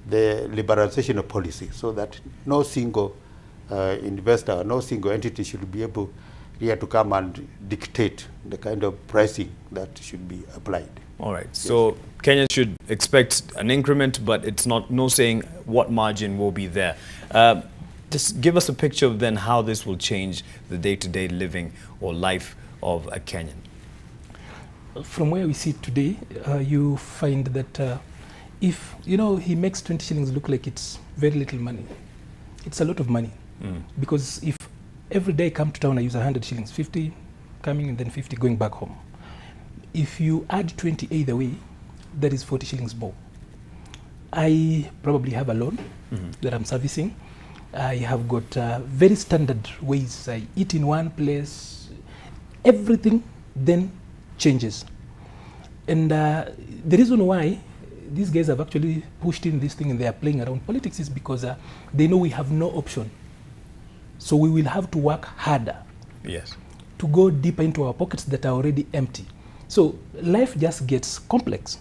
the liberalization of policy so that no single investor, no single entity should be able here to come and dictate the kind of pricing that should be applied. All right. So Kenya should expect an increment, but it's no saying what margin will be there. Just give us a picture of then how this will change the day-to-day living or life of a Kenyan. From where we sit today, you find that if, he makes 20 shillings look like it's very little money. It's a lot of money. Because if every day I come to town, I use 100 shillings, 50 coming and then 50 going back home. If you add 20 either way, that is 40 shillings more. I probably have a loan that I'm servicing. I have got very standard ways. I eat in one place. Everything then changes. And the reason why these guys have actually pushed in this thing and they are playing around politics is because they know we have no option. So we will have to work harder to go deeper into our pockets that are already empty. So life just gets complex.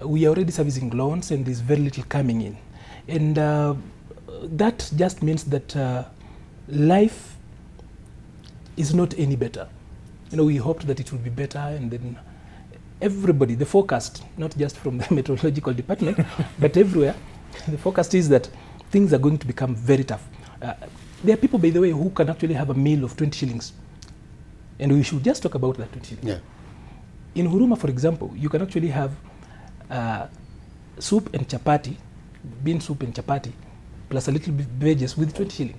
We are already servicing loans and there's very little coming in. And that just means that life is not any better. We hoped that it would be better, and then everybody, the forecast, not just from the meteorological department, but everywhere, the forecast is that things are going to become very tough. There are people, by the way, who can actually have a meal of 20 shillings. And we should just talk about that 20 shillings. Yeah. In Huruma, for example, you can actually have soup and chapati, bean soup and chapati, plus a little bit of veggies with 20 shillings.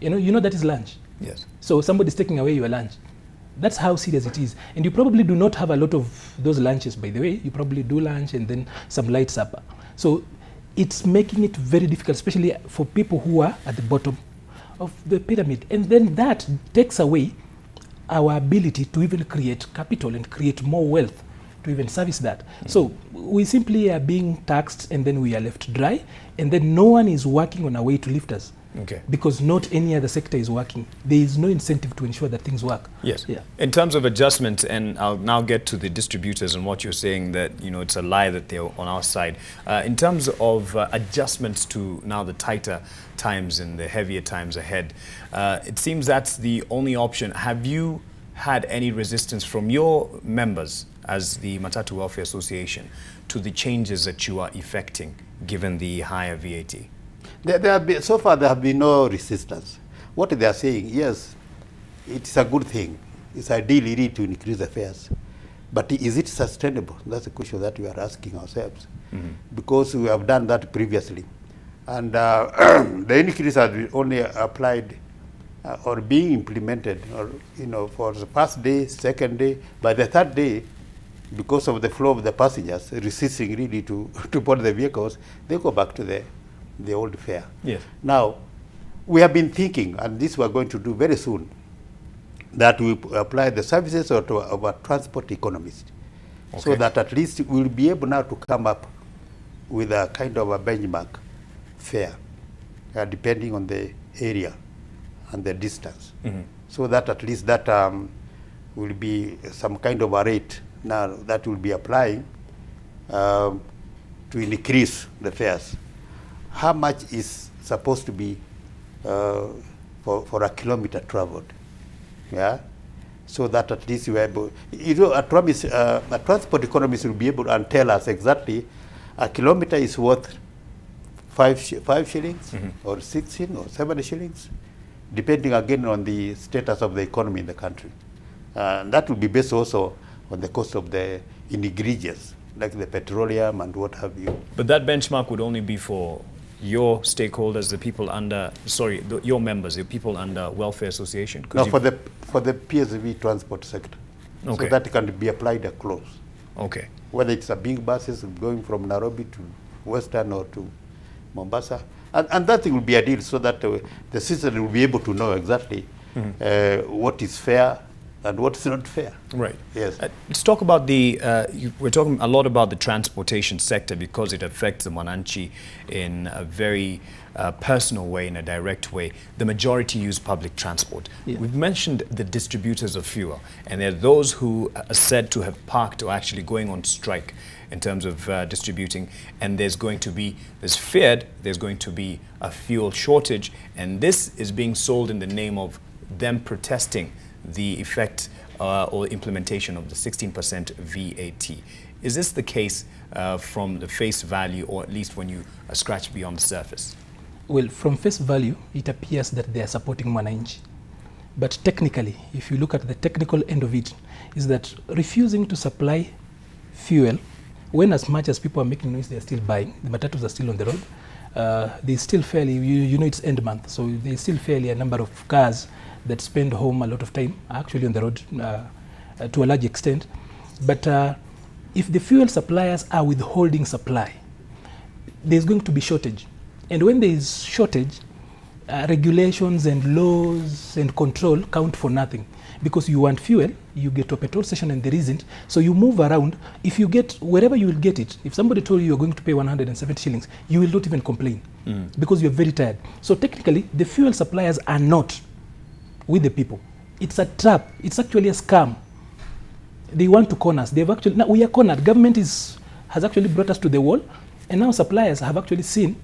You know that is lunch. Yes. So somebody's taking away your lunch. That's how serious it is. And you probably do not have a lot of those lunches, by the way. You probably do lunch and then some light supper. So it's making it very difficult, especially for people who are at the bottom of the pyramid. And then that takes away our ability to even create capital and create more wealth to even service that. So we simply are being taxed and then we are left dry, and then no one is working on a way to lift us. Okay. Because not any other sector is working. There is no incentive to ensure that things work. Yes. Yeah. In terms of adjustment, and I'll now get to the distributors and what you're saying that, it's a lie that they're on our side. In terms of adjustments to now the tighter times and the heavier times ahead, it seems that's the only option. Have you had any resistance from your members as the Matatu Welfare Association to the changes that you are effecting given the higher VAT? So far there have been no resistance. What they are saying, yes, it's a good thing. It's ideally to increase the fares. But is it sustainable? That's the question that we are asking ourselves. Because we have done that previously. And the increase has been only applied or being implemented, or for the first day, second day, by the third day, because of the flow of the passengers resisting really to board the vehicles, they go back to the old fare. Yes. Now, we have been thinking, and this we are going to do very soon, that we apply the services of our transport economists, so that at least we'll be able now to come up with a kind of a benchmark fare, depending on the area and the distance, so that at least that will be some kind of a rate now that will be applying to increase the fares. How much is supposed to be for a kilometer traveled? Yeah, so that at least you are able, a transport economist will be able to tell us exactly a kilometer is worth 5 shillings or 6 shillings or 7 shillings, depending again on the status of the economy in the country. That will be based also on the cost of the ingredients, like the petroleum and what have you. But that benchmark would only be for your stakeholders, the people under, your members, the people under Welfare Association? No, for the PSV transport sector. Okay. So that can be applied across. Okay. Whether it's a big buses going from Nairobi to Western or to Mombasa. And that will be a deal, so that the citizen will be able to know exactly what is fair and what is not fair. Right. Yes. Let's talk about we're talking a lot about the transportation sector because it affects the Mwananchi in a very personal way, in a direct way. The majority use public transport. Yeah. We've mentioned the distributors of fuel, and there are those who are said to have parked or actually going on strike in terms of distributing, and there's going to be a fuel shortage, and this is being sold in the name of them protesting the effect or implementation of the 16% VAT. Is this the case from the face value, or at least when you scratch beyond the surface? Well, from face value, it appears that they are supporting Mwananchi. But technically, if you look at the technical end of it, is that refusing to supply fuel, when as much as people are making noise, they are still buying, the matatus are still on the road, they still fairly, you know it's end month, so there's still fairly a number of cars that spend home a lot of time, actually on the road to a large extent. But if the fuel suppliers are withholding supply, there's going to be shortage. And when there is shortage, regulations and laws and control count for nothing. Because you want fuel, you get to a petrol station and there isn't, so you move around. If you get, wherever you will get it, if somebody told you you're going to pay 170 shillings, you will not even complain because you're very tired. So technically, the fuel suppliers are not with the people. It's a trap. It's actually a scam. They want to corner us. They've actually, now we are cornered. Government has actually brought us to the wall, and now suppliers have actually seen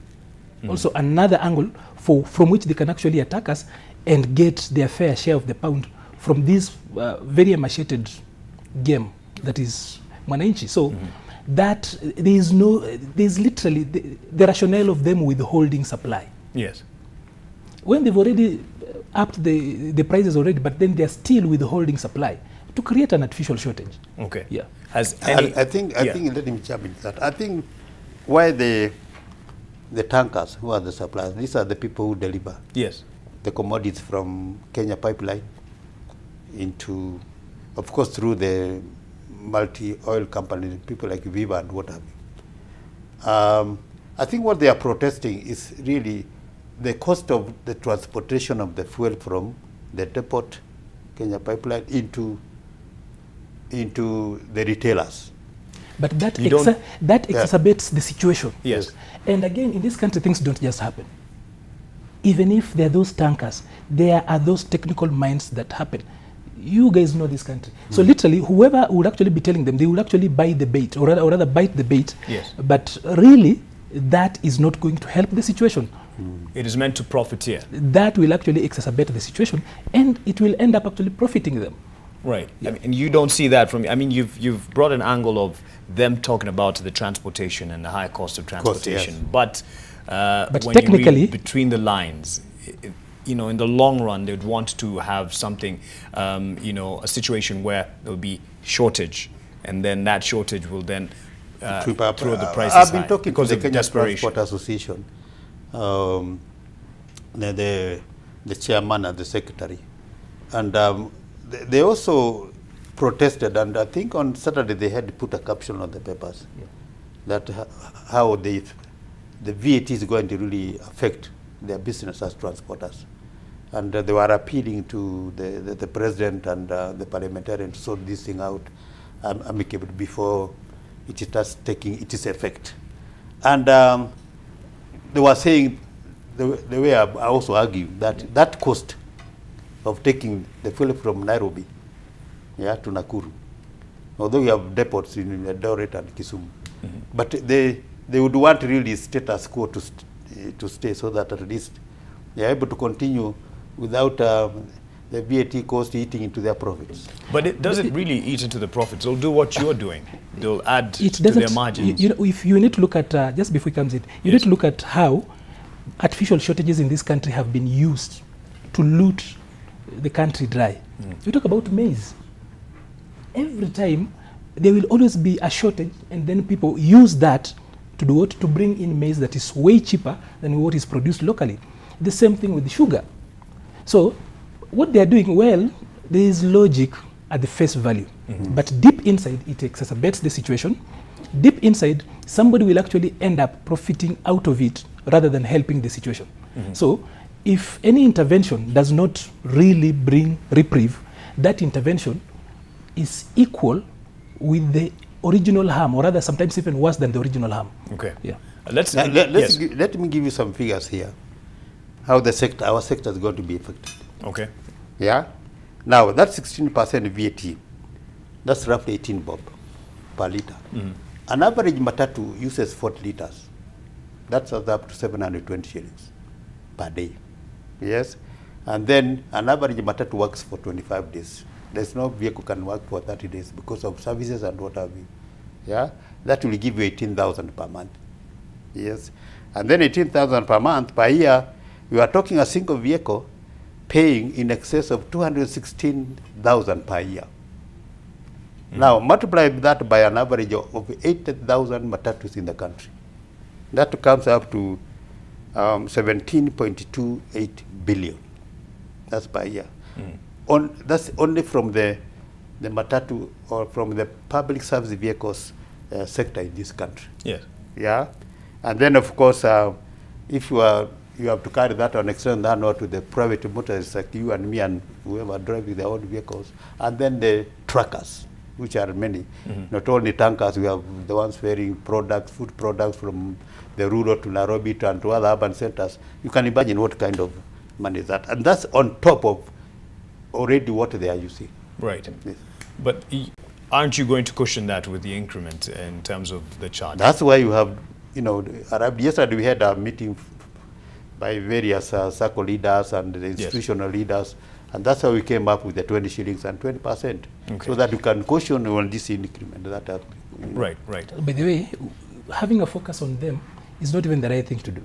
also another angle from which they can actually attack us and get their fair share of the pound from this very emaciated game that is Mwananchi. So that there's literally the rationale of them withholding supply. Yes. When they've already upped the prices already, but then they're still withholding supply to create an artificial shortage. Okay. Yeah. I think let me jump into that. I think why the tankers, who are the suppliers, these are the people who deliver the commodities from Kenya pipeline into, of course, through the multi-oil companies, people like Viva and what have you. I think what they are protesting is really the cost of the transportation of the fuel from the depot, Kenya pipeline, into the retailers. But that exacerbates the situation. Yes. And again, in this country, things don't just happen. Even if there are those tankers, there are those technical minds that happen. You guys know this country. So literally, whoever would actually be telling them, they will actually buy the bait, or rather bite the bait. Yes. But really, that is not going to help the situation. It is meant to profiteer. That will actually exacerbate the situation, and it will end up actually profiting them. Right. Yeah. I mean, and you don't see that from, I mean, you've brought an angle of them talking about the transportation and the high cost of transportation. But when technically, you read between the lines, you know, in the long run, they would want to have something, you know, a situation where there will be shortage, and then that shortage will then throw the prices high. I've been talking to the Kenya desperation. Transport Association. The the chairman and the secretary. And they also protested, and I think on Saturday they had to put a caption on the papers that how the VAT is going to really affect their business as transporters. And they were appealing to the president and the parliamentarians to sort this thing out amicably before it starts taking its effect. And they were saying, the way I also argue, that that cost of taking the fuel from Nairobi to Nakuru, although we have depots in Eldoret and Kisumu, but they would want really status quo to stay, so that at least they are able to continue without the VAT cost eating into their profits. But does it really eat into the profits? They'll do what you're doing. They'll add to their margins. You know, if you need to look at, just before it comes in, you need to look at how artificial shortages in this country have been used to loot the country dry. We talk about maize. Every time there will always be a shortage, and then people use that to do what? To bring in maize that is way cheaper than what is produced locally. The same thing with sugar. So what they are doing, well, there is logic at the face value, but deep inside it exacerbates the situation. Deep inside, somebody will actually end up profiting out of it rather than helping the situation. So if any intervention does not really bring reprieve, that intervention is equal with the original harm, or rather sometimes even worse than the original harm. Okay. Yeah. Let me give you some figures here, how the sector, our sector is going to be affected. Okay. Yeah. Now that 16% VAT, that's roughly 18 bob per liter. An average matatu uses 40 liters. That's up to 720 shillings per day. Yes. And then an average matatu works for 25 days. There's no vehicle can work for 30 days because of services and what have you. Yeah. That will give you 18,000 per month. Yes. And then 18,000 per month, per year, you are talking a single vehicle paying in excess of 216,000 per year. Now, multiply that by an average of 80,000 matatus in the country. That comes up to 17.28 billion. That's per year. That's only from the matatu, or from the public service vehicles sector in this country. Yes. Yeah. And then, of course, if you have to carry that and extend that out to the private motorists like you and me and whoever driving their own vehicles, and then the truckers, which are many. Not only tankers, we have the ones ferrying products, food products from the rural to Nairobi and to other urban centers. You can imagine what kind of money is that. And that's on top of already what they are using. Right. Yes. But aren't you going to cushion that with the increment in terms of the charge? That's why you have, you know, yesterday we had a meeting by various circle leaders and the institutional leaders, and that's how we came up with the 20 shillings and 20%, so that you can caution on this increment. Right, right. By the way, having a focus on them is not even the right thing to do,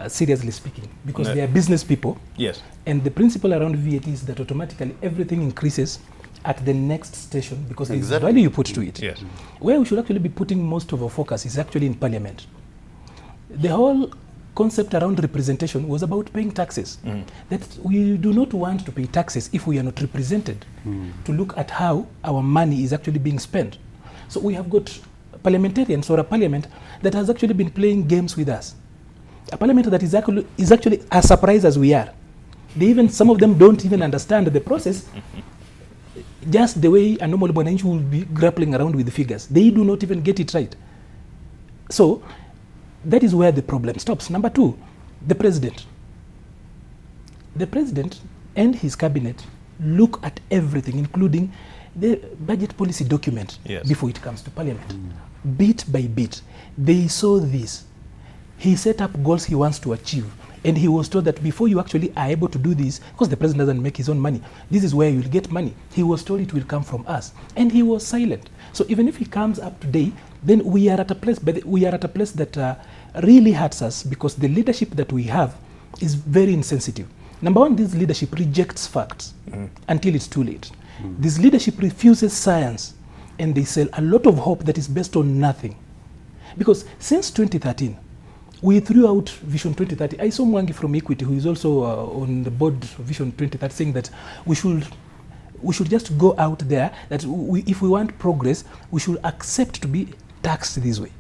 seriously speaking, because they are business people. Yes. And the principle around VAT is that automatically everything increases at the next station because there is value you put to it. Yes. Where we should actually be putting most of our focus is actually in Parliament. The whole concept around representation was about paying taxes. That we do not want to pay taxes if we are not represented to look at how our money is actually being spent. So we have got parliamentarians, or a parliament that has actually been playing games with us. A parliament that is actually as surprised as we are. Some of them don't even understand the process, just the way a normal Bwananchi will be grappling around with the figures. They do not even get it right. So that is where the problem stops. Number two, the president. The president and his cabinet look at everything, including the budget policy document before it comes to Parliament. Bit by bit, they saw this. He set up goals he wants to achieve, and he was told that before you actually are able to do this, because the president doesn't make his own money, this is where you'll get money. He was told it will come from us, and he was silent. So even if he comes up today, then we are at a place, that really hurts us, because the leadership that we have is very insensitive. Number one, this leadership rejects facts until it's too late. This leadership refuses science, and they sell a lot of hope that is based on nothing. Because since 2013, we threw out Vision 2030. I saw Mwangi from Equity, who is also on the board of Vision 2030, saying that we should just go out there, that if we want progress, we should accept to be taxed this way.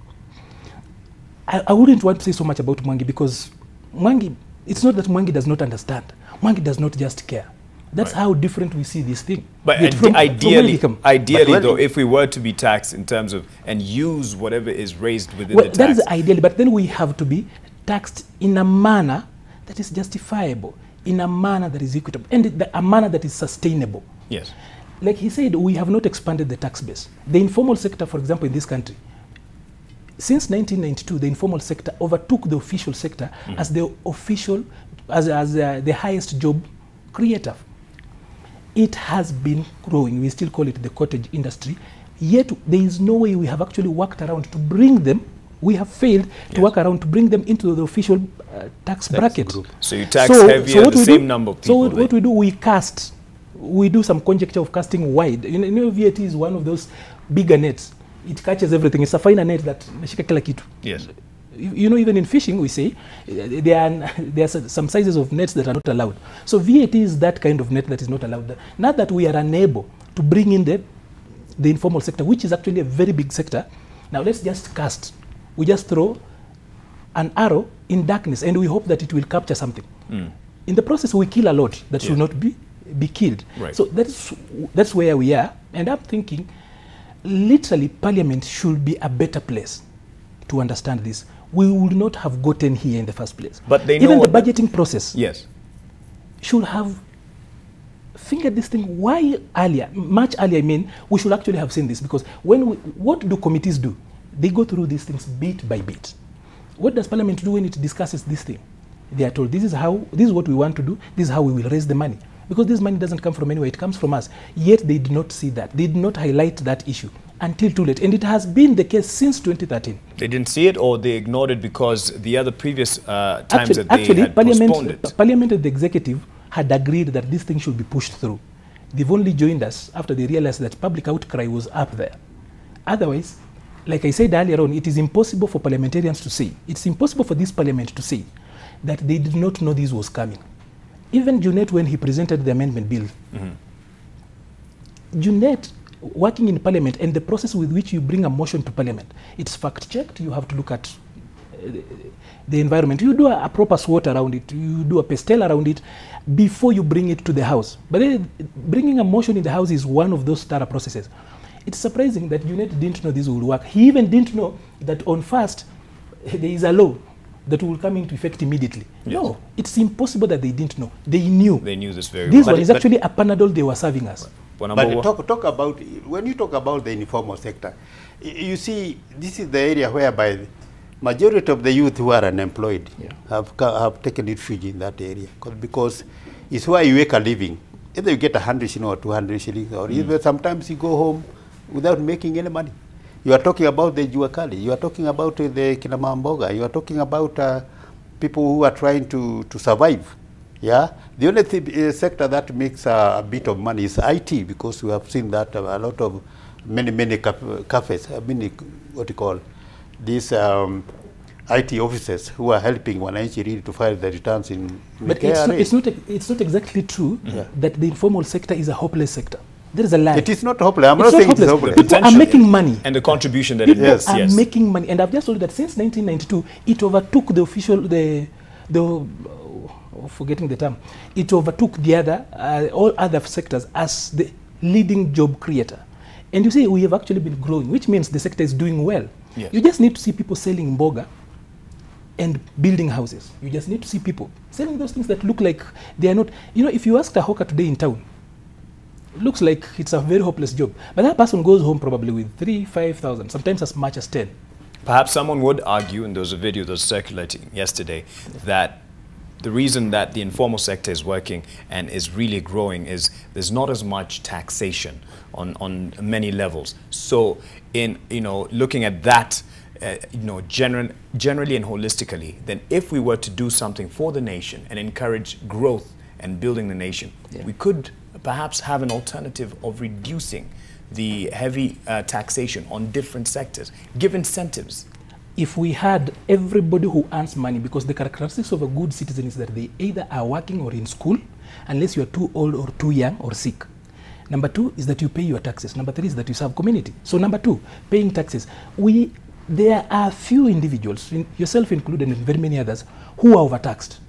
I wouldn't want to say so much about Mwangi, because Mwangi, it's not that Mwangi does not understand. Mwangi does not just care. That's how different we see this thing. But ideally, though, if we were to be taxed in terms of, and use whatever is raised within the tax. That is ideally, but then we have to be taxed in a manner that is justifiable, in a manner that is equitable, and a manner that is sustainable. Yes. Like he said, we have not expanded the tax base. The informal sector, for example, in this country, since 1992, the informal sector overtook the official sector as the official, as the highest job creator. It has been growing. We still call it the cottage industry. Yet there is no way we have actually worked around to bring them. We have failed to work around to bring them into the official tax bracket. Group. So you tax heavier the same number of people. So what we do, we cast. We do some conjecture of casting wide. You know, VAT is one of those bigger nets. It catches everything. It's a finer net that nashika kila kitu. Yes. You know, even in fishing, we say there are some sizes of nets that are not allowed. So VAT is that kind of net that is not allowed. Not that we are unable to bring in the informal sector, which is actually a very big sector. Now let's just cast. We just throw an arrow in darkness, and we hope that it will capture something. In the process, we kill a lot that should not be killed. Right. So that's where we are. And I'm thinking, literally, Parliament should be a better place to understand this. We would not have gotten here in the first place. But they know even the budgeting process, yes, should have fingered this thing much earlier. I mean, we should actually have seen this, because what do committees do? They go through these things bit by bit. What does Parliament do when it discusses this thing? They are told, this is what we want to do, this is how we will raise the money. Because this money doesn't come from anywhere, it comes from us. Yet they did not see that. They did not highlight that issue until too late. And it has been the case since 2013. They didn't see it, or they ignored it because the other previous times that they had postponed it? Parliament and the executive had agreed that this thing should be pushed through. They've only joined us after they realized that public outcry was up there. Otherwise, like I said earlier on, it is impossible for parliamentarians to say, it's impossible for this parliament to say that they did not know this was coming. Even Junet, when he presented the amendment bill, Junet, working in Parliament, and the process with which you bring a motion to Parliament, it's fact-checked. You have to look at the environment. You do a proper SWOT around it. You do a pastel around it before you bring it to the House. But then bringing a motion in the House is one of those thorough processes. It's surprising that Junet didn't know this would work. He even didn't know that on first, there is a law that will come into effect immediately. Yes. No, it's impossible that they didn't know. They knew. They knew this very well. This one is actually a Panadol they were serving us. But talk about, when you talk about the informal sector, you see, this is the area whereby the majority of the youth who are unemployed have taken refuge in that area, because it's where you make a living. Either you get 100 shillings or 200 shillings, or even sometimes you go home without making any money. You are talking about the Juakali, you are talking about the Kinamamboga, you are talking about people who are trying to survive. Yeah, the only sector that makes a bit of money is IT, because we have seen that a lot of many cafes, what you call these IT officers who are helping Wananchi really to file the returns in. But it's not exactly true that the informal sector is a hopeless sector. There is a lie. It is not hopeless. I'm not saying it's hopeless. People are making money. And the contribution that it makes. People are making money. And I've just told you that since 1992, it overtook the official, forgetting the term, it overtook the other, all other sectors as the leading job creator. And you see, we have actually been growing, which means the sector is doing well. Yes. You just need to see people selling mboga and building houses. You just need to see people selling those things that look like they are not. You know, if you ask a hawker today in town, it looks like it's a very hopeless job. But that person goes home probably with 3,000, 5,000, sometimes as much as 10. Perhaps someone would argue, and there was a video that was circulating yesterday, that the reason that the informal sector is working and is really growing is there's not as much taxation on many levels. So in, looking at that, generally and holistically, then if we were to do something for the nation and encourage growth and building the nation, we could perhaps have an alternative of reducing the heavy taxation on different sectors, give incentives. if we had everybody who earns money, because the characteristics of a good citizen is that they either are working or in school, unless you are too old or too young or sick. Number two is that you pay your taxes. Number three is that you serve community. So number two, paying taxes. There are few individuals, yourself included and very many others, who are overtaxed.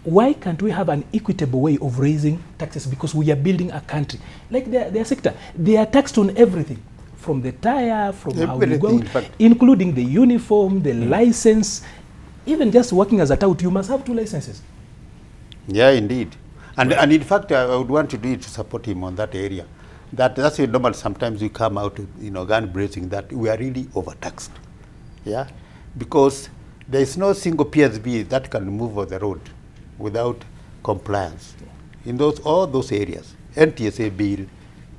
Why can't we have an equitable way of raising taxes? Because we are building a country. Like their sector, they are taxed on everything. From the tire, from how you go, including the uniform, the license. Even just working as a tout, you must have 2 licenses. Yeah, indeed. And in fact, I would want to do it to support him on that area. That's normal. Sometimes we come out, gun bracing that we are really overtaxed. Yeah, because there is no single PSB that can move on the road without compliance in all those areas. NTSA bill,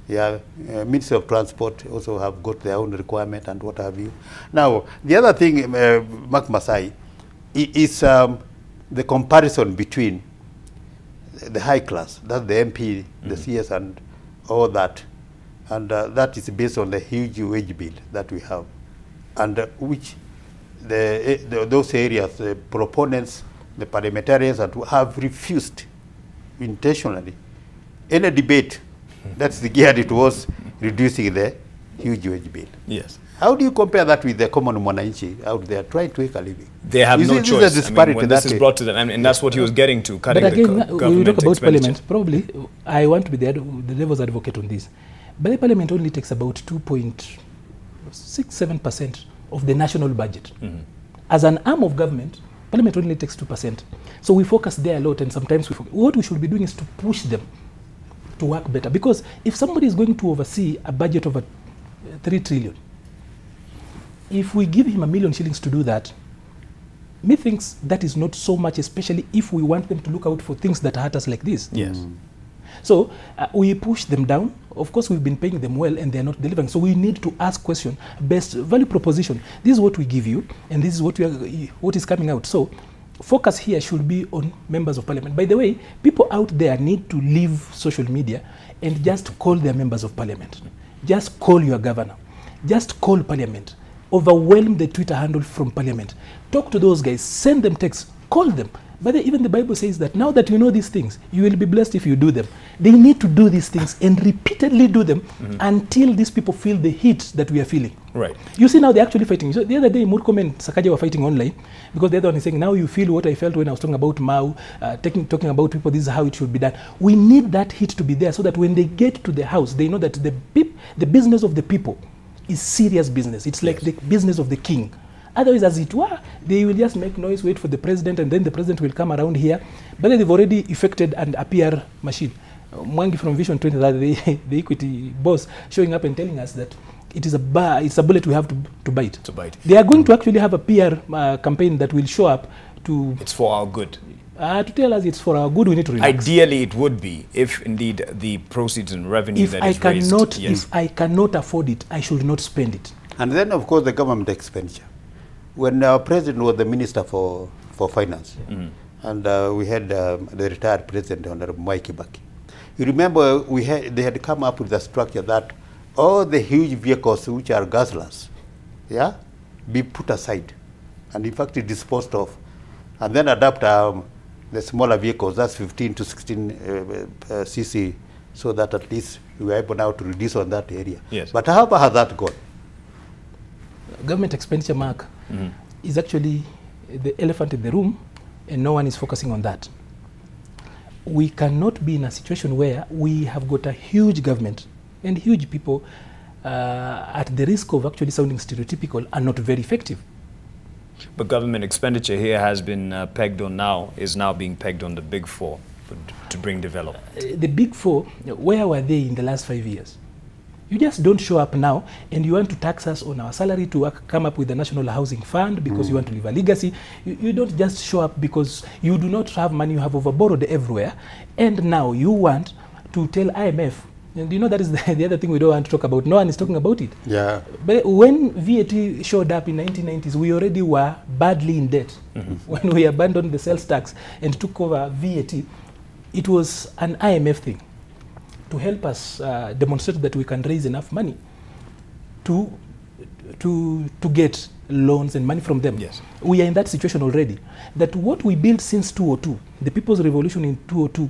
yeah, Ministry of Transport also have got their own requirement and what have you. Now, the other thing, Mark Masai, is the comparison between the high class, that's the MP, the CS, and all that, and that is based on the huge wage bill that we have, and which those areas, the proponents, the parliamentarians, have refused intentionally any debate that's geared towards reducing the huge wage bill. Yes. How do you compare that with the common mwananchi out there trying to make a living? They have no choice. When this is brought to them, and that's what he was getting to, cutting but again, the government we talk about expenditure. Parliament. Probably, I want to be the devil's advocate on this. But the Parliament only takes about 2.67% of the national budget. As an arm of government, Parliament only takes 2%. So we focus there a lot, and sometimes what we should be doing is to push them to work better. Because if somebody is going to oversee a budget of 3 trillion, if we give him 1 million shillings to do that, methinks that is not so much, especially if we want them to look out for things that hurt us like this. Yes. So we push them down. Of course, we've been paying them well and they're not delivering. So we need to ask question, best value proposition. This is what we give you and this is what is coming out. So focus here should be on members of parliament. By the way, people out there need to leave social media and just call their members of parliament. Just call your governor. Just call parliament. Overwhelm the Twitter handle from parliament. Talk to those guys. Send them texts. Call them. But even the Bible says that now that you know these things, you will be blessed if you do them. They need to do these things and repeatedly do them until these people feel the heat that we are feeling. Right. You see now they're actually fighting. So the other day, Murkomen and Sakaja were fighting online because the other one is saying, now you feel what I felt when I was talking about Mao, talking about people, this is how it should be done. We need that heat to be there so that when they get to the house, they know that the business of the people is serious business. It's like the business of the king. Otherwise, as it were, they will just make noise, wait for the president, and then the president will come around here. But they've already effected an PR machine. Mwangi from Vision 20, the equity boss, showing up and telling us that it's a bullet we have to bite. They are going to actually have a PR campaign that will show up to... It's for our good. To tell us it's for our good, we need to relax. Ideally, it would be if indeed the proceeds and revenue that is raised. If I cannot afford it, I should not spend it. And then, of course, the government expenditure. When our president was the minister for finance, and we had the retired president, Honorable Mwai Kibaki, you remember they had come up with a structure that all the huge vehicles which are gasless, be put aside, and in fact disposed of, and then adapt the smaller vehicles, that's 15 to 16 cc, so that at least we are able now to reduce on that area. Yes. But how has that gone? Government expenditure, Mark, is actually the elephant in the room, and no one is focusing on that. We cannot be in a situation where we have got a huge government and huge people at the risk of actually sounding stereotypical are not very effective. But government expenditure here has been is now being pegged on the big four to bring development. The big four, where were they in the last 5 years? You just don't show up now and you want to tax us on our salary to come up with the National Housing Fund because you want to leave a legacy. You don't just show up because you do not have money, you have overborrowed everywhere. And now you want to tell IMF, and you know that is the other thing we don't want to talk about. No one is talking about it. Yeah. But when VAT showed up in 1990s, we already were badly in debt. When we abandoned the sales tax and took over VAT, it was an IMF thing to help us demonstrate that we can raise enough money to get loans and money from them. Yes. We are in that situation already. That what we built since 2002, the People's Revolution in 2002,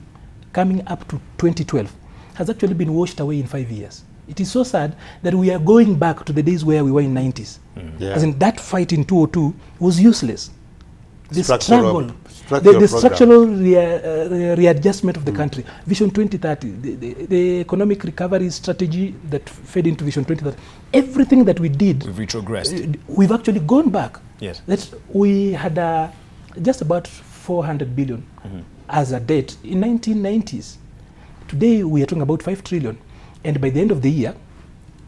coming up to 2012, has actually been washed away in 5 years. It is so sad that we are going back to the days where we were in 90s. Yeah. As in that fight in 2002 was useless. The struggle, Structural the structural readjustment of the country, Vision 2030, the economic recovery strategy that fed into Vision 2030, everything that we did, we've retrogressed. We've actually gone back. Yes. We had just about 400 billion as a debt in 1990s. Today we are talking about 5 trillion, and by the end of the year,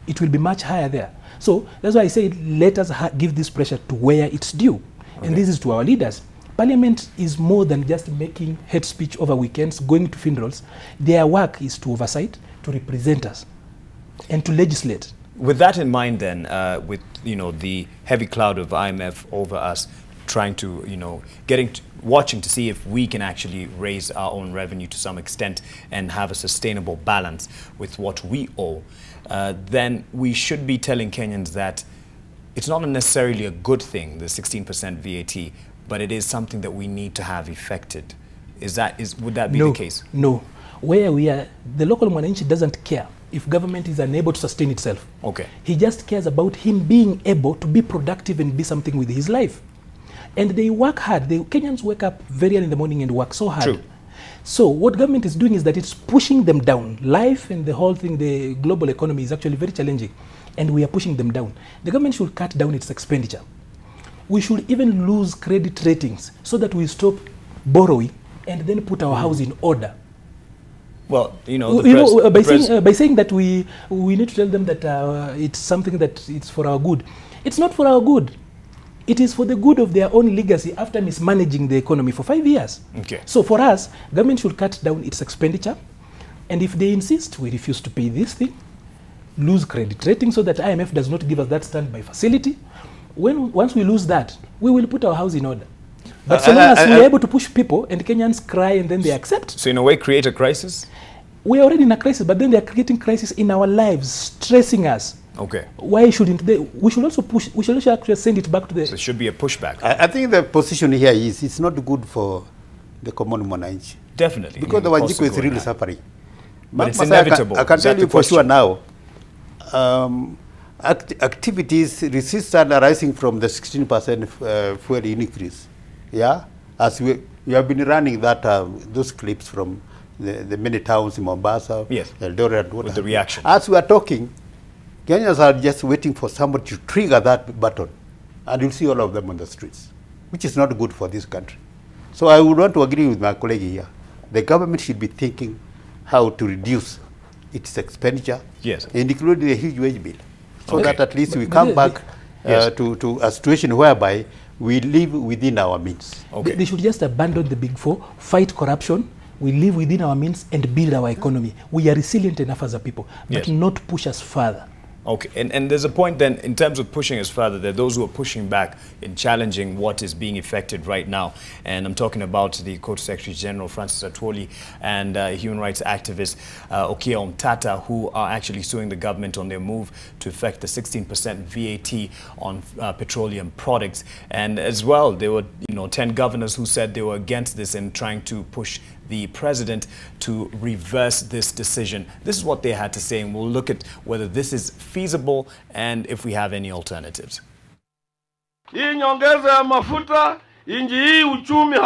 it will be much higher there. So that's why I say let us give this pressure to where it's due. And this is to our leaders. Parliament is more than just making hate speech over weekends, going to funerals. Their work is to oversight, to represent us, and to legislate. With that in mind then, with the heavy cloud of IMF over us, trying to, watching to see if we can actually raise our own revenue to some extent and have a sustainable balance with what we owe, then we should be telling Kenyans that it's not necessarily a good thing, the 16% VAT, but it is something that we need to have effected. Would that be the case? No. Where we are, the local mwananchi doesn't care if government is unable to sustain itself. Okay. He just cares about him being able to be productive and be something with his life. And they work hard. The Kenyans wake up very early in the morning and work so hard. True. So what government is doing is that it's pushing them down. Life and the whole thing, the global economy is actually very challenging. And we are pushing them down. The government should cut down its expenditure. We should even lose credit ratings so that we stop borrowing and then put our house in order. Well, by saying that we need to tell them that it's something that it's for our good. It's not for our good. It is for the good of their own legacy after mismanaging the economy for 5 years. Okay. So for us, government should cut down its expenditure. And if they insist we refuse to pay this thing, lose credit rating so that IMF does not give us that standby facility. Once we lose that, we will put our house in order. But so long as we are able to push people and Kenyans cry and then they accept. So in a way create a crisis? We are already in a crisis, but then they are creating crisis in our lives, stressing us. Okay. Why shouldn't they? We should also push, we should also actually send it back to the... So it should be a pushback. I think the position here is it's not good for the common mwananchi. Definitely. Because the Wanjiku is really suffering. But it's inevitable. I can tell you for sure now, activities resistant arising from the 16% fuel increase. Yeah, as we have been running that those clips from the many towns in Mombasa, yes, Eldoret, with the reaction. As we are talking, Kenyans are just waiting for somebody to trigger that button, and you'll see all of them on the streets, which is not good for this country. So I would want to agree with my colleague here. The government should be thinking how to reduce its expenditure, yes, and including the huge wage bill, so that at least we come back to a situation whereby we live within our means. Okay. They should just abandon the big four, fight corruption, we live within our means and build our economy. We are resilient enough as a people, but not push us further. Okay, and there's a point then, in terms of pushing us further, there are those who are pushing back in challenging what is being effected right now. And I'm talking about the Court Secretary General, Francis Atwoli, and human rights activist Okia Omtata, who are actually suing the government on their move to effect the 16% VAT on petroleum products. And as well, there were 10 governors who said they were against this and trying to push the president to reverse this decision. This is what they had to say, and we'll look at whether this is feasible and if we have any alternatives. Hii nyongeza ya mafuta, inji hii uchumi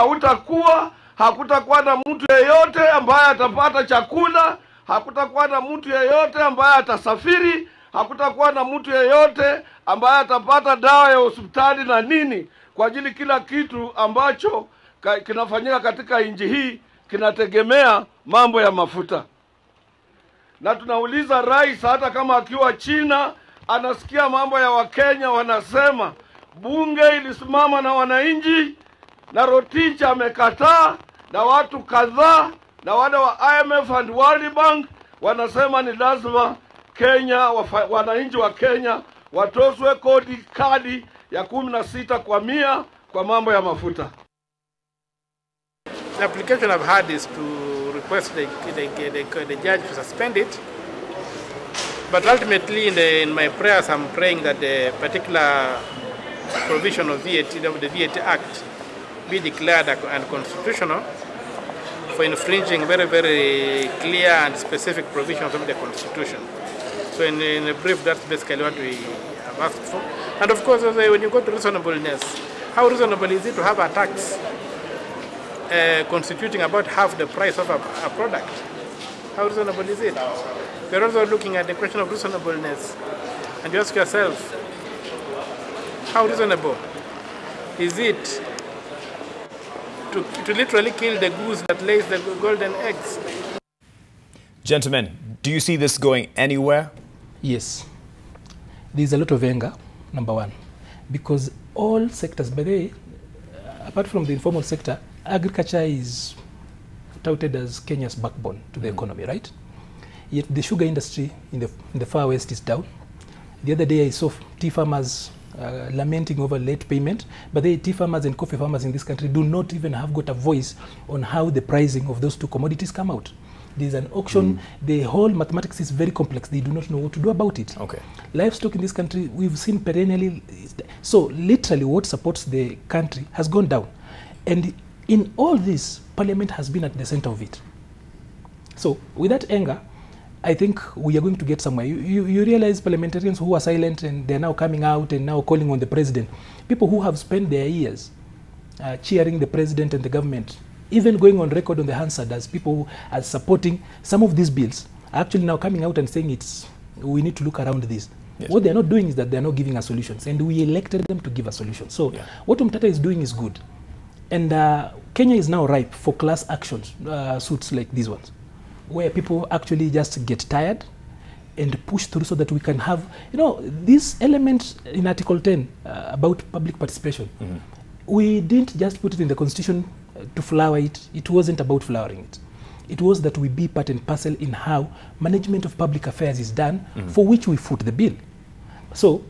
hakutakuwa na mtu yeyote ambaye atapata chakula, hakutakuwa na mtu yeyote ambaye atasafiri, hakutakuwa na mtu yeyote ambaye atapata dawa ya hospitali na nini, kwa ajili kila kitu ambacho kinafanyika katika inji hii kinategemea mambo ya mafuta. Na tunauliza rais, hata kama akiwa China, anasikia mambo ya Wakenya wanasema, bunge ilisimama na wananchi, na Rotich amekataa, na watu kadhaa, na wale wa IMF and World Bank wanasema ni lazima Kenya, wananchi wa Kenya watozwe kadi ya 16% kwa mambo ya mafuta. The application I've had is to request the judge to suspend it. But ultimately, in my prayers, I'm praying that the particular provision of VAT, of the VAT Act, be declared unconstitutional for infringing very, very clear and specific provisions of the Constitution. So in a brief, that's basically what we have asked for. And of course, when you go to reasonableness, how reasonable is it to have a tax constituting about half the price of a product? How reasonable is it? We're also looking at the question of reasonableness. And you ask yourself, how reasonable is it to literally kill the goose that lays the golden eggs? Gentlemen, do you see this going anywhere? Yes. There's a lot of anger, number one, because all sectors, by the way, apart from the informal sector, agriculture is touted as Kenya's backbone to the economy, right? Yet the sugar industry in the far west is down. The other day I saw tea farmers lamenting over late payment, but the tea farmers and coffee farmers in this country do not even have got a voice on how the pricing of those two commodities come out. There's an auction, the whole mathematics is very complex. They do not know what to do about it. Okay. Livestock in this country, we've seen perennially, so literally what supports the country has gone down. And in all this, Parliament has been at the center of it. So with that anger, I think we are going to get somewhere. You realize parliamentarians who are silent and they're now coming out and now calling on the president, people who have spent their years cheering the president and the government, even going on record on the Hansard as people who are supporting some of these bills, are actually now coming out and saying we need to look around this. Yes. What they're not doing is that they're not giving us solutions, and we elected them to give us solutions. So what Umtata is doing is good. And Kenya is now ripe for class actions, suits like these ones, where people actually just get tired and push through so that we can have, this element in Article 10 about public participation. We didn't just put it in the Constitution to flower it. It wasn't about flowering it. It was that we be part and parcel in how management of public affairs is done, for which we foot the bill. So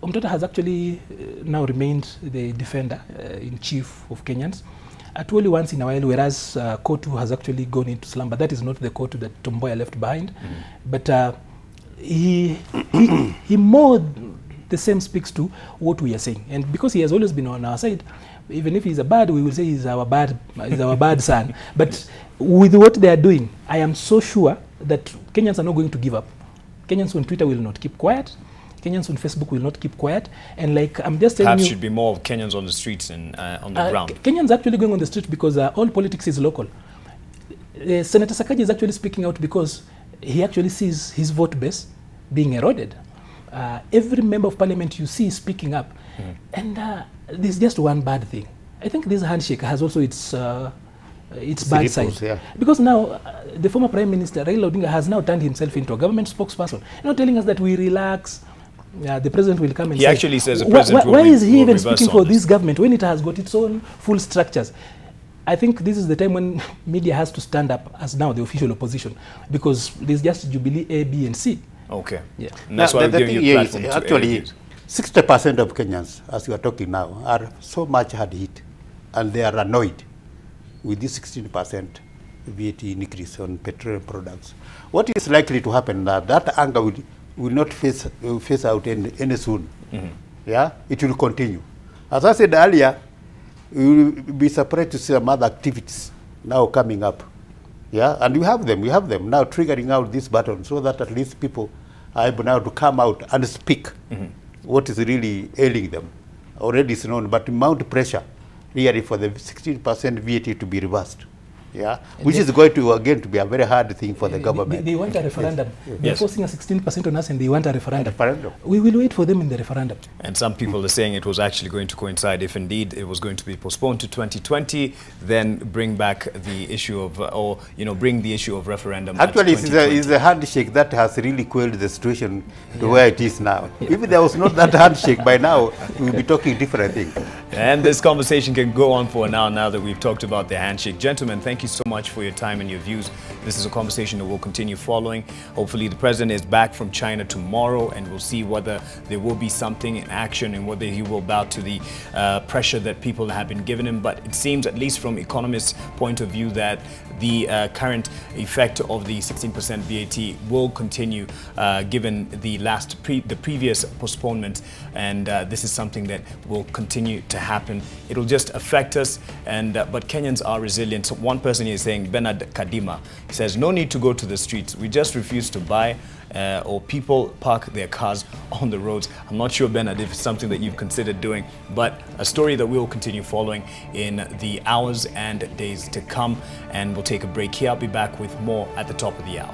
Umtata has actually now remained the defender in chief of Kenyans. Only once in a while, whereas Kotu has actually gone into slumber. That is not the Kotu that Tomboya left behind. But he more the same speaks to what we are saying. And because he has always been on our side, even if he's a bad, we will say he's our bad son. But with what they are doing, I am so sure that Kenyans are not going to give up. Kenyans on Twitter will not keep quiet. Kenyans on Facebook will not keep quiet. And like I'm just telling you, perhaps should be more Kenyans on the streets and on the ground. Kenyans actually going on the street because all politics is local. Senator Sakaja is actually speaking out because he actually sees his vote base being eroded. Every member of parliament you see speaking up. And there's just one bad thing. I think this handshake has also its bad side. Yeah. Because now the former Prime Minister Raila Odinga has now turned himself into a government spokesperson, telling us that we relax. The president will come and he actually says the president why is he even speaking for this government when it has got its own full structures? I think this is the time when media has to stand up as now the official opposition, because there's just Jubilee A, B, and C. Okay. Yeah. And that's why we're giving you a platform to actually, 60% of Kenyans, as we are talking now, are so much hard hit, and they are annoyed with this 16% VAT increase on petroleum products. What is likely to happen now? That anger will not phase out any soon. Yeah, it will continue. As I said earlier, we will be surprised to see some other activities now coming up. Yeah, and we have them now triggering out this button so that at least people are able now to come out and speak what is really ailing them. Already it's known, but mount pressure really for the 16% VAT to be reversed. Yeah, which is going to again to be a very hard thing for the government. They want a referendum. They're forcing a 16% on us, and they want a referendum. We will wait for them in the referendum. And some people are saying it was actually going to coincide, if indeed it was going to be postponed to 2020, then bring back the issue of, bring the issue of referendum. Actually, it's a handshake that has really quelled the situation to where it is now. If there was not that handshake by now, we would be talking different things. And this conversation can go on for now that we've talked about the handshake. Gentlemen, thank you so much for your time and your views. This is a conversation that we'll continue following. Hopefully the president is back from China tomorrow, and we'll see whether there will be something in action and whether he will bow to the pressure that people have been giving him. But it seems, at least from economists' point of view, that the current effect of the 16% VAT will continue given the previous postponement, and this is something that will continue to happen. It will just affect us, and but Kenyans are resilient. So one person here is saying, Bernard Kadima, he says, no need to go to the streets. We just refuse to buy or people park their cars on the roads. I'm not sure, Bernard, if it's something that you've considered doing, but a story that we will continue following in the hours and days to come. And we'll take a break here. I'll be back with more at the top of the hour.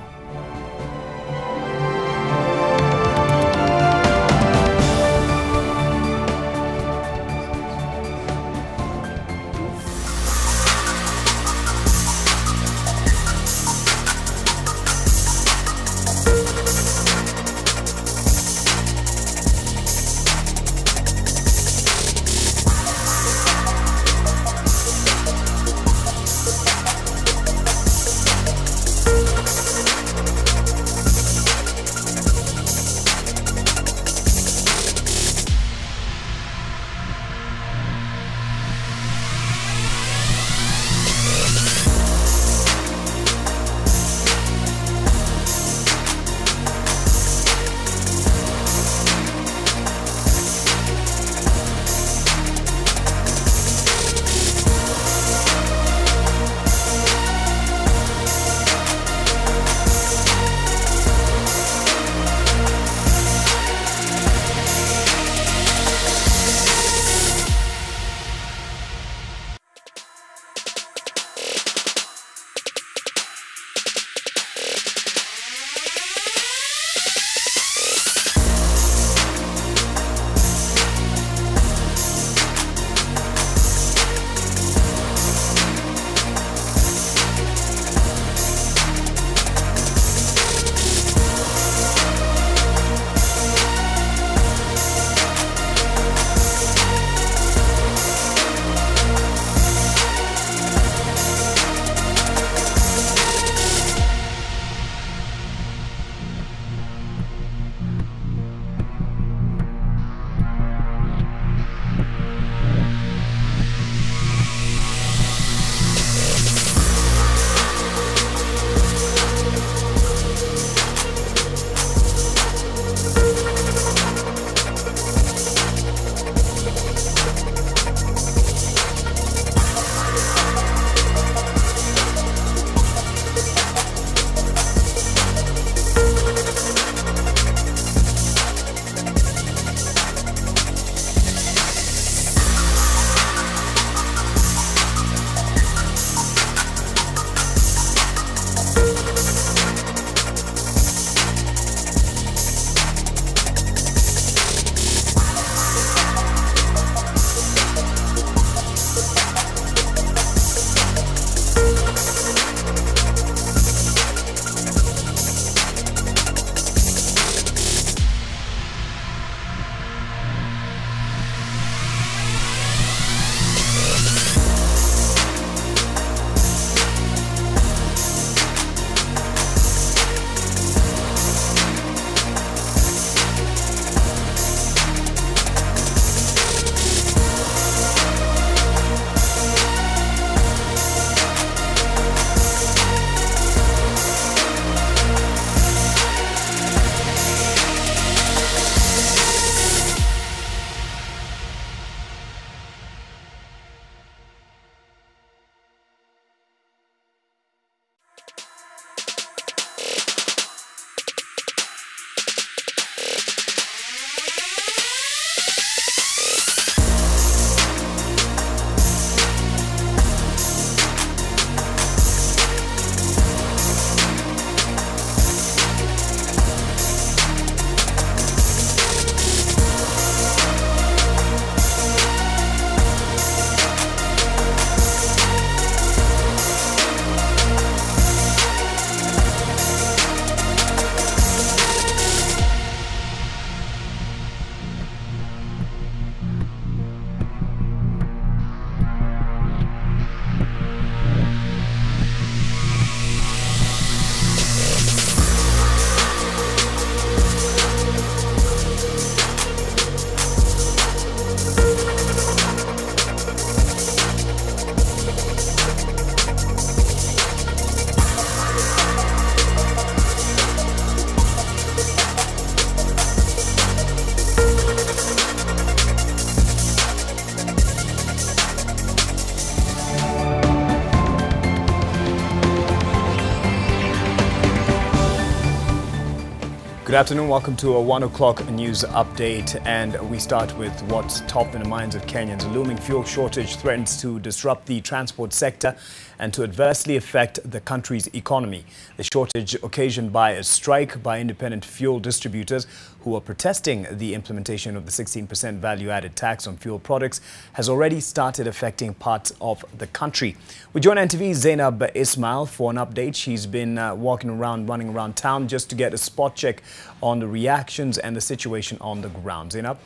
Good afternoon, welcome to a 1 o'clock news update, and we start with what's top in the minds of Kenyans. A looming fuel shortage threatens to disrupt the transport sector and to adversely affect the country's economy. The shortage, occasioned by a strike by independent fuel distributors who are protesting the implementation of the 16% value-added tax on fuel products, has already started affecting parts of the country. We join NTV's Zainab Ismail for an update. She's been running around town just to get a spot check on the reactions and the situation on the ground. Zainab?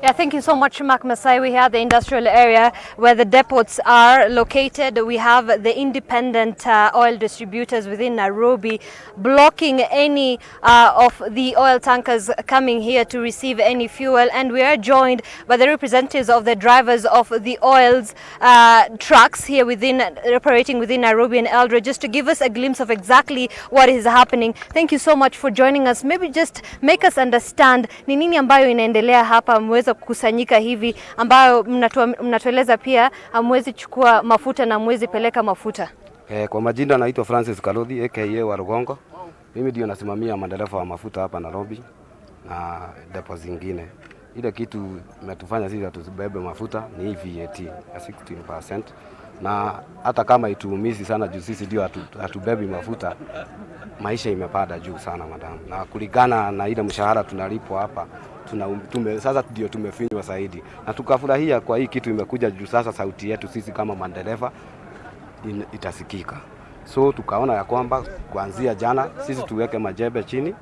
Yeah, thank you so much, Mark Masai. We have the industrial area where the depots are located. We have the independent oil distributors within Nairobi blocking any of the oil tankers coming here to receive any fuel. And we are joined by the representatives of the drivers of the oil's trucks here operating within Nairobi and Eldoret, just to give us a glimpse of exactly what is happening. Thank you so much for joining us. Maybe just make us understand ni nini ambayo inaendelea hapa, mweza kukusanyika hivi ambayo mnatueleza pia hamwezi chukua mafuta na mwezi peleka mafuta. Kwa majina naitwa Francis Kalodhi aka wa Rugongo. Mimi ndio nasimamia madereva wa mafuta hapa Nairobi na depo zingine. Ile kitu imetufanya sisi tusibebe mafuta ni VAT ya 16%, na hata kama ituumizi sana juu sisi ndio hatubebi mafuta, maisha imepanda juu sana madam, na kulingana na ile mshahara tunalipwa hapa sasa ndio tumefinywa zaidi, na tukafurahia kwa hii kitu imekuja juu sasa sauti yetu sisi kama madereva itasikika. So tukaona ya kwamba kuanzia jana sisi tuweke majembe chini.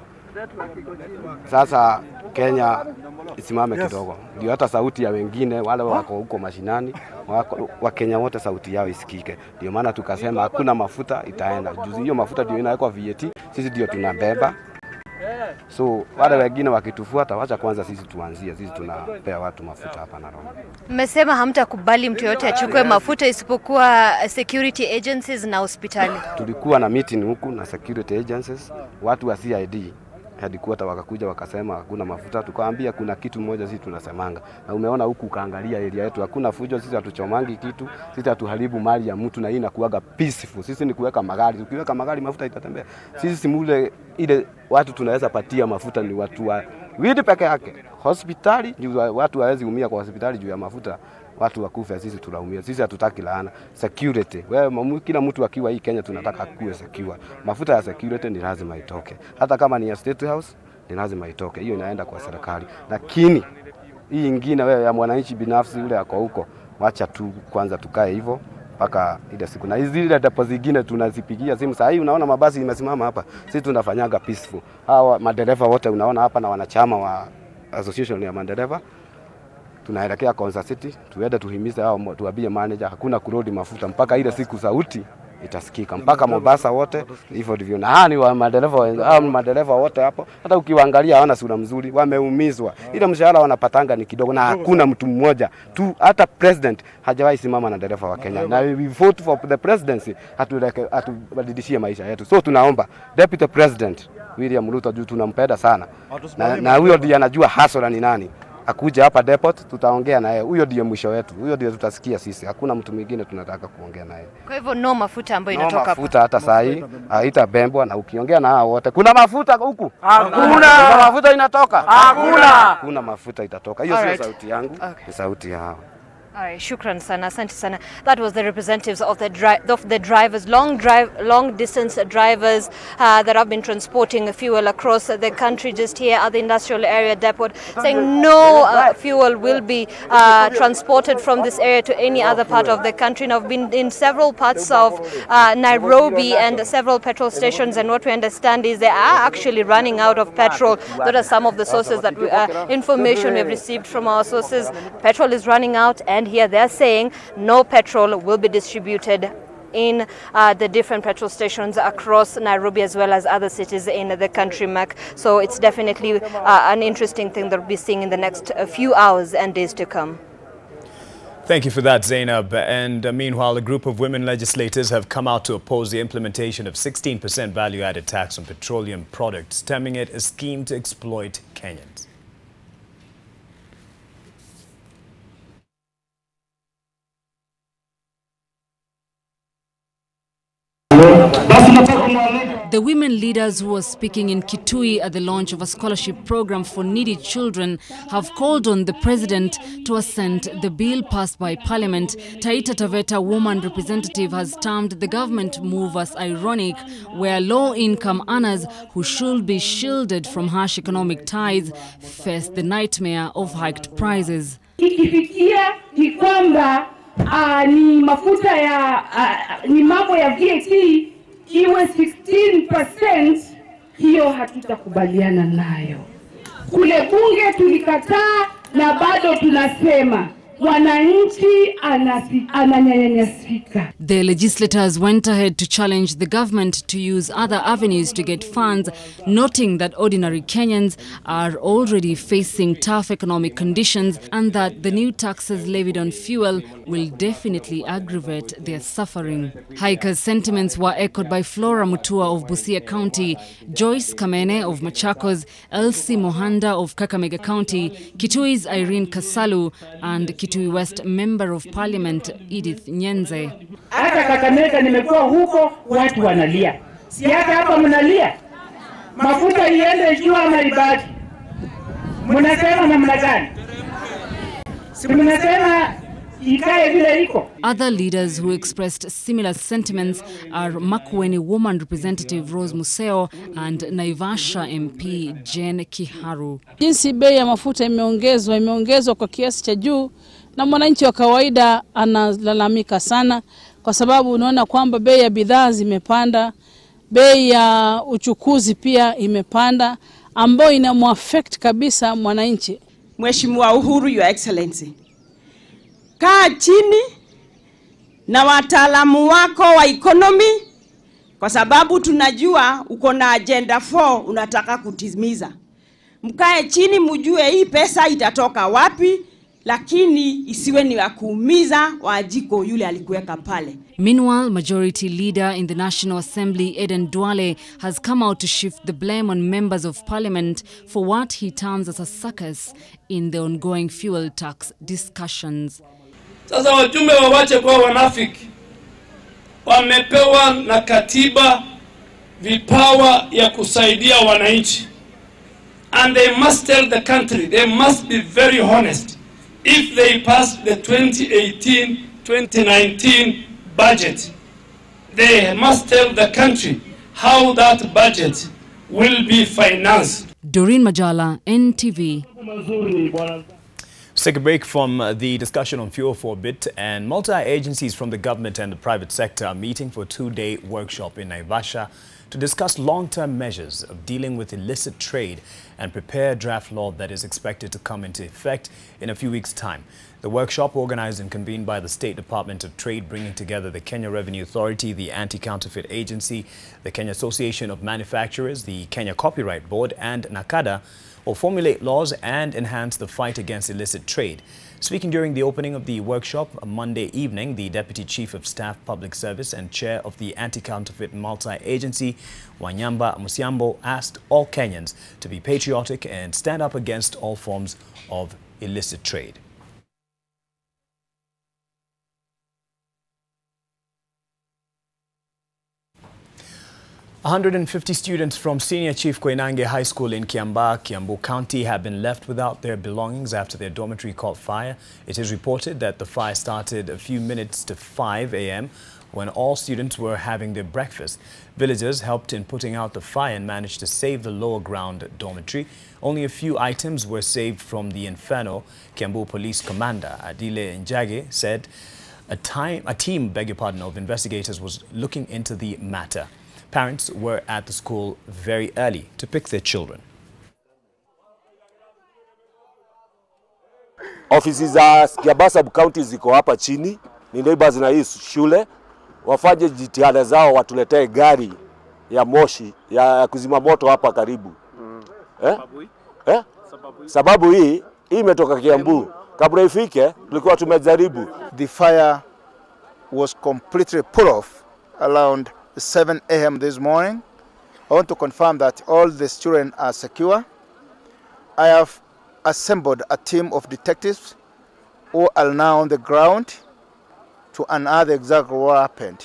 Sasa Kenya isimame kidogo, ndio hata sauti ya wengine wale wako huko mashinani wa Kenya wote sauti yao isikike. Ndio maana tukasema hakuna mafuta itaenda. Juzi hiyo mafuta ndio inawekwa VAT, sisi ndio tunabeba. So wale wengine wakitufuata, wacha kwanza sisi tuanzie, sisi tunapea watu mafuta hapa Nairobi. Mmesema hamtakubali mtu yote achukue mafuta isipokuwa security agencies na hospitali. Tulikuwa na meeting huku na security agencies, watu wa CID headquarter wakakuja wakasema hakuna mafuta. Tukaambia kuna kitu moja sisi tunasemanga, na umeona huku kaangalia area yetu hakuna fujo, sisi hatuchomangi kitu, sisi hatuharibu mali ya mtu, na hii inakuaga peaceful. Sisi ni kuweka magari, ukiweka magari mafuta itatembea. Sisi simule ile watu tunaweza patia mafuta ni watu wa widi peke yake. Hospitali watu hawezi umia kwa hospitali juu ya mafuta, watu wakufe, sisi tunaumia. Sisi hatutaki laana. Security, wewe kila mtu akiwa hii Kenya tunataka kuwe secure. Mafuta ya security ni lazima itoke, hata kama ni ya State House ni lazima itoke, hiyo inaenda kwa serikali. Lakini hii nyingine wewe ya mwananchi binafsi yule yako huko, wacha tu kwanza tukae hivyo mpaka ile siku. Na hizi ile depo zingine tunazipigia simu. Sasa hii unaona mabasi imesimama hapa, sisi tunafanyaga peaceful. Hawa madereva wote unaona hapa na wanachama wa association ya madereva, tunaelekea Konza City, tuende tuhimize hao, tuambie manager hakuna kurudi mafuta mpaka ile siku sauti itasikika mpaka Mombasa wote hivyo ndivyo. Na ni wa madereva wote hapo, hata ukiwaangalia hawana sura mzuri, wameumizwa. Ile mshahara wanapatanga ni kidogo, na hakuna mtu mmoja tu, hata president hajawahi simama na dereva wa Kenya. Na we vote for the presidency, hatubadilishie maisha yetu. So tunaomba deputy president William Ruto, juu tunampenda sana, na huyo ndiye anajua hasara ni nani, akuja hapa depot, tutaongea naye. Huyo ndiye mwisho wetu, huyo ndiye tutasikia sisi, hakuna mtu mwingine tunataka kuongea naye. Kwa hivyo no mafuta ambayo inatoka hapa. Mafuta hata saa hii haitabembwa, na ukiongea na hao wote kuna mafuta huku hakuna. Kuna mafuta inatoka hakuna, kuna mafuta itatoka. Hiyo sio sauti yangu, ni sauti yao. All right, shukran sana, asante sana. That was the representatives of the drivers, long distance drivers that have been transporting fuel across the country. Just here at the industrial area depot, saying no fuel will be transported from this area to any other part of the country. Now, I've been in several parts of Nairobi and several petrol stations, and what we understand is they are actually running out of petrol. Those are some of the sources that information we've received from our sources. Petrol is running out, and here they're saying no petrol will be distributed in the different petrol stations across Nairobi as well as other cities in the country, Mark. So it's definitely an interesting thing that we'll be seeing in the next few hours and days to come. Thank you for that, Zainab. And meanwhile, a group of women legislators have come out to oppose the implementation of 16% value-added tax on petroleum products, terming it a scheme to exploit Kenyans. The women leaders who were speaking in Kitui at the launch of a scholarship program for needy children have called on the president to assent the bill passed by Parliament. Taita Taveta woman representative has termed the government move as ironic, where low-income earners who should be shielded from harsh economic ties face the nightmare of hiked prices. Ikifikia ni kwamba ni mafuta ya ni mambo ya VAT iwe 16%, hiyo hatutakubaliana nayo. Kule bunge tulikataa na bado tunasema mwananchi ananyanyasika. The legislators went ahead to challenge the government to use other avenues to get funds, noting that ordinary Kenyans are already facing tough economic conditions and that the new taxes levied on fuel will definitely aggravate their suffering. Hikers' sentiments were echoed by Flora Mutua of Busia County, Joyce Kamene of Machakos, Elsie Mohanda of Kakamega County, Kitui's Irene Kasalu, and Kitui West Member of Parliament Edith Nyenze. Hata Kakamega nimekuwa huko, watu wanalia. Si hata hapa mnalia. Mafuta iende juu ama ibaki. Mnasema namna gani? Si mnasema ikae vile iko. Other leaders who expressed similar sentiments are Makueni woman representative Rose Museo and Naivasha MP Jane Kiharu. Jinsi bei ya mafuta imeongezwa kwa kiasi cha juu, na mwananchi wa kawaida analalamika sana kwa sababu unaona kwamba bei ya bidhaa zimepanda, bei ya uchukuzi pia imepanda, ambayo inamuaffect kabisa mwananchi. Mheshimiwa Uhuru, Your Excellency, kaa chini na wataalamu wako wa economy, kwa sababu tunajua uko na agenda 4 unataka kutimiza. Mkae chini mjue hii pesa itatoka wapi, lakini isiwe ni ya kuumiza Wajiko yule alikuweka pale. Meanwhile, Majority Leader in the National Assembly, Eden Duale, has come out to shift the blame on members of Parliament for what he terms as a circus in the ongoing fuel tax discussions. Sasa wajumbe wawache kwa wanafiki. Wamepewa na katiba vipawa ya kusaidia wananchi. And they must tell the country, they must be very honest. If they pass the 2018-2019 budget, they must tell the country how that budget will be financed. Doreen Majala, NTV. Let's take a break from the discussion on fuel for a bit. And multi-agencies from the government and the private sector are meeting for a 2-day workshop in Naivasha to discuss long-term measures of dealing with illicit trade and prepare a draft law that is expected to come into effect in a few weeks' time. The workshop, organized and convened by the State Department of Trade, bringing together the Kenya Revenue Authority, the Anti-Counterfeit Agency, the Kenya Association of Manufacturers, the Kenya Copyright Board and NACADA, will formulate laws and enhance the fight against illicit trade. Speaking during the opening of the workshop on Monday evening, the Deputy Chief of Staff Public Service and Chair of the Anti-Counterfeit Multi-Agency, Wanyamba Musiambo, asked all Kenyans to be patriotic and stand up against all forms of illicit trade. "150 students from Senior Chief Koinange High School in Kiambaa, Kiambu County have been left without their belongings after their dormitory caught fire. It is reported that the fire started a few minutes to 5 a.m. when all students were having their breakfast. Villagers helped in putting out the fire and managed to save the lower ground dormitory. Only a few items were saved from the inferno. Kiambu Police Commander Adile Njage said a team of investigators was looking into the matter. Parents were at the school very early to pick their children. Ofisi za Kiambaa sub-county ziko hapa chini, ni neighbors na hii shule. Wafanye jitihada zao watuletee gari ya moshi ya kuzima moto hapa karibu. Sababu hii imetoka Kiambu. Kabla ifike tulikuwa tumejaribu. The fire was completely put off around 7 a.m. this morning. I want to confirm that all the children are secure. I have assembled a team of detectives who are now on the ground to unearth exactly what happened.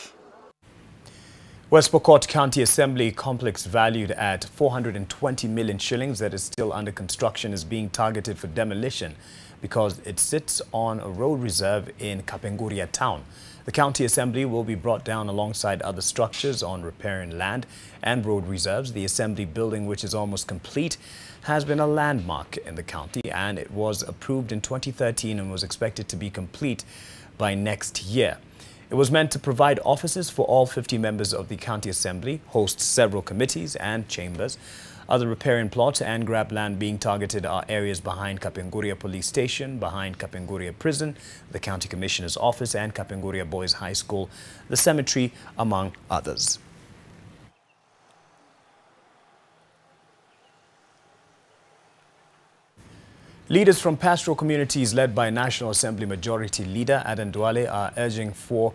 West Pokot County Assembly complex valued at 420 million shillings that is still under construction is being targeted for demolition because it sits on a road reserve in Kapenguria town. The county assembly will be brought down alongside other structures on riparian land and road reserves. The assembly building, which is almost complete, has been a landmark in the county, and it was approved in 2013 and was expected to be complete by next year. It was meant to provide offices for all 50 members of the county assembly, host several committees and chambers. Other riparian plots and grab land being targeted are areas behind Kapenguria Police Station, behind Kapenguria Prison, the County Commissioner's Office and Kapenguria Boys High School, the cemetery, among others. Leaders from pastoral communities led by National Assembly Majority Leader Adan Duale are urging for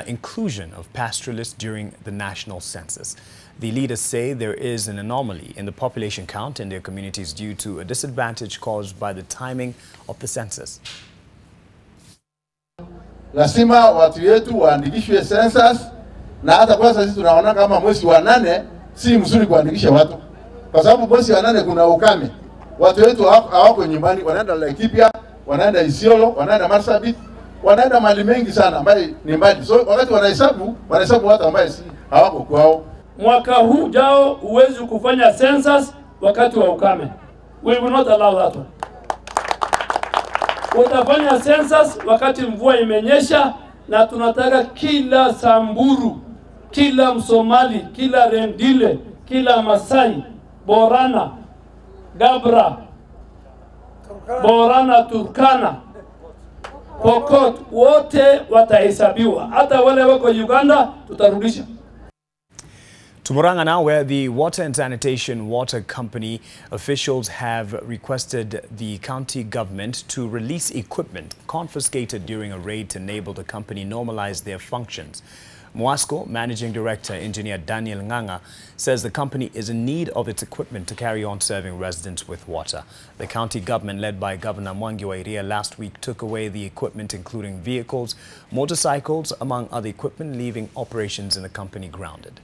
inclusion of pastoralists during the national census. The leaders say there is an anomaly in the population count in their communities due to a disadvantage caused by the timing of the census. Lazima watu wetu waandikishwe census, na hata kwa sasa tunaona kama mwezi wa 8 si mzuri kuandikisha watu. Kwa sababu mwezi wa 8 kuna ukame. Watu wetu hawako nyumbani, wanaenda Laikipia, wanaenda Isiolo, wanaenda Marsabit, wanaenda mali mengi sana ambaye ni mbali. So wakati wanahesabu watu ambaye si hawako kwao. Mwaka huu jao uwezi kufanya census wakati wa ukame. We will not allow that one. Utafanya census wakati mvua imenyesha, na tunataka kila Samburu, kila Msomali, kila Rendile, kila Masai, Borana, Gabra, Borana, Turkana, Pokot, wote watahesabiwa. Hata wale wako Uganda tutarudisha. To Murang'a now, where the Water and Sanitation Water Company officials have requested the county government to release equipment confiscated during a raid to enable the company normalize their functions. Mwasco Managing Director Engineer Daniel Nganga says the company is in need of its equipment to carry on serving residents with water. The county government, led by Governor Mwangi wa Iria, last week took away the equipment including vehicles, motorcycles, among other equipment, leaving operations in the company grounded.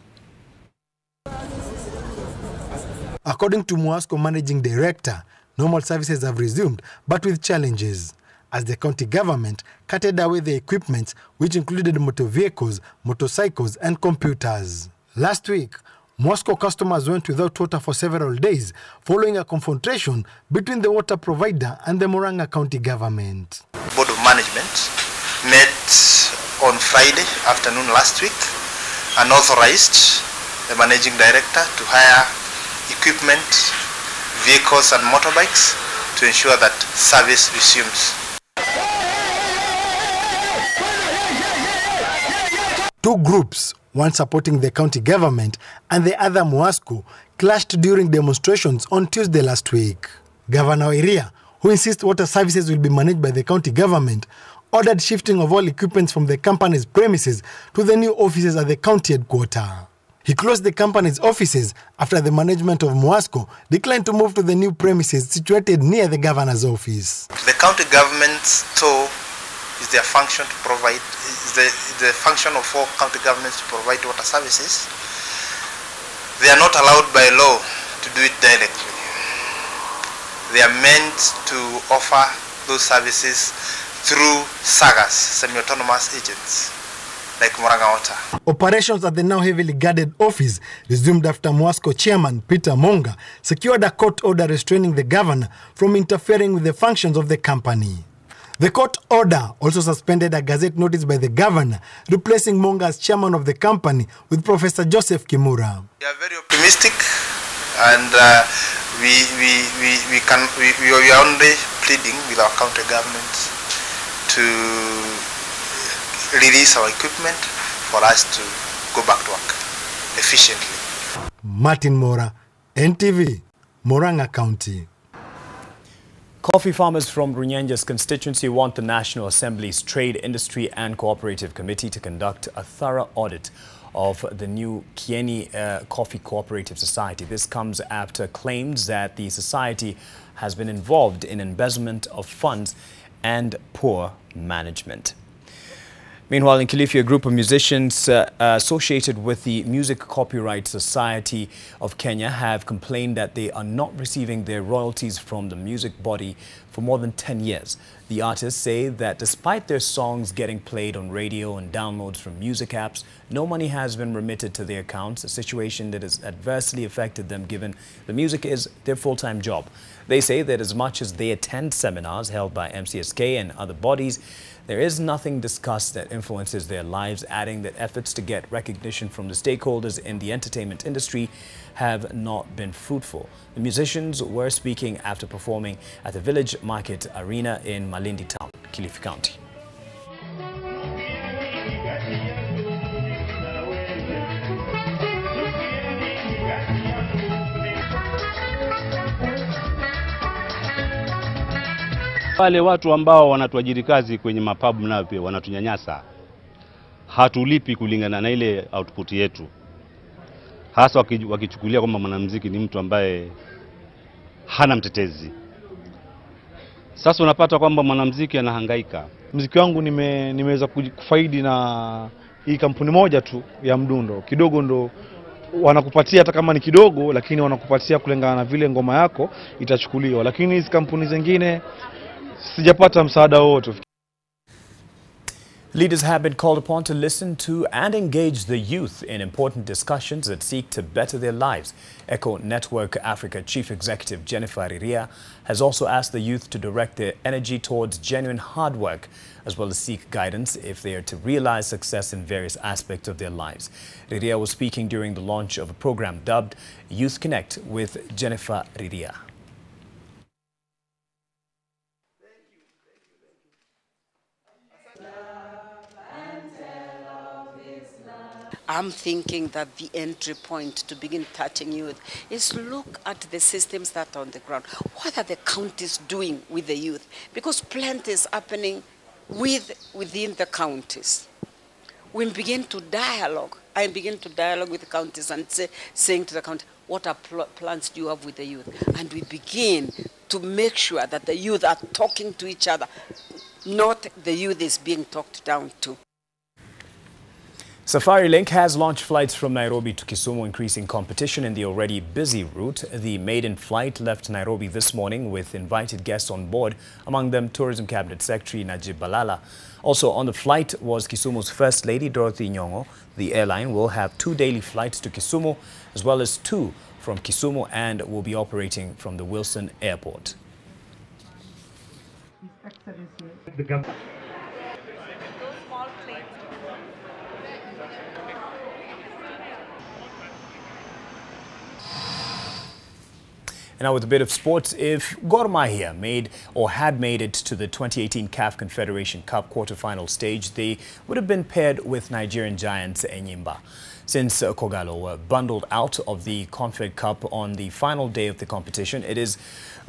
According to Mwasco Managing Director, normal services have resumed, but with challenges, as the county government carted away the equipment, which included motor vehicles, motorcycles, and computers. Last week, Mwasco customers went without water for several days, following a confrontation between the water provider and the Murang'a County government. Board of Management met on Friday afternoon last week and authorized the Managing Director to hire equipment, vehicles and motorbikes to ensure that service resumes. Two groups, one supporting the county government and the other Mwasco, clashed during demonstrations on Tuesday last week. Governor Iria, who insists water services will be managed by the county government, ordered shifting of all equipment from the company's premises to the new offices at the county headquarters. He closed the company's offices after the management of Mwasco declined to move to the new premises situated near the governor's office. The county government's store is their function to provide, is the function of all county governments to provide water services. They are not allowed by law to do it directly. They are meant to offer those services through SAGAs, semi-autonomous agents, like Murang'a Water. Operations at the now heavily guarded office resumed after Mwasco chairman Peter Monga secured a court order restraining the governor from interfering with the functions of the company. The court order also suspended a gazette notice by the governor, replacing Monga as chairman of the company with Professor Joseph Kimura. We are very optimistic, and we are only pleading with our county government to release our equipment for us to go back to work efficiently. Martin Mora, NTV, Murang'a County. Coffee farmers from Runyenja's constituency want the National Assembly's Trade, Industry and Cooperative Committee to conduct a thorough audit of the new Kieni Coffee Cooperative Society. This comes after claims that the society has been involved in embezzlement of funds and poor management. Meanwhile, in Kilifi, a group of musicians associated with the Music Copyright Society of Kenya have complained that they are not receiving their royalties from the music body for more than 10 years. The artists say that despite their songs getting played on radio and downloads from music apps, no money has been remitted to their accounts, a situation that has adversely affected them given the music is their full-time job. They say that as much as they attend seminars held by MCSK and other bodies, there is nothing discussed that influences their lives, adding that efforts to get recognition from the stakeholders in the entertainment industry have not been fruitful. The musicians were speaking after performing at the Village Market Arena in Malindi Town, Kilifi County. Wale watu ambao wanatuajiri kazi kwenye mapabu nao pia wanatunyanyasa. Hatulipi kulingana na ile output yetu. Hasa wakichukulia kwamba mwanamuziki ni mtu ambaye hana mtetezi. Sasa unapata kwamba mwanamuziki anahangaika. Muziki wangu nimeweza kufaidi na hii kampuni moja tu ya mdundo. Kidogo ndo wanakupatia, hata kama ni kidogo, lakini wanakupatia kulingana na vile ngoma yako itachukuliwa. Lakini hizi kampuni zingine sijapata msaada wote. Leaders have been called upon to listen to and engage the youth in important discussions that seek to better their lives. Echo Network Africa Chief Executive Jennifer Riria has also asked the youth to direct their energy towards genuine hard work, as well as seek guidance if they are to realize success in various aspects of their lives. Riria was speaking during the launch of a program dubbed Youth Connect with Jennifer Riria. I'm thinking that the entry point to begin touching youth is look at the systems that are on the ground. What are the counties doing with the youth? Because plenty is happening within the counties. We begin to dialogue. I begin to dialogue with the counties and saying to the county, what are plans do you have with the youth? And we begin to make sure that the youth are talking to each other, not the youth is being talked down to. Safari Link has launched flights from Nairobi to Kisumu, increasing competition in the already busy route. The maiden flight left Nairobi this morning with invited guests on board, among them Tourism Cabinet Secretary Najib Balala. Also on the flight was Kisumu's First Lady Dorothy Nyong'o. The airline will have 2 daily flights to Kisumu, as well as 2 from Kisumu, and will be operating from the Wilson Airport. And now with a bit of sports, if Gor Mahia had made it to the 2018 CAF Confederation Cup quarter-final stage, they would have been paired with Nigerian giants Enyimba. Since Kogalo were bundled out of the Confed Cup on the final day of the competition, it is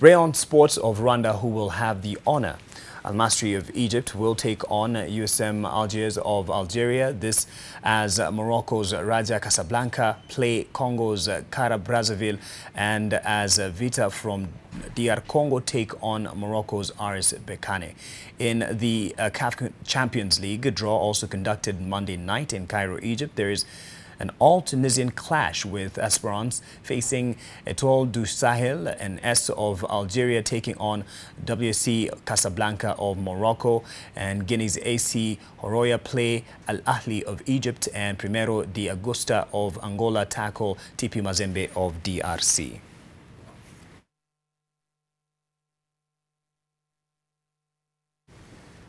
Rayon Sports of Rwanda who will have the honor. Al Masry of Egypt will take on USM Algiers of Algeria. This as Morocco's Raja Casablanca play Congo's Kara Brazzaville, and as Vita from DR Congo take on Morocco's RS Berkane. In the CAF Champions League draw also conducted Monday night in Cairo, Egypt, there is an all-Tunisian clash with Esperance facing Etoile du Sahel and S of Algeria taking on WSC Casablanca of Morocco, and Guinea's AC Horoya play Al Ahli of Egypt, and Primero de Agosta of Angola tackle TP Mazembe of DRC.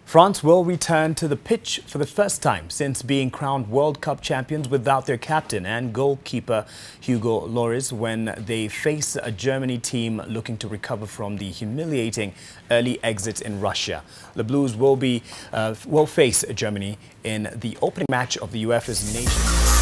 France will return to the pitch for the first time since being crowned World Cup champions without their captain and goalkeeper Hugo Lloris when they face a Germany team looking to recover from the humiliating early exit in Russia. The Blues will face Germany in the opening match of the UEFA's Nations.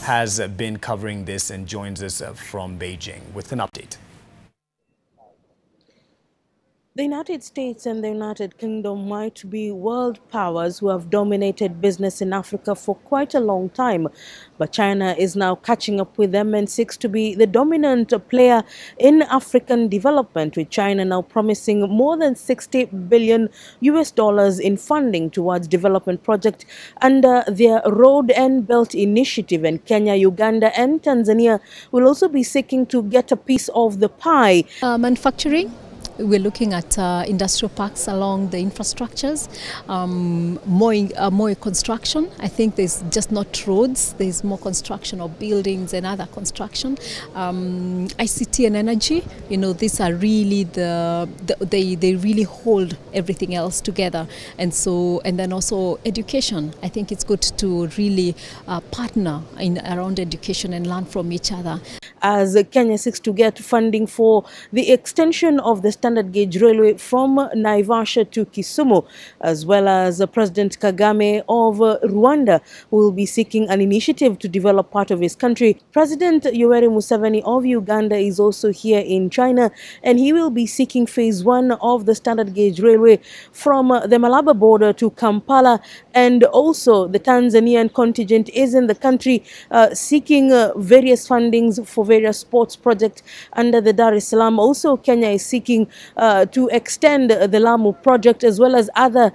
has been covering this and joins us from Beijing with an update. The United States and the United Kingdom might be world powers who have dominated business in Africa for quite a long time, but China is now catching up with them and seeks to be the dominant player in African development, with China now promising more than $60 billion in funding towards development projects under their Road and Belt Initiative. And Kenya, Uganda and Tanzania will also be seeking to get a piece of the pie. Manufacturing. We're looking at industrial parks along the infrastructures, more construction. I think there's just not roads, there's more construction of buildings and other construction. ICT and energy, you know, these are really they really hold everything else together. And then also education. I think it's good to really partner around education and learn from each other. As Kenya seeks to get funding for the extension of the standard gauge railway from Naivasha to Kisumu, as well as President Kagame of Rwanda, who will be seeking an initiative to develop part of his country. President Yoweri Museveni of Uganda is also here in China, and he will be seeking phase 1 of the standard gauge railway from the Malaba border to Kampala. And also the Tanzanian contingent is in the country seeking various fundings for various sports projects under the Dar es Salaam. Also, Kenya is seeking to extend the Lamu project, as well as other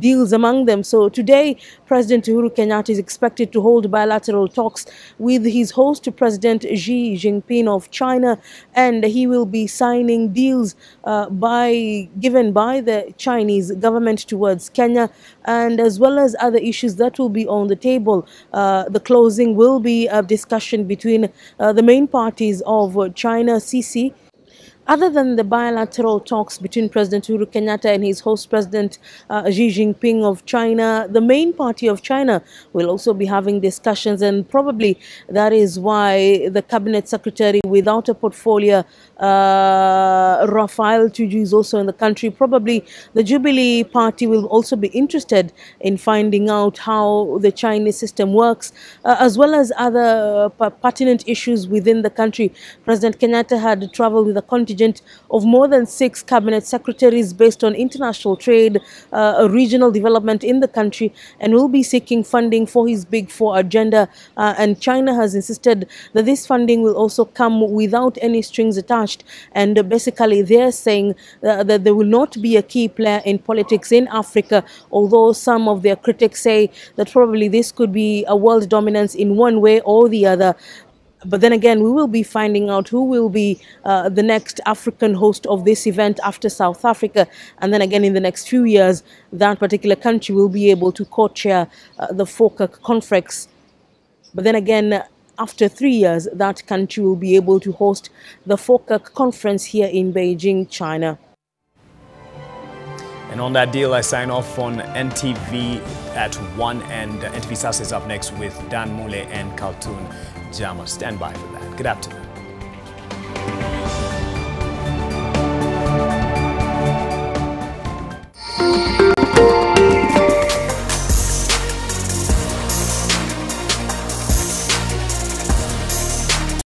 deals among them. So today, President Uhuru Kenyatta is expected to hold bilateral talks with his host, President Xi Jinping of China, and he will be signing deals given by the Chinese government towards Kenya, and as well as other issues that will be on the table. The closing will be a discussion between the main parties of China, CC. Other than the bilateral talks between President Uhuru Kenyatta and his host, President Xi Jinping of China, the main party of China will also be having discussions, and probably that is why the cabinet secretary without a portfolio, Rafael Tuju, is also in the country. Probably the Jubilee party will also be interested in finding out how the Chinese system works, as well as other pertinent issues within the country. President Kenyatta had traveled with a contingent of more than 6 cabinet secretaries based on international trade, regional development in the country, and will be seeking funding for his Big Four agenda. And China has insisted that this funding will also come without any strings attached. And basically, they're saying that there will not be a key player in politics in Africa, although some of their critics say that probably this could be a world dominance in one way or the other. But then again, we will be finding out who will be the next African host of this event after South Africa. And then again, in the next few years, that particular country will be able to co-chair the FOCAC conference. But then again, after 3 years, that country will be able to host the FOCAC conference here in Beijing, China. And on that deal, I sign off on NTV at 1, and NTV Sasa is up next with Dan Mule and Kaltun Jama. Stand by for that. Good afternoon.